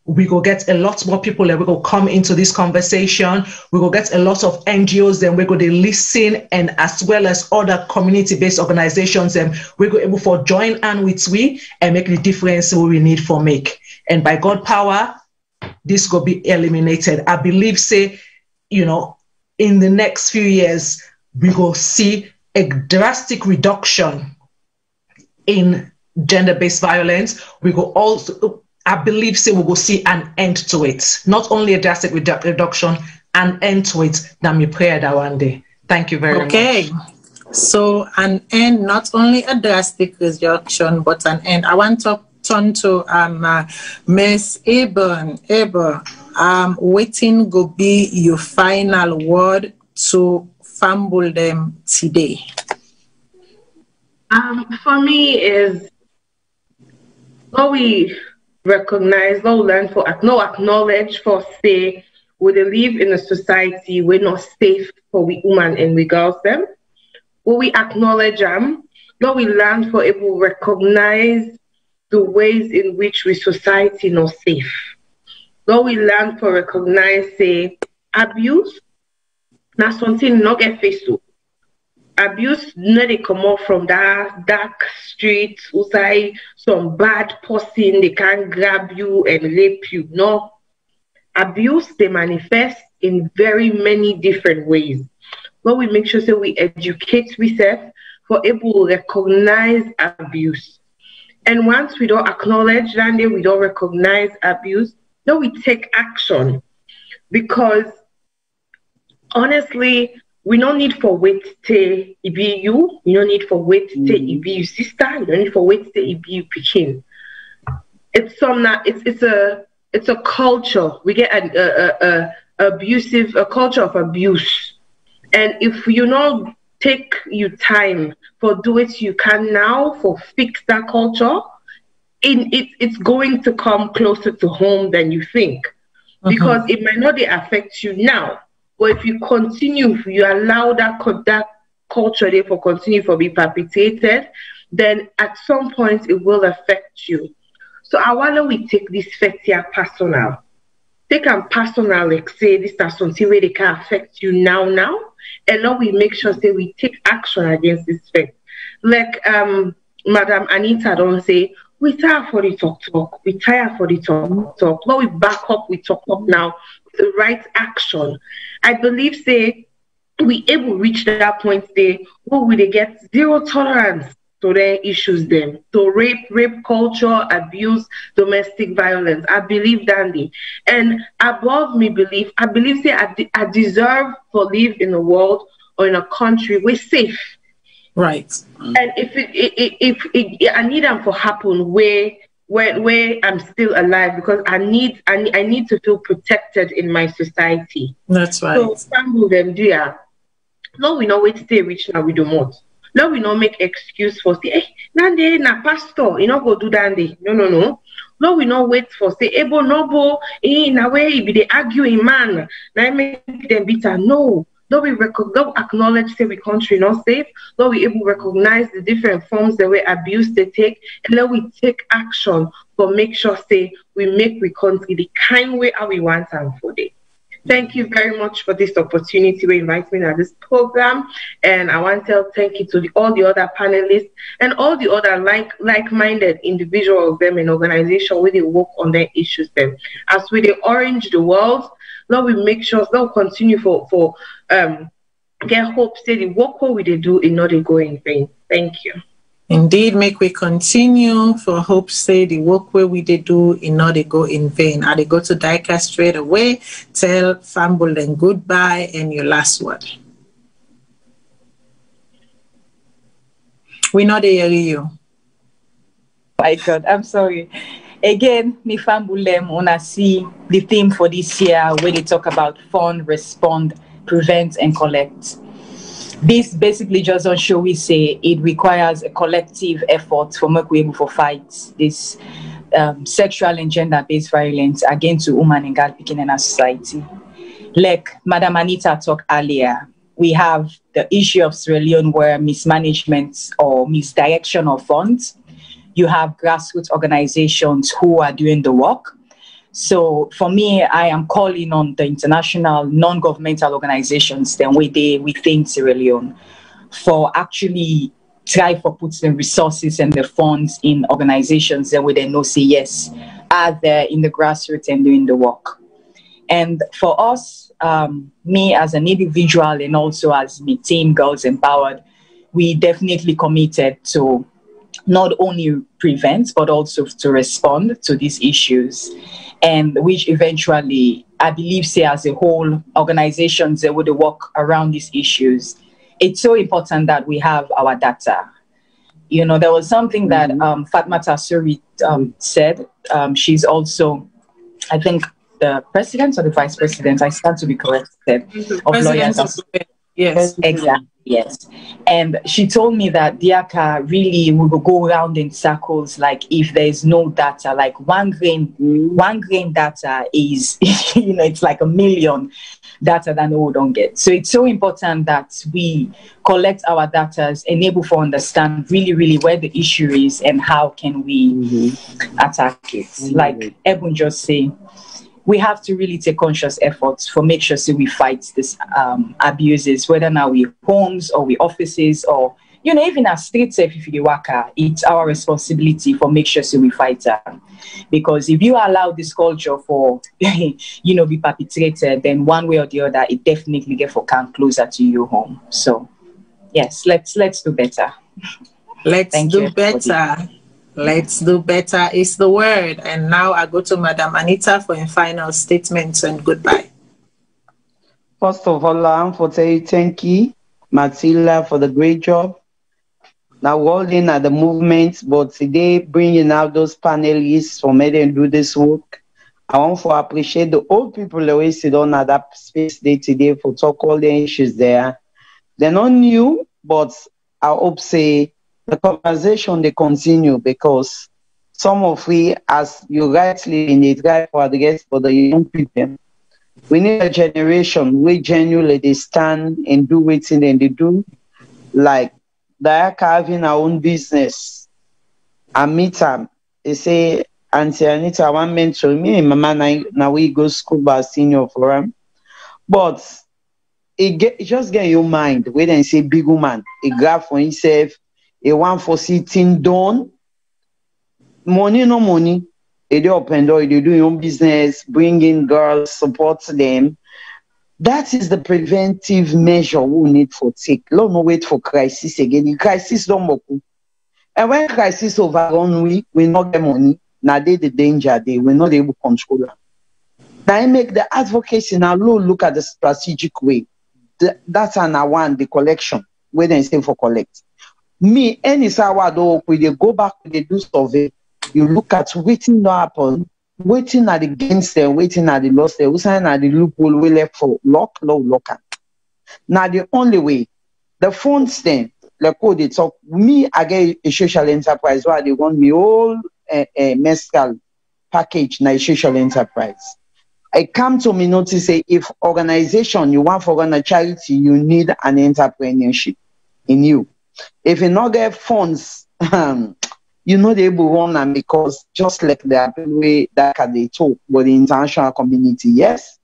we go get a lot more people that we go come into this conversation. We go get a lot of NGOs, then we go to listen, and as well as other community-based organizations, and we go able for join hand with we and make the difference we need for make. And by God power, this will be eliminated. I believe say, you know, in the next few years, we will see a drastic reduction in gender-based violence. We will also, I believe, say we will see an end to it. Not only a drastic reduction, an end to it. That me prayer that one day. Thank you very much. Okay. So an end, not only a drastic reduction, but an end. I want to turn to Miss Abel. Waiting go be your final word to fumble them today. For me is how we recognize, how we learn for, no acknowledge for say we live in a society we're not safe for we women and we girls them. Will we acknowledge them? Now we learn for able to recognize the ways in which we society not safe. Now we learn for recognize say abuse. Now something not get faced with. Abuse no they come off from that dark street, outside some bad person, they can't grab you and rape you. No. Abuse they manifest in very many different ways. But we make sure that we educate ourselves for able to recognize abuse. And once we don't acknowledge that, we don't recognize abuse, then we take action. Because honestly, we don't need for wait to be you. You don't need for wait to be your sister. You don't need for wait to be your pekin. It's a culture. We get a culture of abuse. And if you not take your time for do it you can now for fix that culture, it's going to come closer to home than you think. Because it might not affect you now. But if you continue, if you allow that culture there for continue for be perpetuated, then at some point it will affect you. So I wonder we take this fact here personal. Take them personal, like say this is something where they can affect you now, and now we make sure say we take action against this fact. Like Madam Anita don't say, we tired for the talk. We tired for the talk. Now we back up, we talk now. The right action. I believe say we able to reach that point there where we they get zero tolerance to their issues them, to rape culture, abuse, domestic violence. I believe Dandy. And above me belief, I believe say I deserve to live in a world or in a country where safe. Right. And if I need them to happen where I'm still alive, because I need to feel protected in my society. That's right. So sample them do ya. No, we know wait to stay rich now we do more. No, we not make excuse for say, Nande na pastor, you know go do Dandy. No. No, we not wait for say, Ebo nobo, in a way be they arguing man. Now make them bitter. No. Though we acknowledge say we country not safe, though we able to recognize the different forms that we abuse they take, and then we take action for make sure say we make we country the kind way how we want and for it. Thank you very much for this opportunity to invite me to this program, and I want to thank you to all the other panelists and all the other like-minded individuals them in organization where they work on their issues them. As we they orange the world, now we make sure they'll continue for get hope say the work what we they do in not go in vain. Thank you. Indeed, make we continue for hope say the work where we did do in not they go in vain. And they go to Dika straight away, tell Famble then goodbye and your last word. We not hear you. My God, I'm sorry. Again, me Fambulem, wanna see the theme for this year where they talk about fund, respond, prevent, and collect. This basically just don't show we say it requires a collective effort for make we able to fight this sexual and gender-based violence against women and girl picking in our society. Like Madam Anita talked earlier, we have the issue of Sierra Leone where mismanagement or misdirection of funds you have grassroots organizations who are doing the work. So for me, I am calling on the international non-governmental organizations then within Sierra Leone for actually try for putting the resources and the funds in organizations that would then know say yes, are there in the grassroots and doing the work. And for us, me as an individual and also as the team Girls Empowered, we definitely committed to not only prevent, but also to respond to these issues. And which eventually, I believe, say as a whole, organizations that would work around these issues. It's so important that we have our data. You know, there was something that Fatma Tassuri said. She's also, I think, the president or the vice president, I stand to be corrected, of Lawyers. Yes. Exactly, yes. And she told me that DIACA really will go around in circles, like if there's no data, like one grain data is, you know, it's like a million data that no one don't get. So it's so important that we collect our data, enable for understand really, really where the issue is and how can we attack it. Like Ebun just say, we have to really take conscious efforts for make sure so we fight these abuses, whether now we homes or we offices or, you know, even our street safe if you work, it's our responsibility for make sure so we fight them. Because if you allow this culture for, you know, be perpetrated, then one way or the other, it definitely get for come closer to your home. So yes, let's do better. Let's do better. Let's do better is the word. And now I go to Madam Anita for a final statement and goodbye. First of all, I want to say thank you, Matilda, for the great job. Now, we're all in at the movement, but today bringing out those panelists for me to do this work. I want to appreciate the old people that we sit on at that space day today for talk all the issues there. They're not new, but I hope say the conversation they continue because some of we, as you rightly in it, try for address for the young people, we need a generation where genuinely they stand and do what they do, like they're having our own business. I meet them. They say, Auntie Anita, I want mentor me, Mama, now we go school by senior for them. But it just get your mind when they say big woman, a grab for himself, a one for sitting down, money no money, they do open door, they do your own business, bring in girls, support them. That is the preventive measure we need for take. Don't no wait for crisis again. The crisis don't work. And when crisis overrun, we not get money. Now they the danger day. We're not able to control them. Now I make the advocacy now look at the strategic way. That's an one, the collection, where they say for collect. Me, any sourdough, we they go back, they do survey. You look at waiting to happen, waiting at the gains there, waiting at the loss there, we sign at the loophole, we left for lock. Now the only way, the funds then, like how they talk, me, I get a social enterprise where they want me all a mescal package, na a social enterprise. I come to me notice say if organization you want for run a charity, you need an entrepreneurship in you. If you not get funds, you know they will run them because just like the way that can they talk with the international community, yes,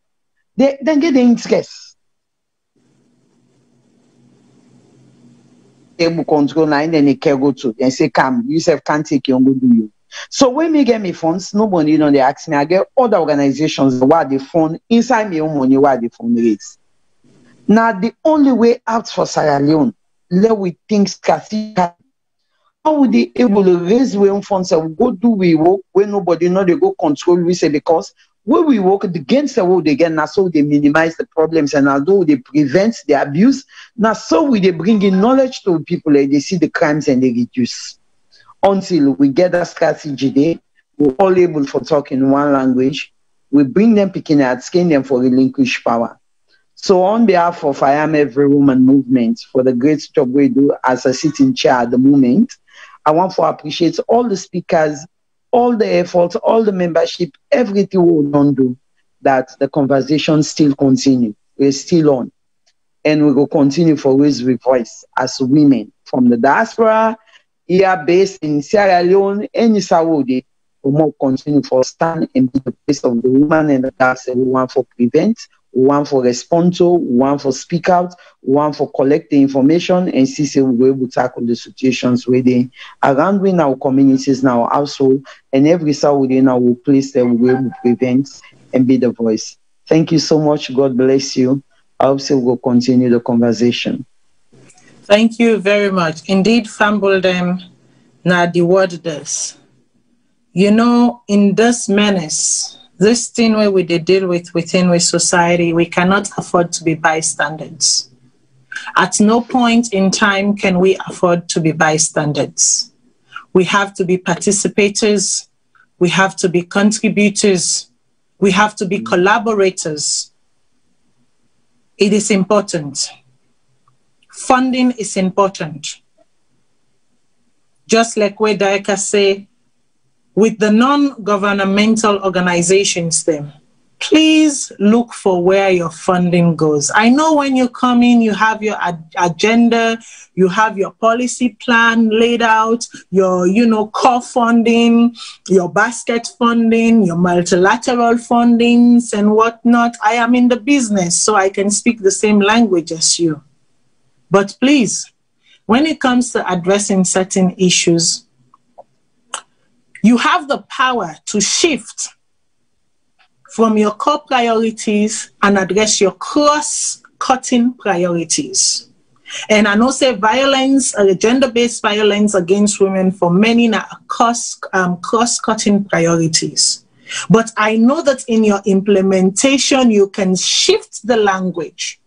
they then get the interest. They will control and then they can go to and say, come, you self can't take your go do you. So when me get me funds, nobody you know they ask me, I get other organizations what they fund inside my own money, what they fund raise. Now the only way out for Sierra Leone, let we think scarcity. How would they able to raise their own funds and go do we work when nobody know they go control we say because when we work against the world again, now so they minimize the problems and although they prevent the abuse, now so we they bring in knowledge to people like they see the crimes and they reduce. Until we get that strategy there, we're all able for talk in one language. We bring them picking at skin them for relinquish power. So on behalf of I Am Every Woman movement for the great job we do as a sitting chair at the moment, I want to appreciate all the speakers, all the efforts, all the membership, everything we don't do, that the conversation still continue. We're still on. And we will continue for raise with voice as women from the diaspora here based in Sierra Leone, any Saudi, we will continue for stand and be the place of the woman and the girls. We want for prevent, we want for respond to, we want for speak out, we want for collect the information and see if we will able to tackle the situations where they around in our communities, in our household, and every Saudi in our place that we will able to prevent and be the voice. Thank you so much. God bless you. I hope we will continue the conversation. Thank you very much. Indeed, fumble them. Now the word this. You know, in this menace, this thing where we deal with within society, we cannot afford to be bystanders. At no point in time can we afford to be bystanders. We have to be participators. We have to be contributors. We have to be collaborators. It is important. Funding is important. Just like where Daika say, with the non-governmental organizations then, please look for where your funding goes. I know when you come in, you have your agenda, you have your policy plan laid out, your, core funding, your basket funding, your multilateral fundings and whatnot. I am in the business, so I can speak the same language as you. But please, when it comes to addressing certain issues, you have the power to shift from your core priorities and address your cross-cutting priorities. And I know say violence, gender-based violence against women for many are cross-cutting priorities. But I know that in your implementation, you can shift the language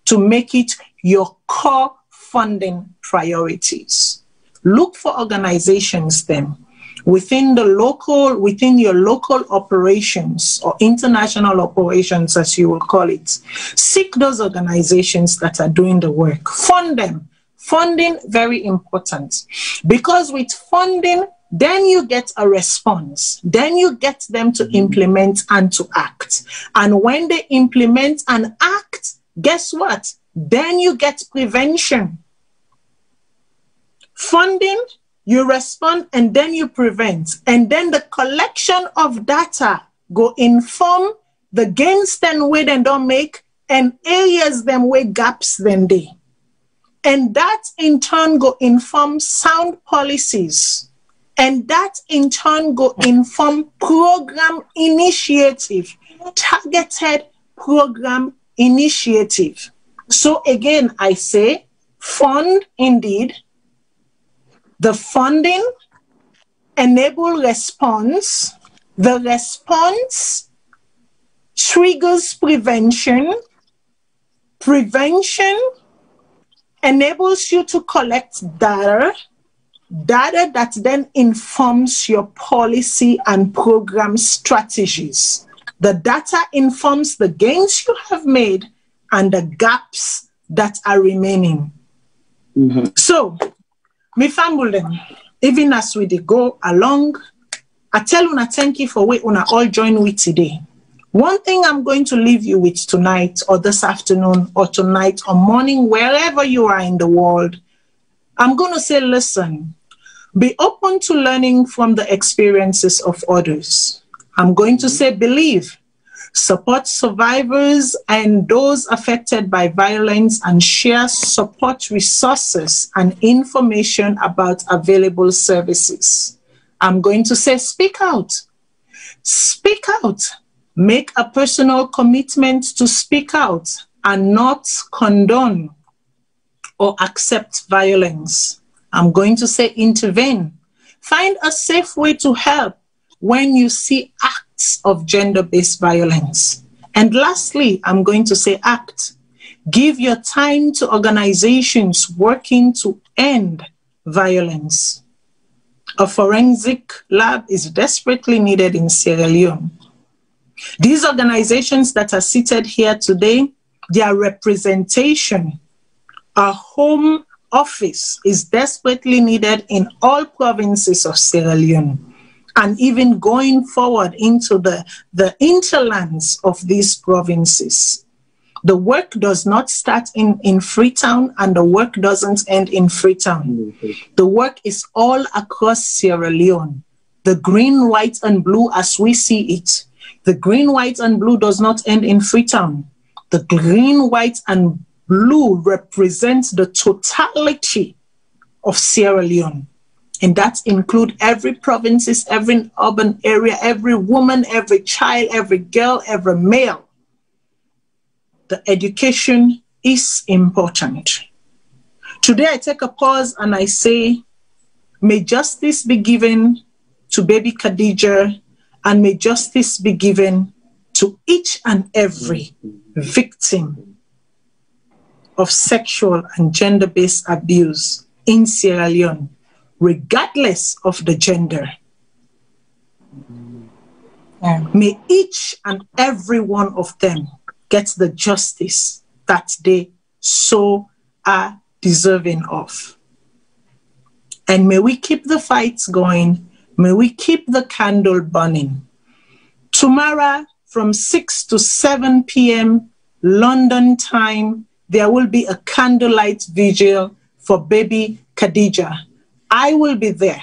to make it your core funding priorities. Look for organizations then within your local operations or international operations, as you will call it. Seek those organizations that are doing the work. Fund them. Funding, very important. Because with funding, then you get a response. Then you get them to implement and to act. And when they implement and act, guess what? Then you get prevention. Funding, you respond and then you prevent. And then the collection of data go inform the gains then where they don't make and areas them where gaps then they. And that in turn go inform sound policies. And that in turn go inform program initiative, targeted program initiative. So again, I say fund indeed. The funding enable response. The response triggers prevention. Prevention enables you to collect data that then informs your policy and program strategies. The data informs the gains you have made and the gaps that are remaining. So, me family, even as we go along, I tell una thank you for what una all join with today. One thing I'm going to leave you with tonight or this afternoon or tonight or morning, wherever you are in the world, I'm going to say, listen, be open to learning from the experiences of others. I'm going to say, believe. Support survivors and those affected by violence and share support resources and information about available services. I'm going to say, speak out. Speak out. Make a personal commitment to speak out and not condone or accept violence. I'm going to say, intervene. Find a safe way to help when you see acts of gender-based violence. And lastly, I'm going to say act. Give your time to organizations working to end violence. A forensic lab is desperately needed in Sierra Leone. These organizations that are seated here today, their representation, a home office is desperately needed in all provinces of Sierra Leone. And even going forward into the interlands of these provinces. The work does not start in Freetown, and the work doesn't end in Freetown. The work is all across Sierra Leone. The green, white, and blue as we see it. The green, white, and blue does not end in Freetown. The green, white, and blue represents the totality of Sierra Leone. And that includes every provinces, every urban area, every woman, every child, every girl, every male. The education is important. Today I take a pause and I say, may justice be given to baby Khadija, and may justice be given to each and every victim of sexual and gender-based abuse in Sierra Leone, regardless of the gender. May each and every one of them get the justice that they so are deserving of. And may we keep the fights going. May we keep the candle burning. Tomorrow from 6 to 7 p.m. London time, there will be a candlelight vigil for baby Khadija. I will be there.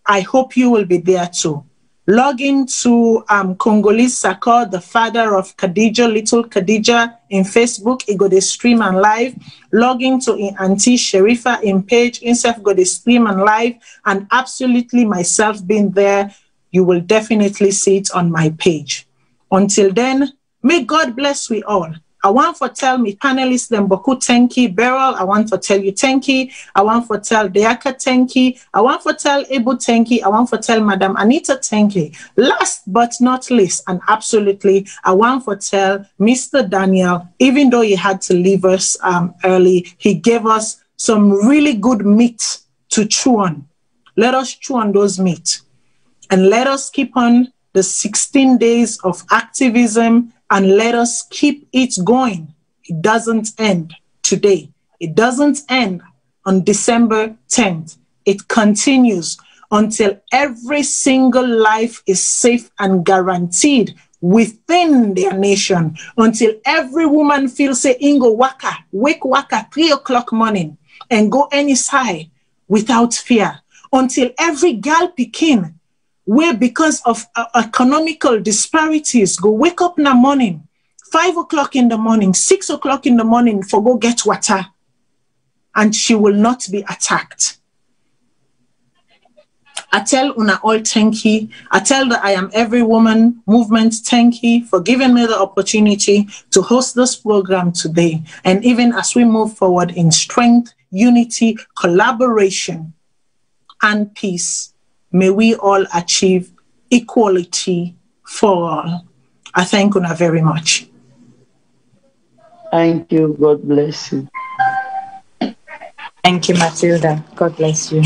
I hope you will be there too. Log into Congolese Saka, the father of Khadija, little Khadija, in Facebook. It go the stream and live. Log into Auntie Sharifa in page. Insef go the stream and live. And absolutely myself being there, you will definitely see it on my page. Until then, may God bless we all. I want to tell me panelists them Boku Tenki, Beryl, I want to tell you Tenki, I want to tell Deaka Tenki, I want to tell Ebu Tenki, I want to tell Madam Anita Tenki. Last but not least, and absolutely, I want to tell Mr. Daniel, even though he had to leave us early, he gave us some really good meat to chew on. Let us chew on those meat. And let us keep on the 16 days of activism, and let us keep it going. It doesn't end today. It doesn't end on December 10th. It continues until every single life is safe and guaranteed within their nation, until every woman feels say, Ingo waka, wake waka, 3 o'clock morning, and go any side without fear, until every girl pikin, where because of economical disparities, go wake up in the morning, 5 o'clock in the morning, 6 o'clock in the morning for go get water, and she will not be attacked. I tell Una all thank you. I tell the I Am Every Woman movement thank you for giving me the opportunity to host this program today. And even as we move forward in strength, unity, collaboration, and peace, may we all achieve equality for all. I thank Una very much. Thank you. God bless you. Thank you, Matilda. God bless you.